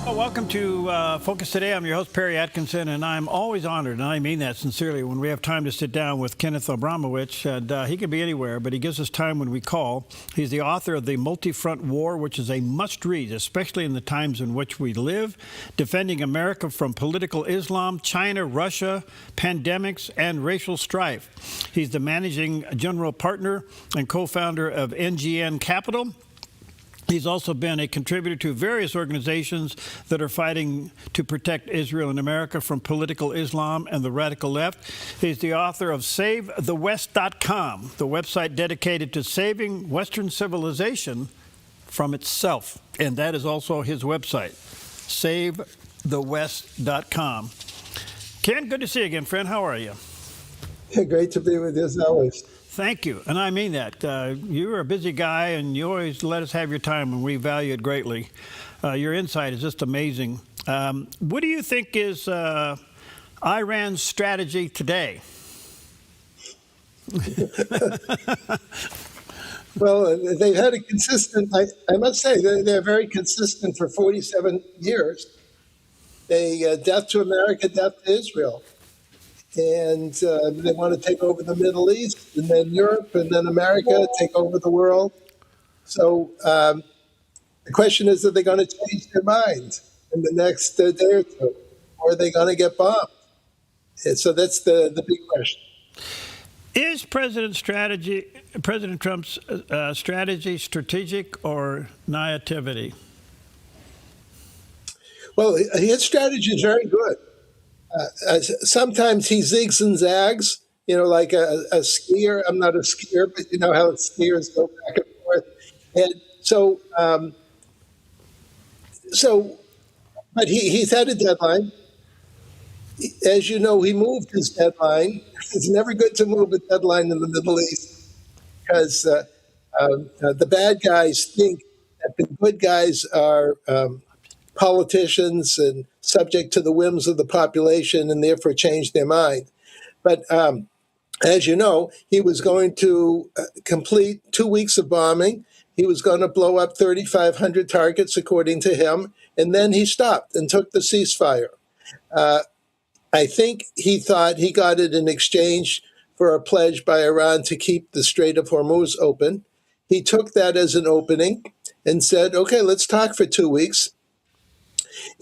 Welcome to Focus Today. I'm your host, Perry Atkinson, and I'm always honored, and I mean that sincerely, when we have time to sit down with Kenneth Abramowitz. And he can be anywhere, but he gives us time when we call. He's the author of The Multi-Front War, which is a must-read, especially in the times in which we live, defending America from political Islam, China, Russia, pandemics, and racial strife. He's the managing general partner and co-founder of NGN Capital. He's also been a contributor to various organizations that are fighting to protect Israel and America from political Islam and the radical left. He's the author of SaveTheWest.com, the website dedicated to saving Western civilization from itself. And that is also his website, SaveTheWest.com. Ken, good to see you again, friend. How are you? Great to be with you as always. Thank you, and I mean that. You're a busy guy, and you always let us have your time, and we value it greatly. Your insight is just amazing. What do you think is Iran's strategy today? Well, they've had a consistent, I must say, they're very consistent for 47 years. They death to America, death to Israel. And they want to take over the Middle East, and then Europe, and then America, take over the world. So the question is, are they going to change their mind in the next day or two? Or are they going to get bombed? And so that's the big question. Is President Trump's strategy strategic or naivety? Well, his strategy is very good. Sometimes he zigs and zags, like a skier. I'm not a skier, but you know how skiers go back and forth. And but he's had a deadline. As you know, he moved his deadline. It's never good to move a deadline in the Middle East because the bad guys think that the good guys are politicians and subject to the whims of the population and therefore change their mind. But as you know, he was going to complete 2 weeks of bombing. He was going to blow up 3,500 targets, according to him, and then he stopped and took the ceasefire. I think he thought he got it in exchange for a pledge by Iran to keep the Strait of Hormuz open. He took that as an opening and said, okay, let's talk for 2 weeks.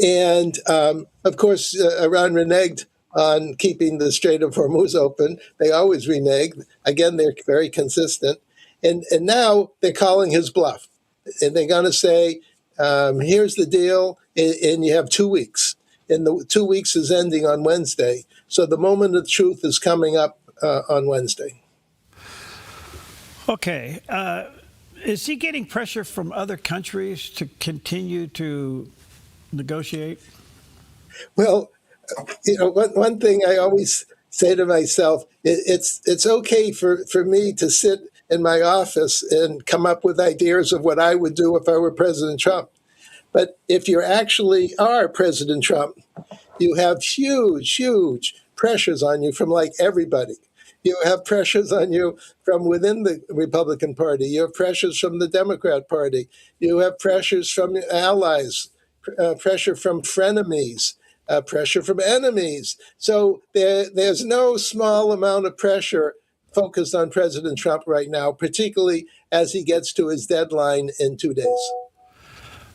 And, of course, Iran reneged on keeping the Strait of Hormuz open. They always renege. Again, they're very consistent. And now they're calling his bluff. And they're going to say, here's the deal, and you have 2 weeks. And the 2 weeks is ending on Wednesday. So the moment of truth is coming up on Wednesday. Okay. Is he getting pressure from other countries to continue to negotiate? Well, one thing I always say to myself, it's okay for me to sit in my office and come up with ideas of what I would do if I were President Trump. But if you actually are President Trump, you have huge pressures on you from like everybody. You have pressures on you from within the Republican Party. You have pressures from the Democrat Party. You have pressures from your allies, pressure from frenemies, pressure from enemies. So there's no small amount of pressure focused on President Trump right now, particularly as he gets to his deadline in 2 days.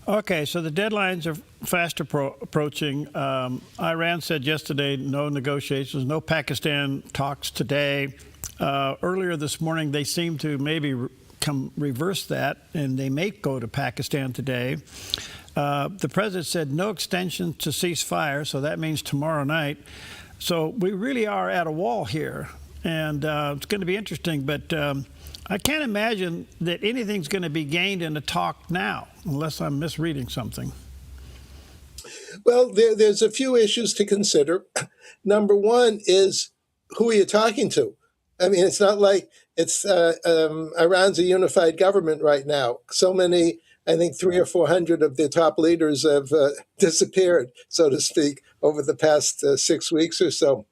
Okay, so the deadlines are fast approaching. Iran said yesterday no negotiations, no Pakistan talks today. Earlier this morning, they seem to maybe reverse that, and they may go to Pakistan today. The president said no extension to ceasefire, so that means tomorrow night. So we really are at a wall here, and it's going to be interesting, but I can't imagine that anything's going to be gained in a talk now, unless I'm misreading something. Well, there's a few issues to consider. Number one is, who are you talking to? I mean, it's not like Iran's a unified government right now. So many, I think 300 or 400 of the top leaders have disappeared, so to speak, over the past 6 weeks or so.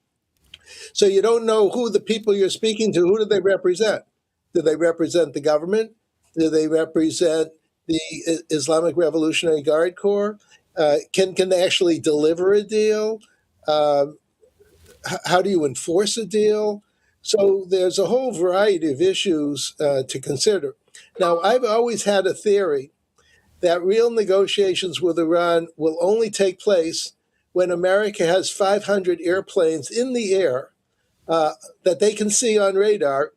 So you don't know who the people you're speaking to, who do they represent? Do they represent the government? Do they represent the Islamic Revolutionary Guard Corps? Can they actually deliver a deal? How do you enforce a deal? So there's a whole variety of issues to consider. Now, I've always had a theory that real negotiations with Iran will only take place when America has 500 airplanes in the air that they can see on radar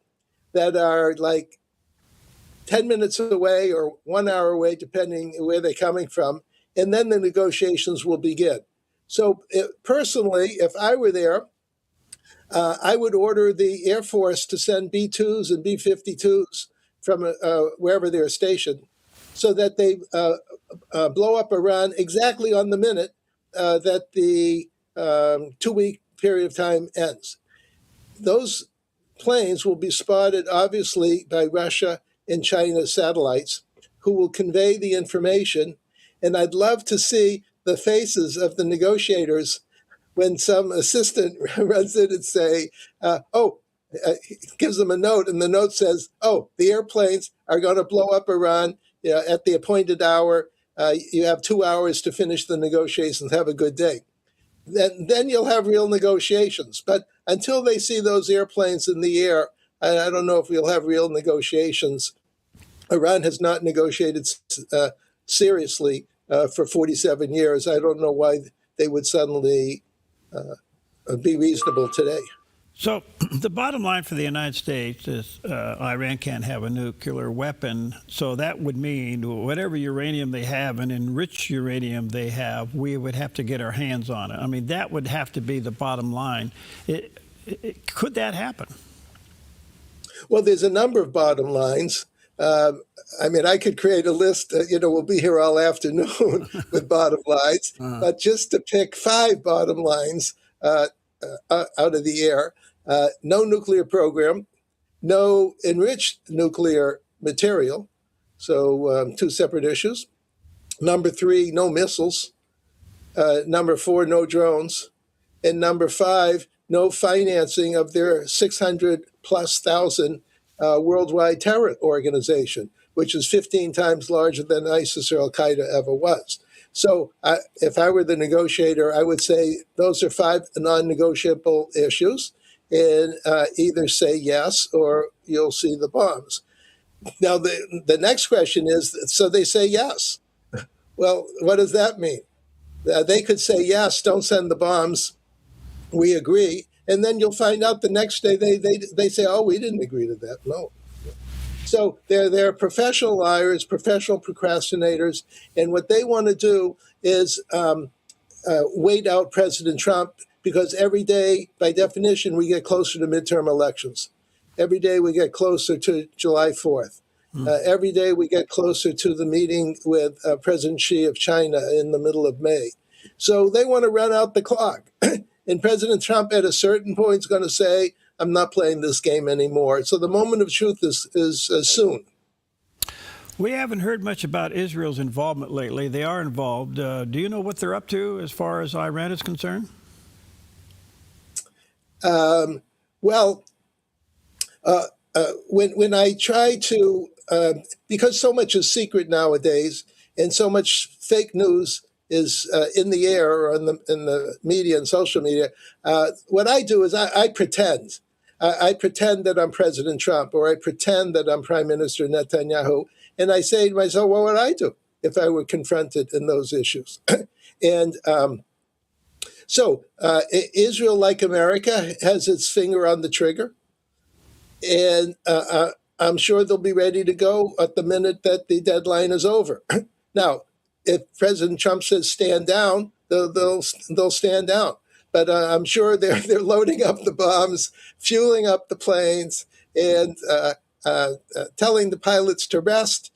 that are like 10 minutes away or 1 hour away, depending where they're coming from, and then the negotiations will begin. So personally, if I were there, I would order the Air Force to send B-2s and B-52s from wherever they're stationed so that they blow up Iran exactly on the minute that the 2-week period of time ends. Those planes will be spotted, obviously, by Russia and China satellites, who will convey the information. And I'd love to see the faces of the negotiators when some assistant runs in and say, gives them a note, and the note says, the airplanes are going to blow up Iran at the appointed hour. You have 2 hours to finish the negotiations. Have a good day. Then you'll have real negotiations. But until they see those airplanes in the air, I don't know if we'll have real negotiations. Iran has not negotiated seriously for 47 years. I don't know why they would suddenly be reasonable today. So the bottom line for the United States is Iran can't have a nuclear weapon. So that would mean whatever uranium they have and enriched uranium they have, we would have to get our hands on it. I mean, that would have to be the bottom line. Could that happen? Well, there's a number of bottom lines. I mean, I could create a list, we'll be here all afternoon with bottom lines, but just to pick 5 bottom lines out of the air, no nuclear program, no enriched nuclear material, so 2 separate issues. Number 3, no missiles. Number 4, no drones. And number 5, no financing of their 600,000+ worldwide terror organization, which is 15 times larger than ISIS or Al-Qaeda ever was. So if I were the negotiator, I would say those are 5 non-negotiable issues, and either say yes or you'll see the bombs. Now, the next question is, so they say yes. Well, what does that mean? They could say yes, don't send the bombs, we agree, and then you'll find out the next day they say, we didn't agree to that. No. So they're professional liars, professional procrastinators, and what they want to do is wait out President Trump because every day, by definition, we get closer to midterm elections. Every day we get closer to July 4th. Every day we get closer to the meeting with President Xi of China in the middle of May. So they want to run out the clock. And President Trump at a certain point is going to say, I'm not playing this game anymore. So the moment of truth is soon. We haven't heard much about Israel's involvement lately. They are involved. Do you know what they're up to as far as Iran is concerned? When I try to, because so much is secret nowadays, and so much fake news is in the air or in the media and social media, what I do is I pretend. I pretend that I'm President Trump, or I pretend that I'm Prime Minister Netanyahu, and I say to myself, what would I do if I were confronted in those issues? And so Israel, like America, has its finger on the trigger. And I'm sure they'll be ready to go at the minute that the deadline is over. Now, if President Trump says stand down, they'll stand down. But I'm sure they're loading up the bombs, fueling up the planes, and telling the pilots to rest,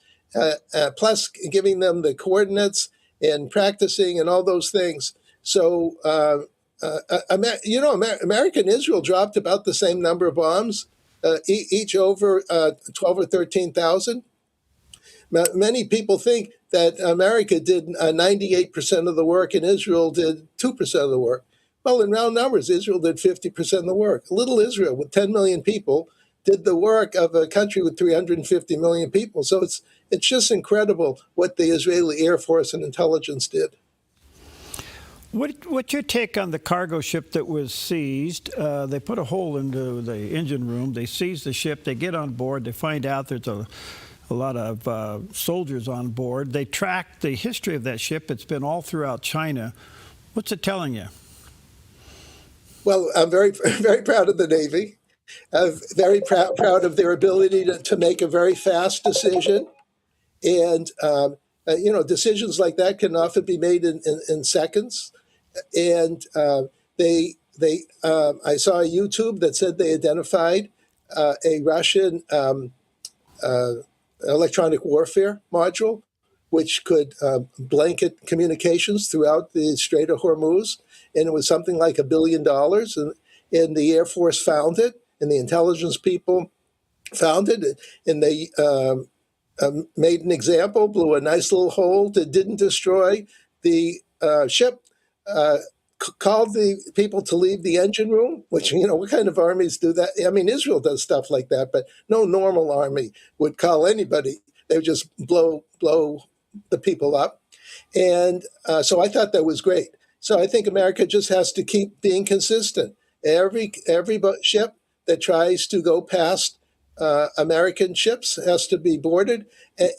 plus giving them the coordinates and practicing and all those things. So, America and Israel dropped about the same number of bombs, each over 12 or 13,000. Many people think that America did 98% of the work and Israel did 2% of the work. Well, in round numbers, Israel did 50% of the work. Little Israel, with 10 million people, did the work of a country with 350 million people. So it's just incredible what the Israeli Air Force and intelligence did. What's your take on the cargo ship that was seized? They put a hole into the engine room. They seize the ship. They get on board. They find out there's a lot of soldiers on board. They track the history of that ship. It's been all throughout China. What's it telling you? Well, I'm very, very proud of the Navy. Very proud of their ability to make a very fast decision. And, decisions like that can often be made in seconds. And I saw a YouTube that said they identified a Russian electronic warfare module, which could blanket communications throughout the Strait of Hormuz. And it was something like $1 billion. And the Air Force found it, and the intelligence people found it, and they made an example, blew a nice little hole that didn't destroy the ship, called the people to leave the engine room, which, what kind of armies do that? I mean, Israel does stuff like that, but no normal army would call anybody. They would just blow the people up. And so I thought that was great. So I think America just has to keep being consistent. Every ship that tries to go past American ships has to be boarded.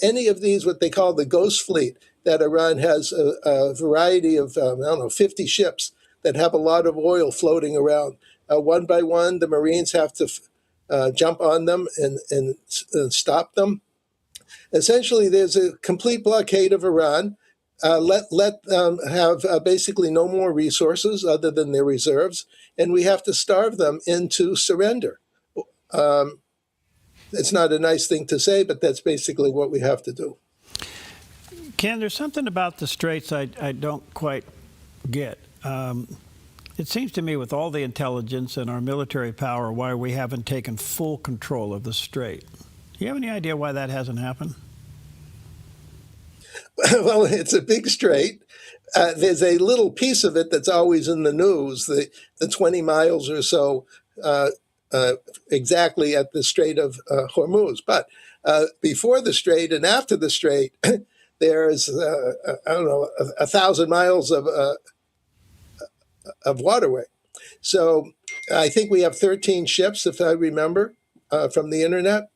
Any of these, what they call the ghost fleet, that Iran has a variety of, 50 ships that have a lot of oil floating around. One by one, the Marines have to jump on them and stop them. Essentially, there's a complete blockade of Iran. Let them have basically no more resources other than their reserves, and we have to starve them into surrender. It's not a nice thing to say, but that's basically what we have to do. Ken, there's something about the Straits I don't quite get. It seems to me, with all the intelligence and our military power, why we haven't taken full control of the Strait. Do you have any idea why that hasn't happened? Well, it's a big strait. There's a little piece of it that's always in the news, the 20 miles or so exactly at the Strait of Hormuz. But before the strait and after the strait, there's, 1,000 miles of waterway. So I think we have 13 ships, if I remember, from the internet.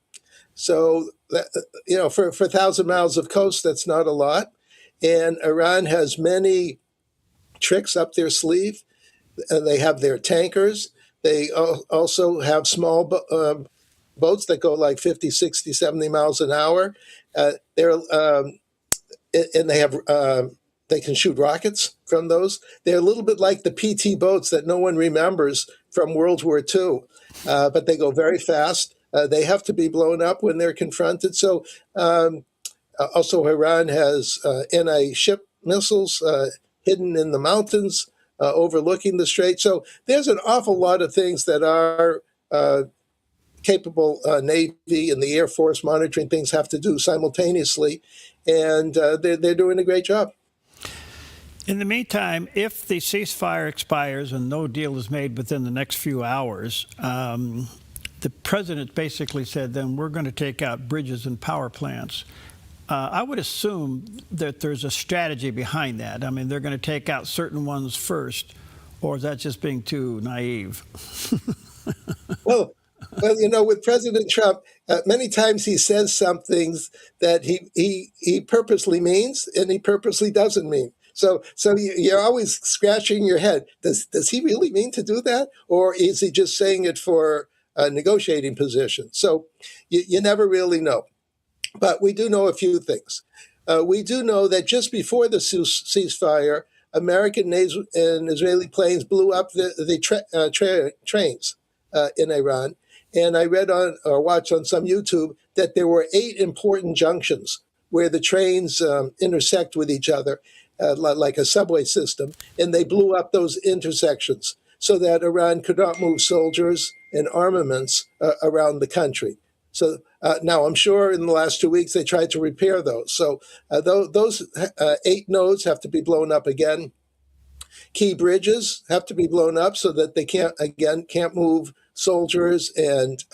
So, for 1,000 miles of coast, that's not a lot. And Iran has many tricks up their sleeve. They have their tankers. They also have small boats that go like 50, 60, 70 miles an hour. They they can shoot rockets from those. They're a little bit like the PT boats that no one remembers from World War II, but they go very fast. They have to be blown up when they're confronted. So also Iran has anti-ship missiles hidden in the mountains overlooking the strait. So there's an awful lot of things that our capable Navy and the Air Force monitoring things have to do simultaneously, and they're doing a great job. In the meantime, if the ceasefire expires and no deal is made within the next few hours, the president basically said, then we're going to take out bridges and power plants. I would assume that there's a strategy behind that. I mean, they're going to take out certain ones first, or is that just being too naive? Well, with President Trump, many times he says some things that he purposely means and he purposely doesn't mean. So you're always scratching your head. Does he really mean to do that, or is he just saying it for a negotiating position? So you never really know. But we do know a few things. We do know that just before the ceasefire, American and Israeli planes blew up the trains in Iran. And I read on or watched on some YouTube that there were 8 important junctions where the trains intersect with each other, like a subway system. And they blew up those intersections so that Iran could not move soldiers and armaments around the country. So now I'm sure in the last 2 weeks they tried to repair those. So those 8 nodes have to be blown up again. Key bridges have to be blown up so that they can't move soldiers and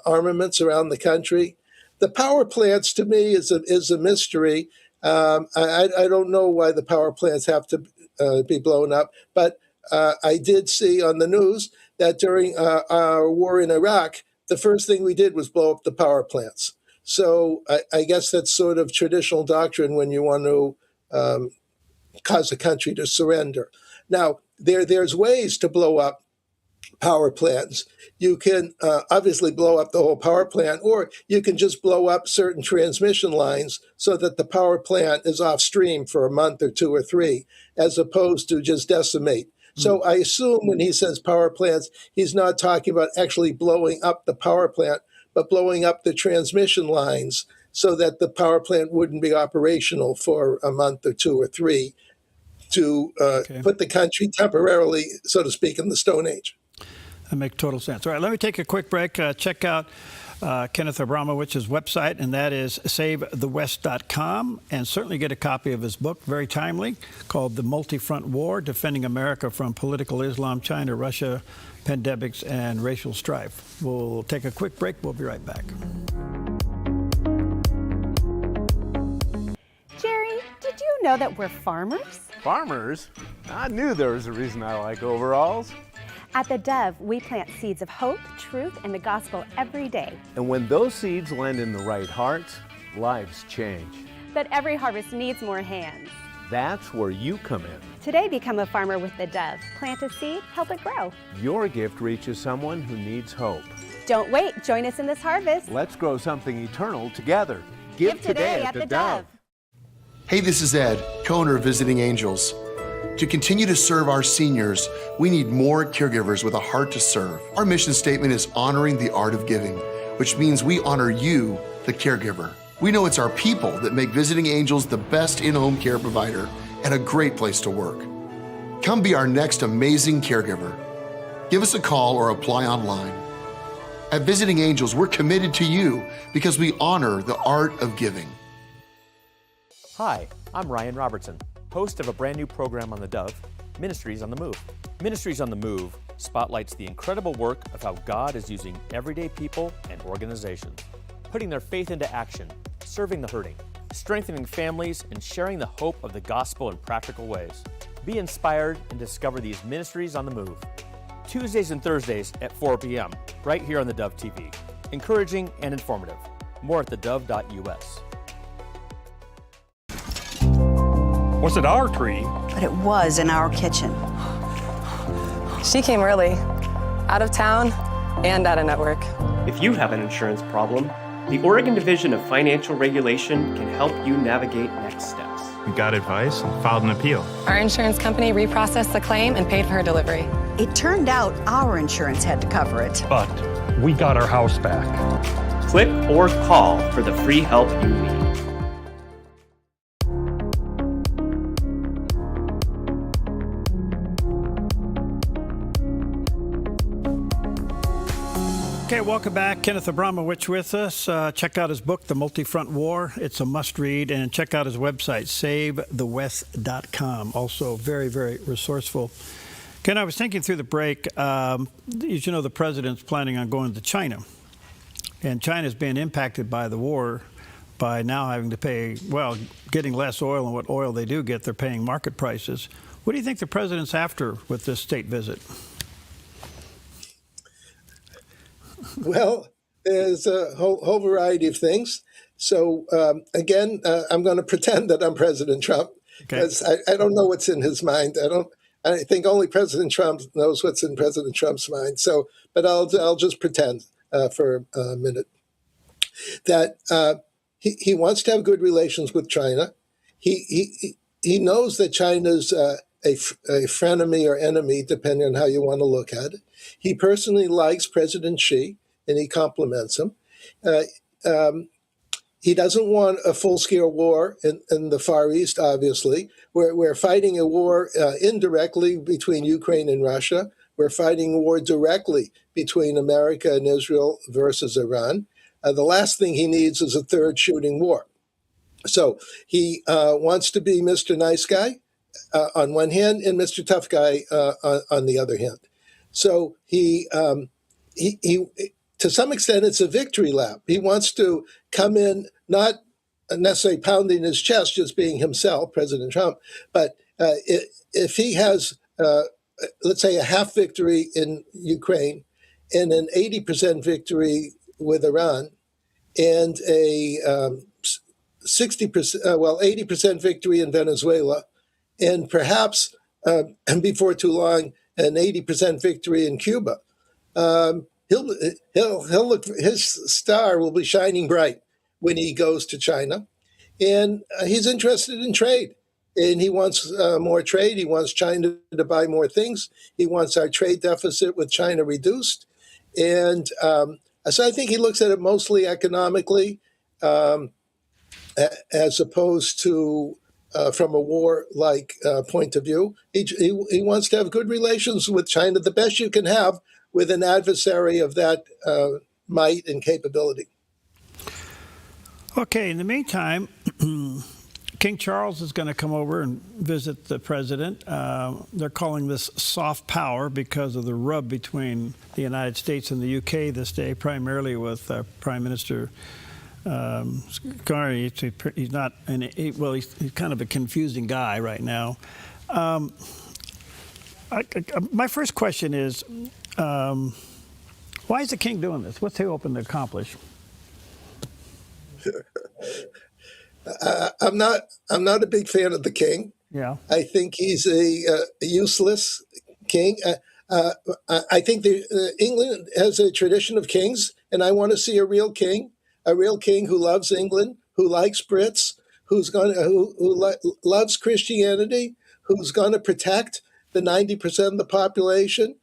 armaments around the country. The power plants, to me, is a mystery. I don't know why the power plants have to be blown up, but I did see on the news that during our war in Iraq, the first thing we did was blow up the power plants. So I guess that's sort of traditional doctrine when you want to cause a country to surrender. Now, there's ways to blow up power plants. You can obviously blow up the whole power plant, or you can just blow up certain transmission lines so that the power plant is off stream for a month or 2 or 3, as opposed to just decimate. So I assume when he says power plants, he's not talking about actually blowing up the power plant, but blowing up the transmission lines so that the power plant wouldn't be operational for a month or 2 or 3 to put the country temporarily, so to speak, in the Stone Age. That makes total sense. All right, let me take a quick break. Check out Kenneth Abramowich's website, and that is SaveTheWest.com, and certainly get a copy of his book, very timely, called The Multi-Front War, Defending America from Political Islam, China, Russia, Pandemics, and Racial Strife. We'll take a quick break. We'll be right back. Jerry, did you know that we're farmers? Farmers? I knew there was a reason I like overalls. At theDove, we plant seeds of hope, truth, and the gospel every day. And when those seeds land in the right hearts, lives change. But every harvest needs more hands. That's where you come in. Today, become a farmer with theDove. Plant a seed, help it grow. Your gift reaches someone who needs hope. Don't wait. Join us in this harvest. Let's grow something eternal together. Give today at theDove. Hey, this is Ed, co-owner of Visiting Angels. To continue to serve our seniors, we need more caregivers with a heart to serve. Our mission statement is honoring the art of giving, which means we honor you, the caregiver. We know it's our people that make Visiting Angels the best in-home care provider and a great place to work. Come be our next amazing caregiver. Give us a call or apply online. At Visiting Angels, we're committed to you because we honor the art of giving. Hi, I'm Ryan Robertson, host of a brand new program on theDove, Ministries on the Move. Ministries on the Move spotlights the incredible work of how God is using everyday people and organizations, putting their faith into action, serving the hurting, strengthening families, and sharing the hope of the gospel in practical ways. Be inspired and discover these Ministries on the Move. Tuesdays and Thursdays at 4 p.m., right here on theDove TV. Encouraging and informative. More at thedove.us. Wasn't our tree, but it was in our kitchen. She came early, out of town and out of network. If you have an insurance problem, the Oregon Division of Financial Regulation can help you navigate next steps. We got advice and filed an appeal. Our insurance company reprocessed the claim and paid for her delivery. It turned out our insurance had to cover it. But we got our house back. Click or call for the free help you need. Okay, welcome back. Kenneth Abramowitz with us. Check out his book, The Multi-Front War. It's a must-read. And check out his website, SaveTheWest.com. Also very, very resourceful. Ken, I was thinking through the break, as you know, the president's planning on going to China. And China's been impacted by the war by now having to pay, well, getting less oil, and what oil they do get, they're paying market prices. What do you think the president's after with this state visit? Well, there's a whole variety of things. So, again, I'm going to pretend that I'm President Trump, because I don't know what's in his mind. I think only President Trump knows what's in President Trump's mind. So, but I'll just pretend for a minute that he wants to have good relations with China. He knows that China's a frenemy or enemy, depending on how you want to look at it. He personally likes President Xi, and he compliments him. He doesn't want a full-scale war in the Far East, obviously. We're fighting a war indirectly between Ukraine and Russia. We're fighting a war directly between America and Israel versus Iran. The last thing he needs is a third shooting war. So he wants to be Mr. Nice Guy on one hand and Mr. Tough Guy on the other hand. So he to some extent, it's a victory lap. He wants to come in not necessarily pounding his chest, just being himself, President Trump, but if he has, let's say, a half victory in Ukraine and an 80% victory with Iran and a 80% victory in Venezuela, and perhaps before too long, an 80% victory in Cuba, he'll look. His star will be shining bright when he goes to China, and he's interested in trade, and he wants more trade. He wants China to buy more things. He wants our trade deficit with China reduced, and so I think he looks at it mostly economically, as opposed to from a war-like point of view. He wants to have good relations with China, the best you can have with an adversary of that might and capability. Okay, in the meantime, King Charles is going to come over and visit the president. They're calling this soft power because of the rub between the United States and the UK this day, primarily with Prime Minister Carney. He's not, he's kind of a confusing guy right now. My first question is, why is the king doing this? What's he hoping to accomplish? I'm not a big fan of the king. Yeah, I think he's a useless king. I think England has a tradition of kings, and I want to see a real king who loves England, who likes Brits, who loves Christianity, who's going to protect the 90% of the population,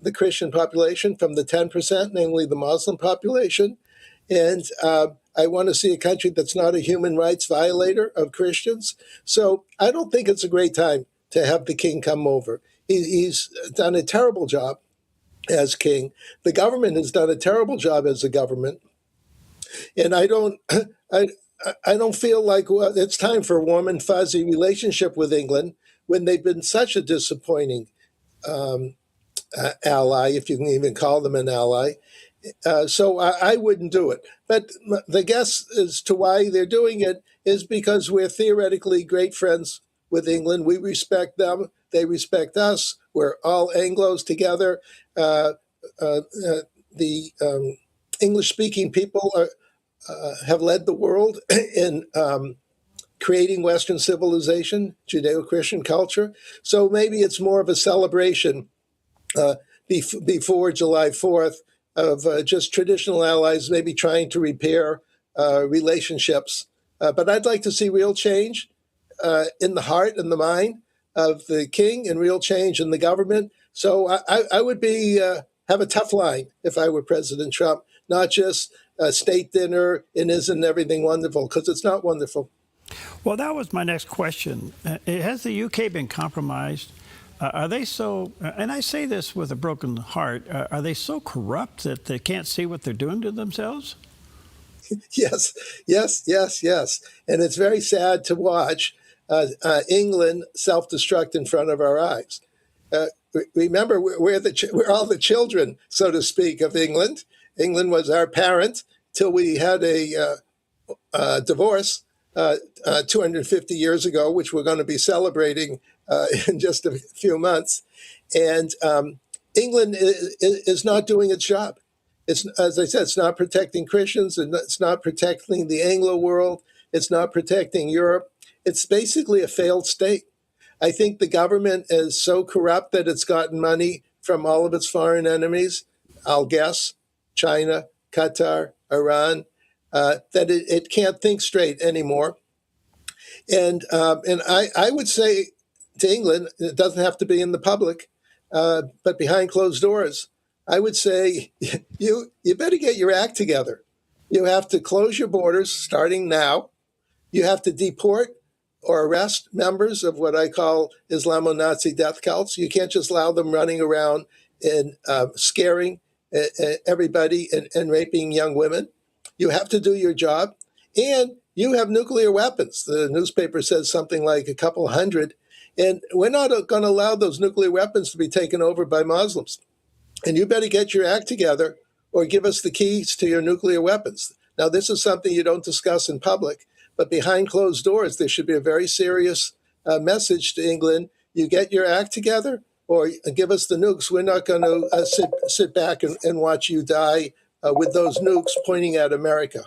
the Christian population, from the 10%, namely the Muslim population. And I want to see a country that's not a human rights violator of Christians. So I don't think it's a great time to have the king come over. He's done a terrible job as king. The government has done a terrible job as a government. And I don't feel like it's time for a warm and fuzzy relationship with England when they've been such a disappointing ally, if you can even call them an ally. So I wouldn't do it. But the guess as to why they're doing it is because we're theoretically great friends with England. We respect them. They respect us. We're all Anglos together. The English-speaking people have led the world in creating Western civilization, Judeo-Christian culture. So maybe it's more of a celebration before July 4th of just traditional allies maybe trying to repair relationships. But I'd like to see real change. in the heart and the mind of the king and real change in the government. So I would be have a tough line if I were President Trump, not just a state dinner and isn't everything wonderful, because it's not wonderful. Well, that was my next question. Has the UK been compromised? Are they so, and I say this with a broken heart, are they so corrupt that they can't see what they're doing to themselves? Yes, yes, yes, yes. And it's very sad to watch England self-destruct in front of our eyes. Remember, we're all the children, so to speak, of England. England was our parent till we had a divorce 250 years ago, which we're going to be celebrating in just a few months. And England is not doing its job. It's, as I said, it's not protecting Christians, and it's not protecting the Anglo world. It's not protecting Europe. It's basically a failed state. I think the government is so corrupt that it's gotten money from all of its foreign enemies, I'll guess, China, Qatar, Iran, that it can't think straight anymore. And I would say to England, it doesn't have to be in the public, but behind closed doors, I would say you better get your act together. You have to close your borders starting now. You have to deport or arrest members of what I call Islamo-Nazi death cults. You can't just allow them running around and scaring everybody and raping young women. You have to do your job. And you have nuclear weapons. The newspaper says something like a couple hundred. And we're not going to allow those nuclear weapons to be taken over by Muslims. And you better get your act together or give us the keys to your nuclear weapons. Now, this is something you don't discuss in public, but behind closed doors, there should be a very serious message to England. You get your act together or give us the nukes. We're not going to sit back and watch you die with those nukes pointing at America.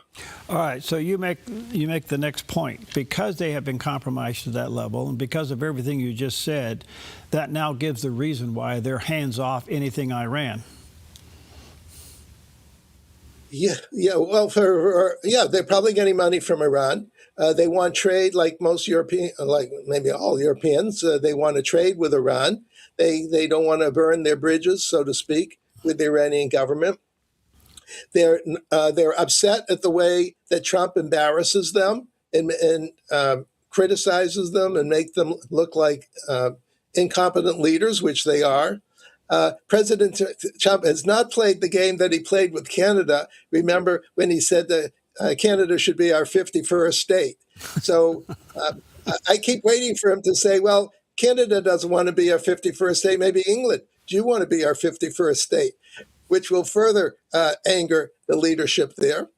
All right, so you make the next point. Because they have been compromised to that level, and because of everything you just said, that now gives the reason why they're hands off anything Iran. Yeah. Well, they're probably getting money from Iran. They want trade, like most European, like maybe all Europeans. They want to trade with Iran. They don't want to burn their bridges, so to speak, with the Iranian government. They're upset at the way that Trump embarrasses them and criticizes them and make them look like incompetent leaders, which they are. President Trump has not played the game that he played with Canada. Remember when he said that Canada should be our 51st state. So I keep waiting for him to say, well, Canada doesn't want to be our 51st state. Maybe England, do you want to be our 51st state? Which will further anger the leadership there.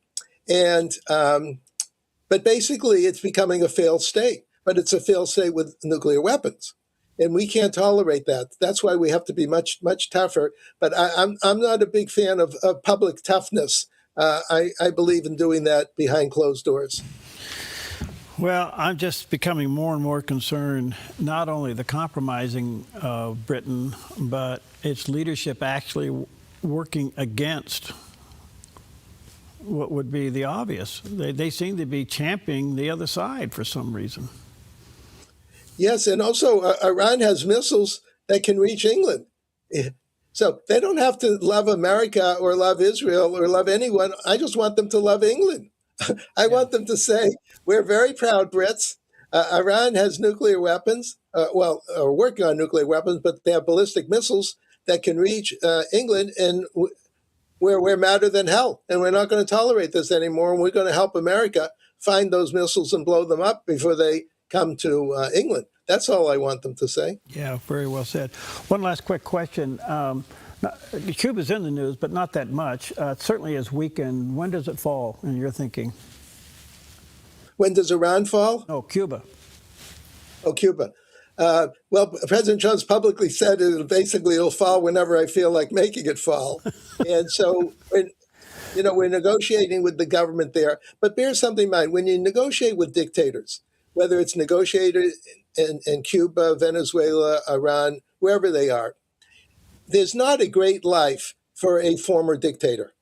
And but basically, it's becoming a failed state. But it's a failed state with nuclear weapons. And we can't tolerate that. That's why we have to be much, much tougher. But I'm not a big fan of public toughness. I believe in doing that behind closed doors. Well, I'm just becoming more and more concerned, not only the compromising of Britain, but its leadership actually working against what would be the obvious. They seem to be championing the other side for some reason. Yes, and also Iran has missiles that can reach England. So they don't have to love America or love Israel or love anyone. I just want them to love England. I want them to say, we're very proud Brits. Iran has nuclear weapons, or working on nuclear weapons, but they have ballistic missiles that can reach England, and we're madder than hell. And we're not going to tolerate this anymore. And we're going to help America find those missiles and blow them up before they come to England. That's all I want them to say. Yeah, very well said. One last quick question. Cuba's in the news, but not that much. It certainly has weakened. When does it fall, in your thinking? When does Iran fall? No, Cuba. Oh, Cuba. Well, President Trump's publicly said it'll fall whenever I feel like making it fall. And so, we're negotiating with the government there. But bear something in mind. When you negotiate with dictators, whether it's negotiated in Cuba, Venezuela, Iran, wherever they are, there's not a great life for a former dictator.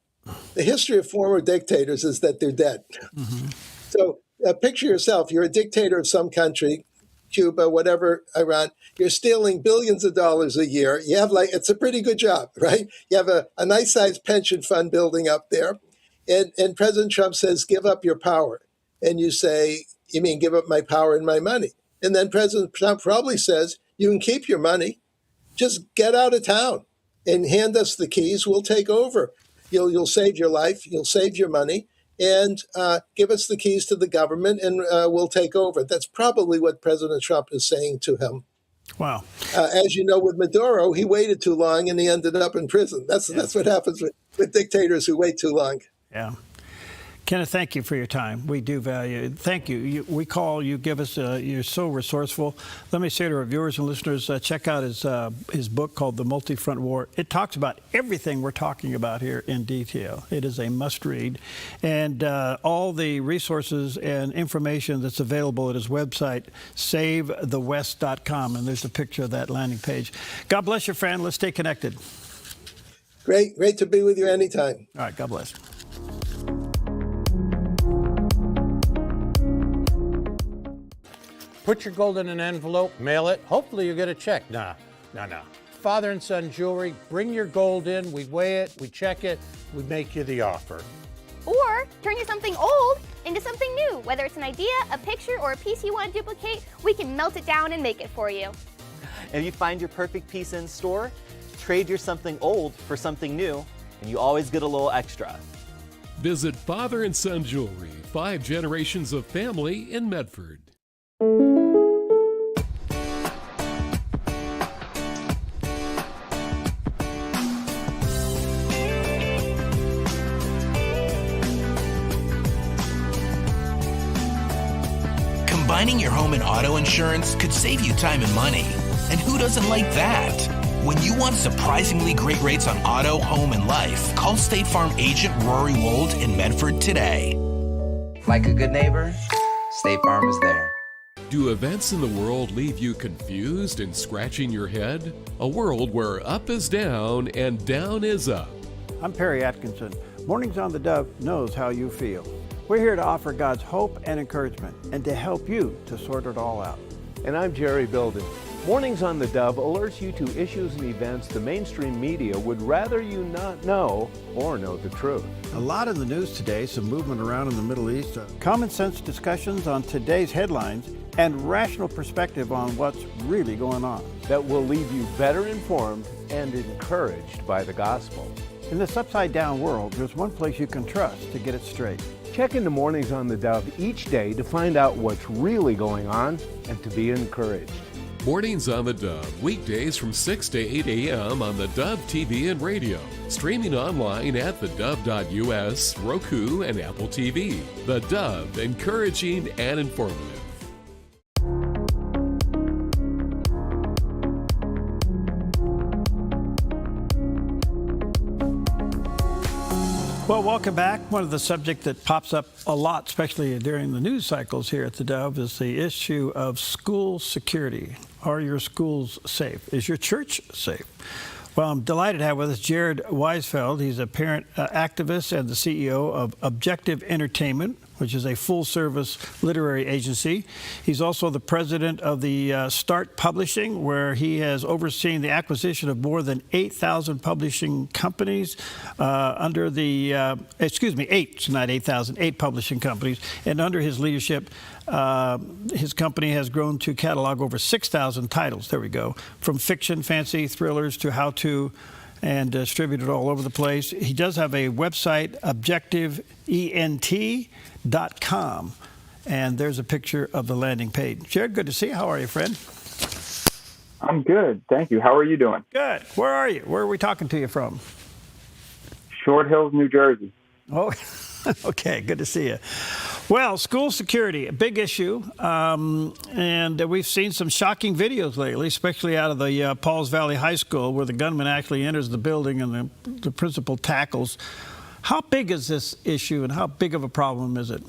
The history of former dictators is that they're dead. Mm-hmm. So picture yourself, you're a dictator of some country, Cuba, whatever, Iran. You're stealing billions of dollars a year. You have it's a pretty good job, right? You have a nice sized pension fund building up there. And President Trump says, give up your power. And you say, you mean give up my power and my money? And then President Trump probably says, you can keep your money. Just get out of town and hand us the keys. We'll take over. You'll save your life. You'll save your money. And give us the keys to the government, and we'll take over. That's probably what President Trump is saying to him. Wow. As you know, with Maduro, he waited too long, and he ended up in prison. That's what happens with dictators who wait too long. Yeah. Kenneth, thank you for your time. We do value it. Thank you. We call, you give us, you're so resourceful. Let me say to our viewers and listeners, check out his book called The Multi-Front War. It talks about everything we're talking about here in detail. It is a must-read. And all the resources and information that's available at his website, SaveTheWest.com. And there's a picture of that landing page. God bless you, friend. Let's stay connected. Great to be with you anytime. All right, God bless. Put your gold in an envelope, mail it. Hopefully you get a check. No. Father and son jewelry, bring your gold in, we weigh it, we check it, we make you the offer. Or turn your something old into something new. Whether it's an idea, a picture, or a piece you want to duplicate, we can melt it down and make it for you. If you find your perfect piece in store, trade your something old for something new, and you always get a little extra. Visit Father and Son Jewelry, 5 generations of family in Medford. Combining your home and auto insurance could save you time and money. And who doesn't like that? When you want surprisingly great rates on auto, home, and life, call State Farm agent Rory Wold in Medford today. Like a good neighbor, State Farm is there. Do events in the world leave you confused and scratching your head? A world where up is down and down is up. I'm Perry Atkinson. Mornings on the Dove knows how you feel. We're here to offer God's hope and encouragement and to help you to sort it all out. And I'm Jerry Bilden. Mornings on the Dove alerts you to issues and events the mainstream media would rather you not know or know the truth. A lot in the news today, some movement around in the Middle East, common sense discussions on today's headlines, and rational perspective on what's really going on. That will leave you better informed and encouraged by the gospel. In this upside-down world, there's one place you can trust to get it straight. Check into Mornings on the Dove each day to find out what's really going on and to be encouraged. Mornings on the Dove, weekdays from 6 to 8 a.m. on the Dove TV and radio. Streaming online at thedove.us, Roku, and Apple TV. The Dove, encouraging and informative. Well, welcome back. One of the subjects that pops up a lot, especially during the news cycles here at the Dove, is the issue of school security. Are your schools safe? Is your church safe? Well, I'm delighted to have with us Jared Weisfeld. He's a parent activist and the CEO of Objective Entertainment, which is a full-service literary agency. He's also the president of the Start Publishing, where he has overseen the acquisition of more than 8,000 publishing companies under the, 8 publishing companies. And under his leadership, his company has grown to catalog over 6,000 titles. There we go. From fiction, fantasy, thrillers to how-to, and distributed all over the place. He does have a website, objectiveent.com, and there's a picture of the landing page. Jared, good to see you. How are you, friend? I'm good, thank you. How are you doing? Good. Where are you? Where are we talking to you from? Short Hills, New Jersey. Oh, okay. Good to see you. Well, school security, a big issue, and we've seen some shocking videos lately, especially out of the Pauls Valley High School, where the gunman actually enters the building and the principal tackles. How big is this issue, and how big of a problem is it?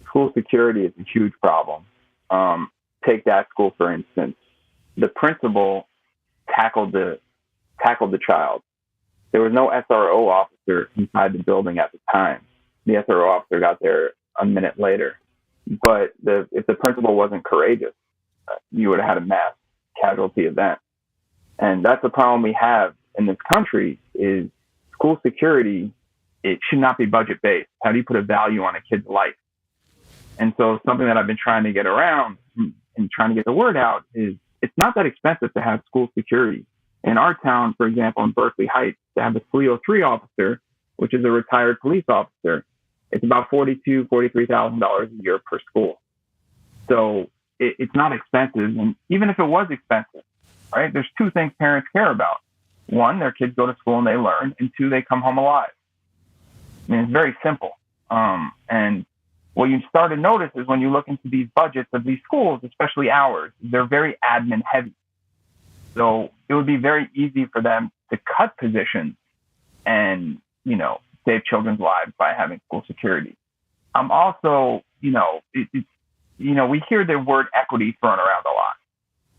School security is a huge problem. Take that school, for instance. The principal tackled the child. There was no SRO officer inside the building at the time. The SRO officer got there a minute later. But if the principal wasn't courageous, you would have had a mass casualty event. And that's the problem we have in this country is school security. It should not be budget based. How do you put a value on a kid's life? And so something that I've been trying to get around and trying to get the word out is it's not that expensive to have school security. In our town, for example, in Berkeley Heights, to have a 303 officer, which is a retired police officer, it's about $42,000, $43,000 a year per school. So it's not expensive. And even if it was expensive, right, there's two things parents care about. One, their kids go to school and they learn, and two, they come home alive. I mean, it's very simple. And what you start to notice is when you look into these budgets of these schools, especially ours, they're very admin heavy. So it would be very easy for them to cut positions and, save children's lives by having school security. I'm also, we hear the word equity thrown around a lot.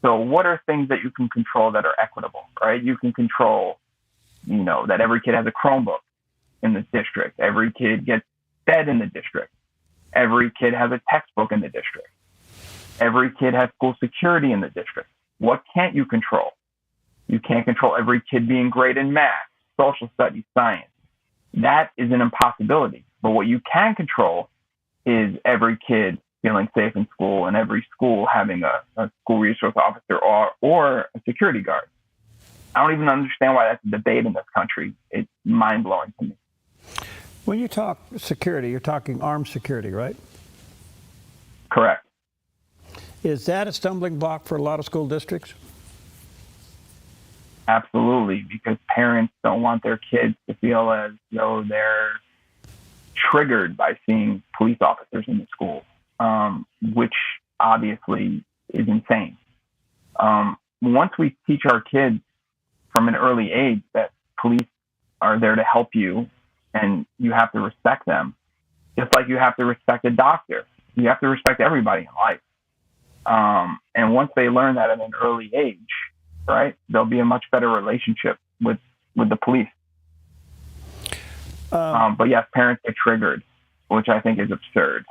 So what are things that you can control that are equitable, right? You can control, that every kid has a Chromebook in this district. Every kid gets fed in the district. Every kid has a textbook in the district. Every kid has school security in the district. What can't you control? You can't control every kid being great in math, social studies, science. That is an impossibility. But what you can control is every kid feeling safe in school and every school having a school resource officer or a security guard. I don't even understand why that's a debate in this country. It's mind-blowing to me. When you talk security, you're talking armed security, right? Correct. Is that a stumbling block for a lot of school districts? Absolutely, because parents don't want their kids to feel as though they're triggered by seeing police officers in the school, which obviously is insane. Once we teach our kids from an early age that police are there to help you and you have to respect them, just like you have to respect a doctor. You have to respect everybody in life. And once they learn that at an early age, right, there'll be a much better relationship with the police. But yes, parents get triggered, which I think is absurd.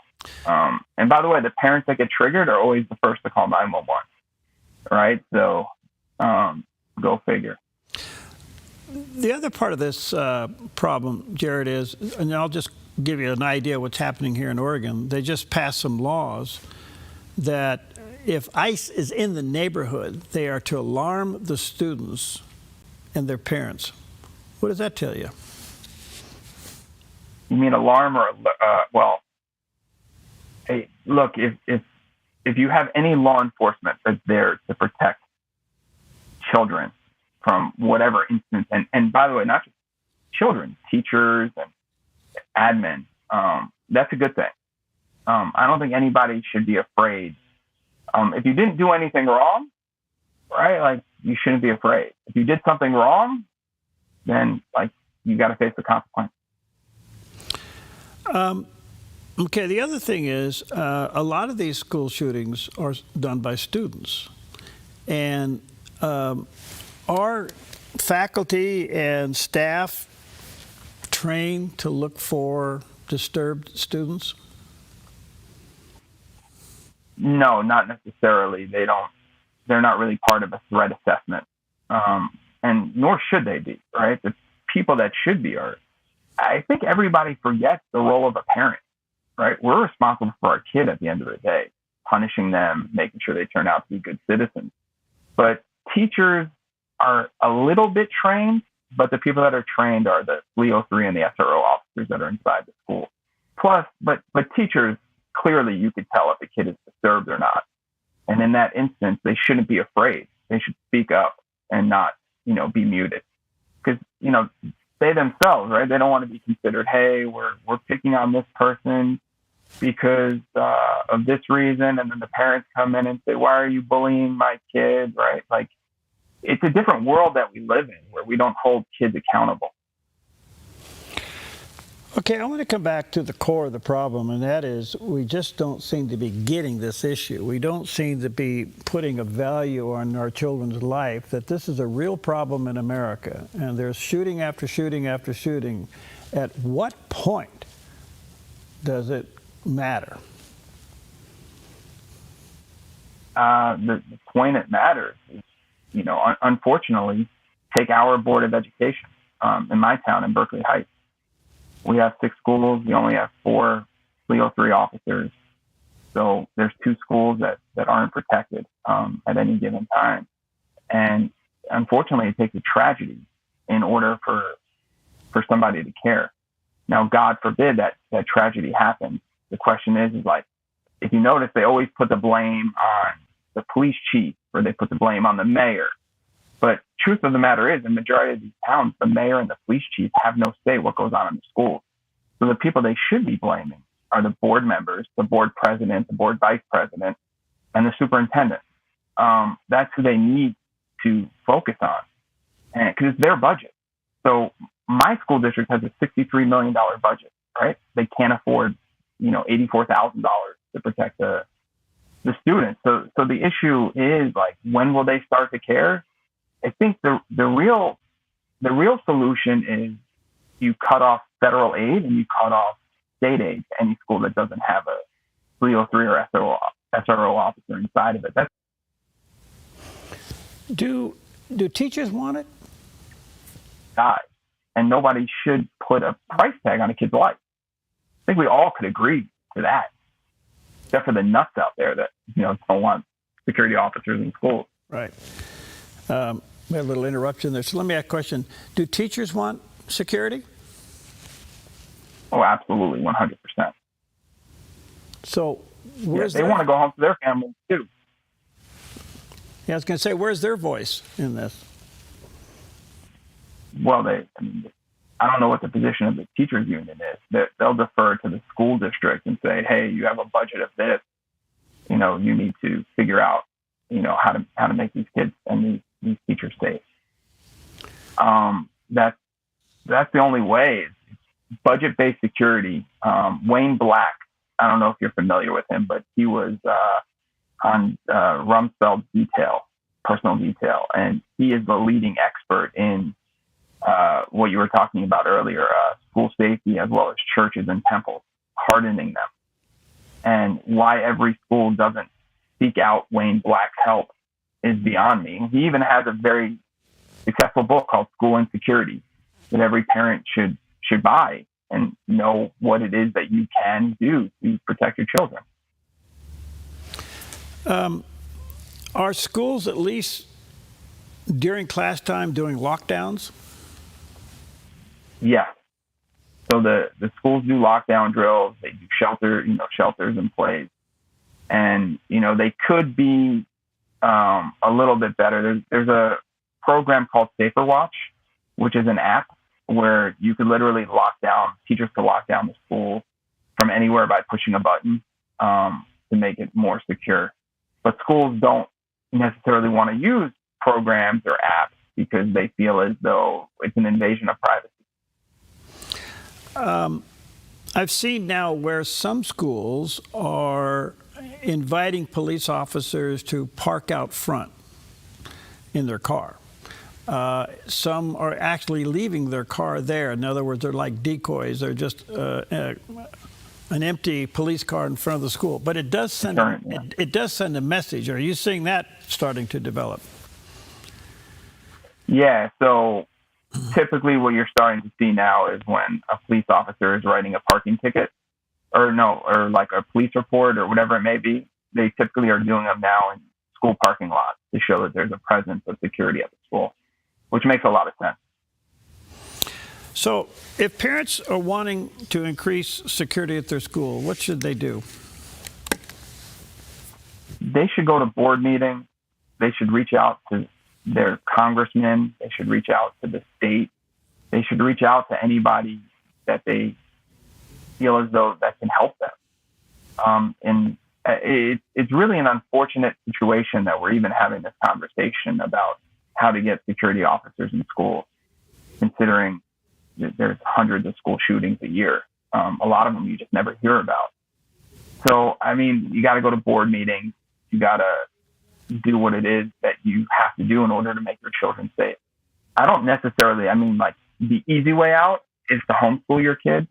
And by the way, the parents that get triggered are always the first to call 911, right? So go figure. The other part of this problem, Jared, is, and I'll just give you an idea of what's happening here in Oregon. They just passed some laws that if ICE is in the neighborhood, they are to alarm the students and their parents. What does that tell you? You mean alarm or, well, hey, look, if you have any law enforcement that's there to protect children from whatever instance, and by the way, not just children, teachers and admin, that's a good thing. I don't think anybody should be afraid. If you didn't do anything wrong, right, like, you shouldn't be afraid. If you did something wrong, then, like, you got to face the consequence. Okay, the other thing is a lot of these school shootings are done by students. And are faculty and staff trained to look for disturbed students? No, not necessarily. They're not really part of a threat assessment. And nor should they be, right? The people that should be are, I think everybody forgets the role of a parent, right? We're responsible for our kid at the end of the day, punishing them, making sure they turn out to be good citizens. But teachers are a little bit trained, but the people that are trained are the 303 and the SRO officers that are inside the school. Plus, but teachers, clearly you could tell if a kid is disturbed or not. And in that instance, they shouldn't be afraid. They should speak up and not, be muted. Because, they themselves, right, they don't want to be considered, hey, we're picking on this person because of this reason. And then the parents come in and say, why are you bullying my kid, right? Like, it's a different world that we live in where we don't hold kids accountable. Okay, I want to come back to the core of the problem, and that is we just don't seem to be getting this issue. We don't seem to be putting a value on our children's life, that this is a real problem in America, and there's shooting after shooting after shooting. At what point does it matter? the point that matters is, unfortunately, take our Board of Education in my town in Berkeley Heights. We have 6 schools. We only have 4 303 officers. So there's 2 schools that aren't protected at any given time. And unfortunately, it takes a tragedy in order for somebody to care. Now, God forbid that tragedy happens. The question is like, if you notice, they always put the blame on the police chief or they put the blame on the mayor. But truth of the matter is, in the majority of these towns, the mayor and the police chief have no say what goes on in the schools. So the people they should be blaming are the board members, the board president, the board vice president, and the superintendent. That's who they need to focus on, and because it's their budget. So my school district has a $63 million budget, right? They can't afford, $84,000 to protect the students. So the issue is like, when will they start to care? I think the real solution is you cut off federal aid and you cut off state aid to any school that doesn't have a 303 or SRO officer inside of it. Do teachers want it? God, and nobody should put a price tag on a kid's life. I think we all could agree to that, except for the nuts out there that don't want security officers in schools. Right. We had a little interruption there. So let me ask a question. Do teachers want security? Oh, absolutely, 100%. So they want to go home to their families too. Yeah, I was going to say, where's their voice in this? Well, I don't know what the position of the teachers union is. They'll defer to the school district and say, hey, you have a budget of this. You need to figure out, how to make these kids and these teachers safe. That's the only way. Budget-based security. Wayne Black, I don't know if you're familiar with him, but he was on Rumsfeld's personal detail, and he is the leading expert in what you were talking about earlier, school safety, as well as churches and temples, hardening them. And why every school doesn't seek out Wayne Black's help is beyond me. He even has a very successful book called School Insecurity that every parent should buy and know what it is that you can do to protect your children. Are schools, at least during class time, doing lockdowns? Yeah. So the schools do lockdown drills. They do shelters in place. And, they could be a little bit better. There's a program called Safer Watch, which is an app where you could literally teachers could lock down the school from anywhere by pushing a button to make it more secure. But schools don't necessarily want to use programs or apps because they feel as though it's an invasion of privacy. I've seen now where some schools are inviting police officers to park out front in their car. Some are actually leaving their car there. In other words, they're like decoys. They're just an empty police car in front of the school. But it does send it does send a message. Are you seeing that starting to develop? Yeah. So typically what you're starting to see now is when a police officer is writing a parking ticket or like a police report or whatever it may be, they typically are doing them now in school parking lots to show that there's a presence of security at the school, which makes a lot of sense. So if parents are wanting to increase security at their school, what should they do? They should go to board meetings. They should reach out to their congressmen. They should reach out to the state. They should reach out to anybody that they feel as though that can help them. And it's really an unfortunate situation that we're even having this conversation about how to get security officers in schools, considering that there's hundreds of school shootings a year. A lot of them you just never hear about. So, you got to go to board meetings. You got to do what it is that you have to do in order to make your children safe. I don't necessarily, the easy way out is to homeschool your kid,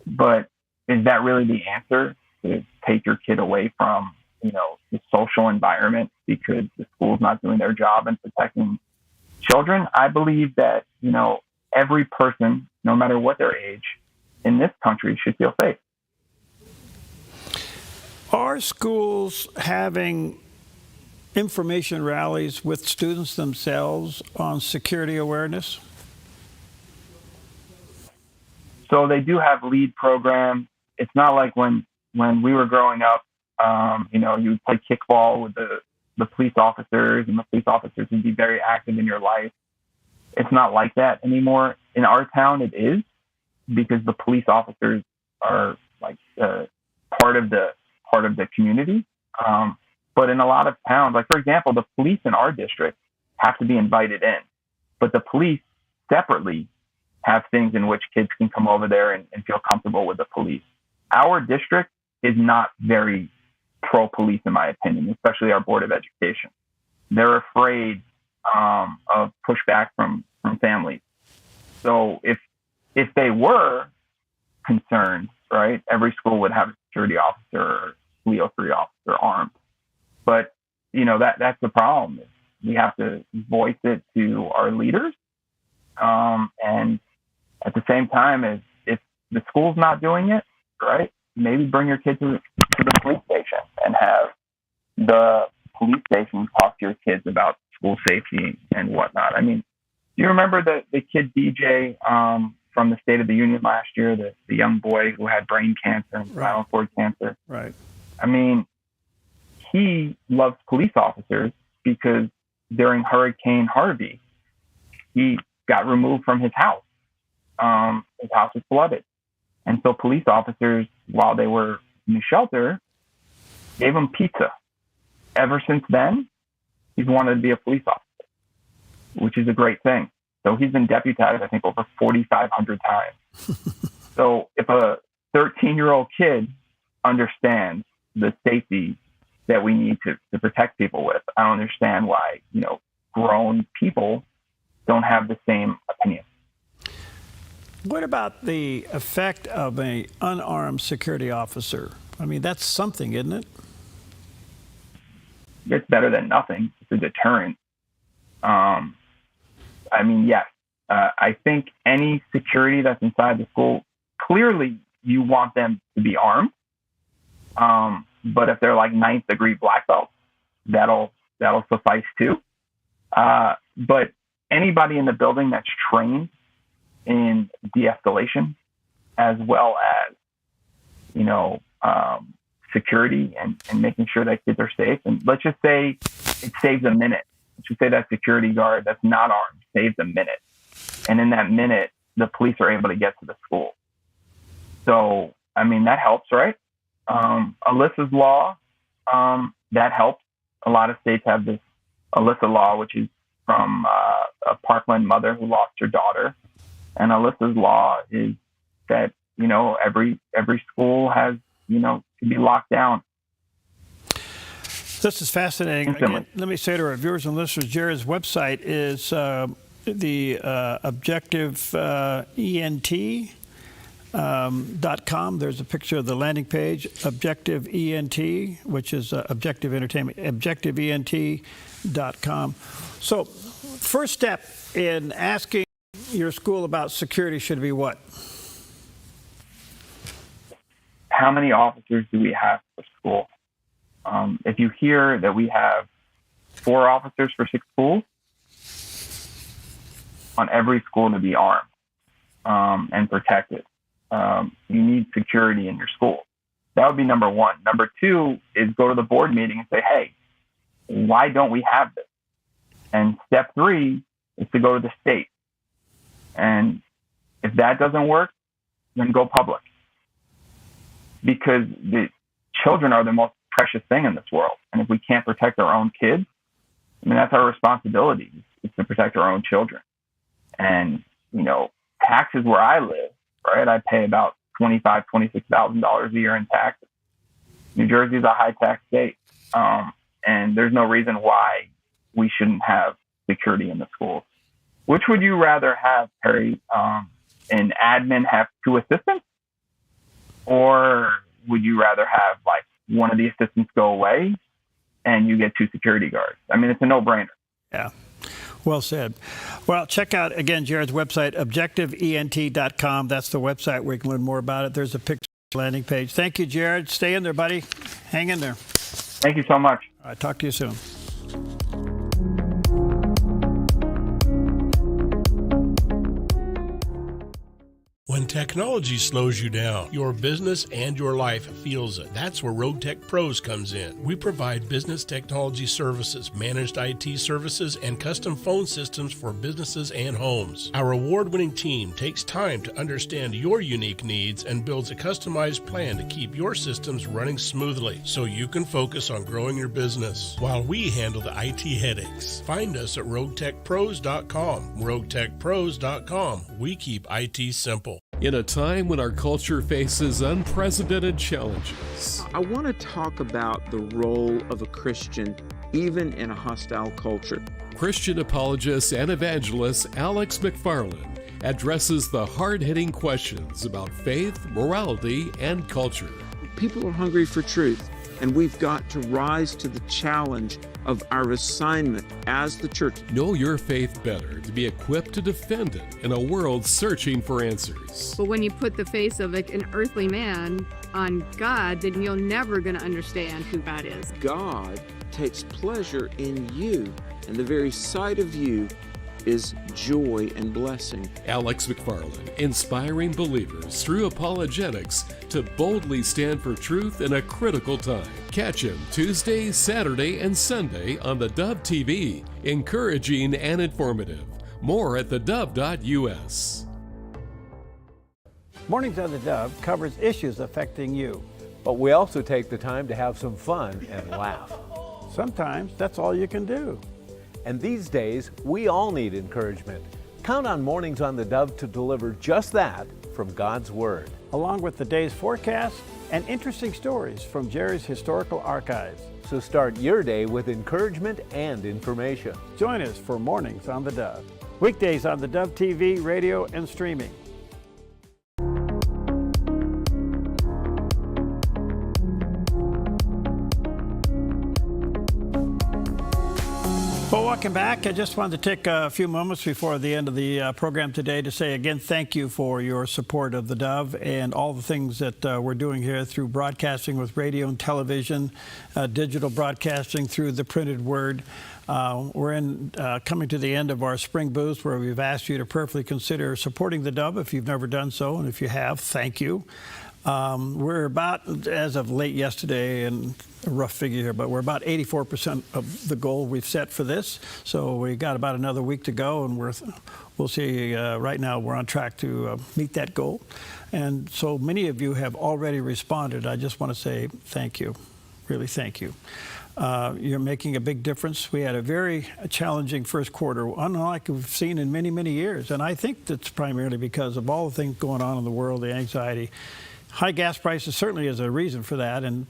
but is that really the answer, to take your kid away from, the social environment because the school's not doing their job in protecting children. I believe that, every person, no matter what their age, in this country should feel safe. Are schools having information rallies with students themselves on security awareness? So they do have lead programs. It's not like when we were growing up, you would play kickball with the police officers, and the police officers would be very active in your life. It's not like that anymore. In our town, it is, because the police officers are like part of the community. But in a lot of towns, like for example, the police in our district have to be invited in, but the police separately have things in which kids can come over there and feel comfortable with the police. Our district is not very pro-police, in my opinion, especially our Board of Education. They're afraid of pushback from families. So if they were concerned, right, every school would have a security officer or Leo 3 officer armed. But, that's the problem. We have to voice it to our leaders. And at the same time, if the school's not doing it, right, maybe bring your kid to the police station and have the police station talk to your kids about school safety and whatnot. I mean, do you remember the kid DJ from the State of the Union last year, the young boy who had brain cancer and spinal cord cancer? Right. I mean, he loves police officers because during Hurricane Harvey, he got removed from his house. His house was flooded. And so police officers, while they were in the shelter, gave him pizza. Ever since then, he's wanted to be a police officer, which is a great thing. So he's been deputized, I think, over 4,500 times. So if a 13-year-old kid understands the safety that we need to protect people with, I don't understand why, grown people don't have the same opinion. What about the effect of an unarmed security officer? I mean, that's something, isn't it? It's better than nothing. It's a deterrent. Yes. I think any security that's inside the school, clearly you want them to be armed. But if they're like 9th degree black belts, that'll suffice too. But anybody in the building that's trained in de-escalation, as well as, security and making sure that kids are safe. And let's just say it saves a minute. Let's just say that security guard that's not armed saves a minute. And in that minute, the police are able to get to the school. So, that helps, right? Alyssa's law, that helps. A lot of states have this Alyssa law, which is from a Parkland mother who lost her daughter. And Alyssa's law is that, every school has, to be locked down. This is fascinating. Again, let me say to our viewers and listeners, Jared's website is the Objective ENT.com. There's a picture of the landing page, Objective ENT, which is Objective Entertainment, ObjectiveENT.com. So, first step in asking your school about security should be what? How many officers do we have per school? If you hear that we have 4 officers for 6 schools, on every school to be armed and protected. You need security in your school. That would be number 1. Number 2 is go to the board meeting and say, hey, why don't we have this? And step 3 is to go to the state. And if that doesn't work, then go public. Because the children are the most precious thing in this world. And if we can't protect our own kids, that's our responsibility, is to protect our own children. And, taxes where I live, right, I pay about $25,000, $26,000 a year in taxes. New Jersey is a high tax state. And there's no reason why we shouldn't have security in the schools. Which would you rather have, Perry? An admin have 2 assistants? Or would you rather have one of the assistants go away and you get 2 security guards. I mean, it's a no-brainer. Yeah. Well said. Well, check out, again, Jared's website, objectiveent.com. That's the website where you can learn more about it. There's a picture landing page. Thank you, Jared. Stay in there, buddy. Hang in there. Thank you so much. All right, talk to you soon. When technology slows you down, your business and your life feels it. That's where Rogue Tech Pros comes in. We provide business technology services, managed IT services, and custom phone systems for businesses and homes. Our award-winning team takes time to understand your unique needs and builds a customized plan to keep your systems running smoothly so you can focus on growing your business while we handle the IT headaches. Find us at roguetechpros.com. roguetechpros.com. We keep IT simple. In a time when our culture faces unprecedented challenges, I want to talk about the role of a Christian even in a hostile culture. Christian apologist and evangelist Alex McFarland addresses the hard-hitting questions about faith, morality, and culture. People are hungry for truth, and we've got to rise to the challenge of our assignment as the church. Know your faith better to be equipped to defend it in a world searching for answers. But when you put the face of like an earthly man on God, then you're never going to understand who God is. God takes pleasure in you, and the very sight of you is joy and blessing. Alex McFarland, inspiring believers through apologetics to boldly stand for truth in a critical time. Catch him Tuesday, Saturday, and Sunday on the Dove TV, encouraging and informative. More at thedove.us. Mornings on the Dove covers issues affecting you. But we also take the time to have some fun and laugh. Sometimes that's all you can do. And these days, we all need encouragement. Count on Mornings on the Dove to deliver just that from God's Word. Along with the day's forecast and interesting stories from Jerry's historical archives. So start your day with encouragement and information. Join us for Mornings on the Dove. Weekdays on the Dove TV, radio, and streaming. Well, welcome back. I just wanted to take a few moments before the end of the program today to say again thank you for your support of the Dove and all the things that we're doing here through broadcasting with radio and television, digital broadcasting through the printed word. We're coming to the end of our spring boost where we've asked you to prayerfully consider supporting the Dove if you've never done so, and if you have, thank you. We're about, as of late yesterday, and a rough figure here, but we're about 84% of the goal we've set for this. So we got about another week to go, and we'll see. Right now, we're on track to meet that goal. And so many of you have already responded. I just want to say thank you, really thank you. You're making a big difference. We had a very challenging first quarter, unlike we've seen in many, many years. And I think that's primarily because of all the things going on in the world, the anxiety. High gas prices certainly is a reason for that, and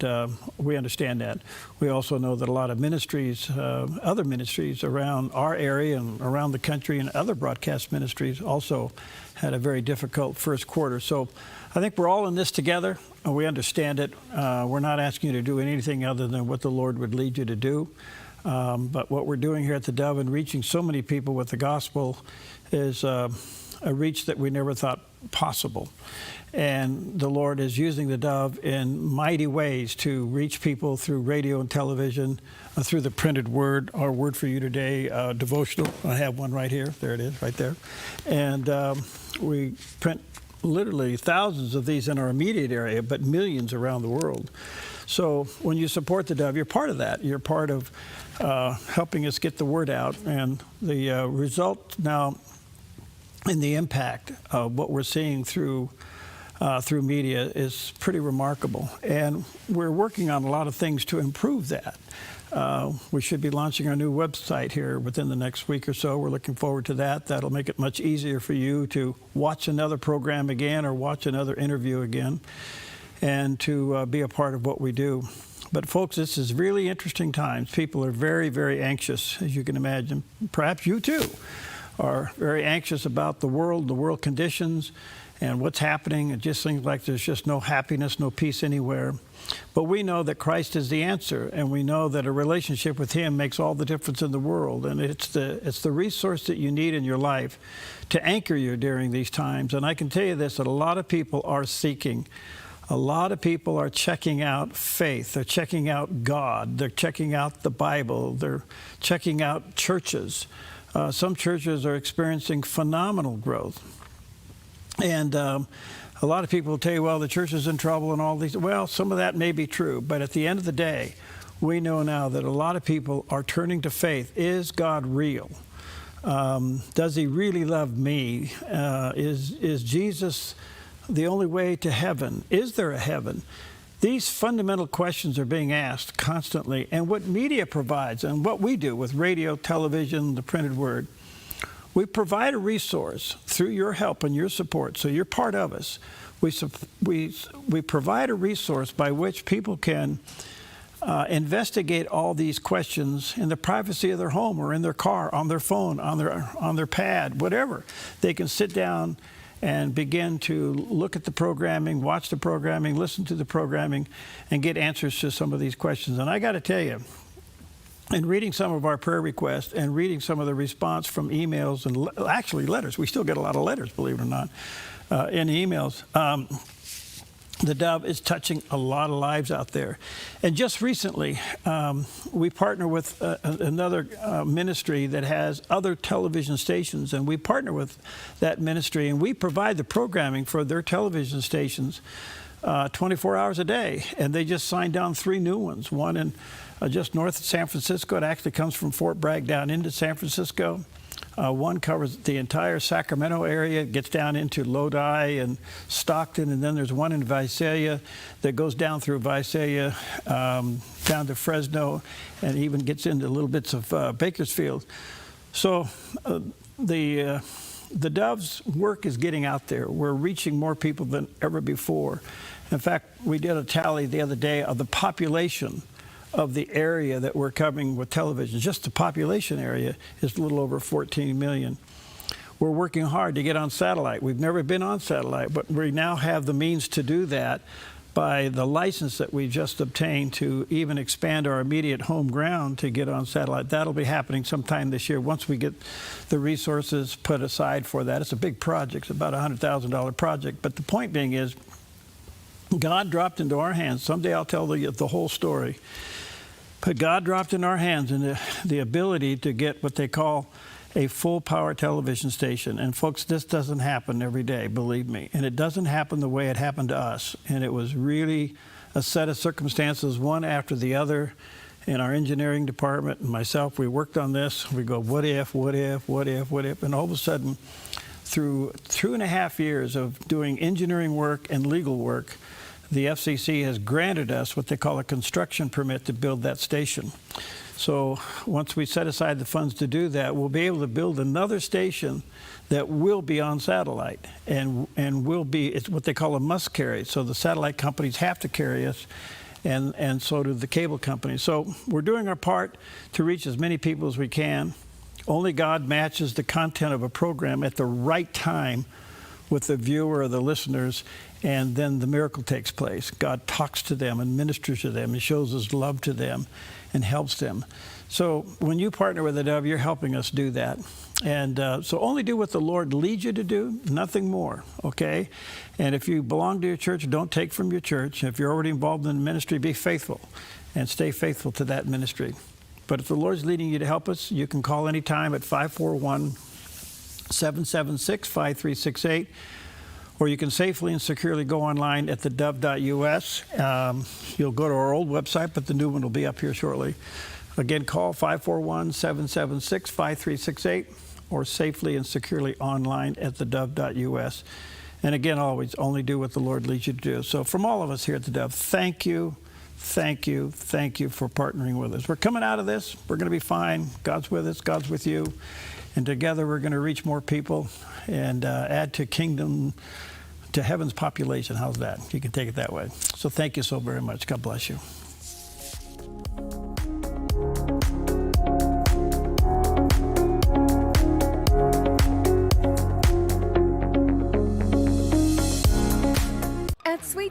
we understand that. We also know that a lot of ministries, other ministries around our area and around the country and other broadcast ministries also had a very difficult first quarter. So I think we're all in this together. We understand it. We're not asking you to do anything other than what the Lord would lead you to do. But what we're doing here at the Dove and reaching so many people with the gospel is a reach that we never thought possible. And the Lord is using the Dove in mighty ways to reach people through radio and television, through the printed word, our word for you today, devotional. I have one right here. There it is, right there. And we print literally thousands of these in our immediate area, but millions around the world. So when you support the Dove, you're part of that. You're part of helping us get the word out. And the result now in the impact of what we're seeing through media is pretty remarkable. And we're working on a lot of things to improve that. We should be launching our new website here within the next week or so. We're looking forward to that. That'll make it much easier for you to watch another program again or watch another interview again and to be a part of what we do. But folks, this is really interesting times. People are very, very anxious, as you can imagine. Perhaps you too are very anxious about the world conditions, and what's happening. It just seems like there's just no happiness, no peace anywhere. But we know that Christ is the answer, and we know that a relationship with Him makes all the difference in the world. And it's the resource that you need in your life to anchor you during these times. And I can tell you this, that a lot of people are seeking. A lot of people are checking out faith. They're checking out God. They're checking out the Bible. They're checking out churches. Some churches are experiencing phenomenal growth. And a lot of people will tell you, well, the church is in trouble and all these. Well, some of that may be true. But at the end of the day, we know now that a lot of people are turning to faith. Is God real? Does He really love me? Is Jesus the only way to heaven? Is there a heaven? These fundamental questions are being asked constantly. And what media provides and what we do with radio, television, the printed word, we provide a resource through your help and your support, so you're part of us. We provide a resource by which people can investigate all these questions in the privacy of their home or in their car, on their phone, on their pad, whatever. They can sit down and begin to look at the programming, watch the programming, listen to the programming, and get answers to some of these questions. And I got to tell you, in reading some of our prayer requests and reading some of the response from emails and actually letters, we still get a lot of letters, believe it or not, in emails. The Dove is touching a lot of lives out there. And just recently, we partner with another ministry that has other television stations, and we partner with that ministry, and we provide the programming for their television stations 24 hours a day. And they just signed down 3 new ones, one in just north of San Francisco. It actually comes from Fort Bragg down into San Francisco. One covers the entire Sacramento area. It gets down into Lodi and Stockton, and then there's one in Visalia that goes down through Visalia down to Fresno, and even gets into little bits of Bakersfield. So the Dove's work is getting out there. We're reaching more people than ever before. In fact, we did a tally the other day of the population of the area that we're covering with television. Just the population area is a little over 14 million. We're working hard to get on satellite. We've never been on satellite, but we now have the means to do that by the license that we just obtained to even expand our immediate home ground to get on satellite. That'll be happening sometime this year once we get the resources put aside for that. It's a big project. It's about a $100,000 project. But the point being is, God dropped into our hands. Someday I'll tell the whole story. But God dropped in our hands the ability to get what they call a full-power television station. And folks, this doesn't happen every day, believe me. And it doesn't happen the way it happened to us. And it was really a set of circumstances, one after the other. In our engineering department and myself, we worked on this. We go, what if, what if, what if, what if? And all of a sudden, through 2.5 years of doing engineering work and legal work, the FCC has granted us what they call a construction permit to build that station. So once we set aside the funds to do that, we'll be able to build another station that will be on satellite and will be, it's what they call a must carry. So the satellite companies have to carry us, and so do the cable companies. So we're doing our part to reach as many people as we can. Only God matches the content of a program at the right time with the viewer or the listeners, and then the miracle takes place. God talks to them and ministers to them and shows His love to them and helps them. So when you partner with the Dove, you're helping us do that. And so only do what the Lord leads you to do, nothing more, okay? And if you belong to your church, don't take from your church. If you're already involved in the ministry, be faithful and stay faithful to that ministry. But if the Lord's leading you to help us, you can call anytime at 541-776-5368, or you can safely and securely go online at theDove.us. You'll go to our old website, but the new one will be up here shortly. Again, call 541-776-5368, or safely and securely online at theDove.us. And again, always only do what the Lord leads you to do. So from all of us here at the Dove, thank you. Thank you. Thank you for partnering with us. We're coming out of this. We're going to be fine. God's with us. God's with you. And together we're going to reach more people and add to heaven's population. How's that? You can take it that way. So thank you so very much. God bless you.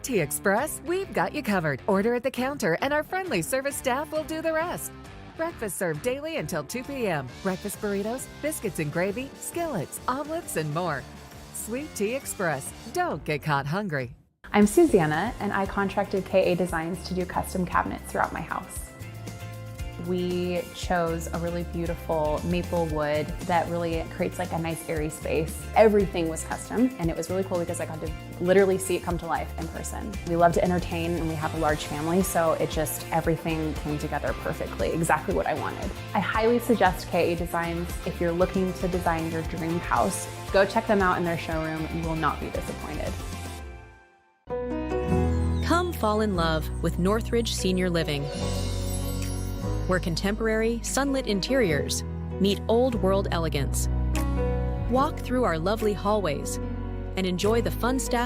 Sweet Tea Express, we've got you covered. Order at the counter and our friendly service staff will do the rest. Breakfast served daily until 2 p.m. Breakfast burritos, biscuits and gravy, skillets, omelets, and more. Sweet Tea Express. Don't get caught hungry. I'm Susanna, and I contracted KA Designs to do custom cabinets throughout my house. We chose a really beautiful maple wood that really creates like a nice airy space. Everything was custom, and it was really cool because I got to literally see it come to life in person. We love to entertain, and we have a large family, so everything came together perfectly, exactly what I wanted. I highly suggest KA Designs if you're looking to design your dream house. Go check them out in their showroom. You will not be disappointed. Come fall in love with Northridge Senior Living, where contemporary, sunlit interiors meet old world elegance. Walk through our lovely hallways and enjoy the fun staff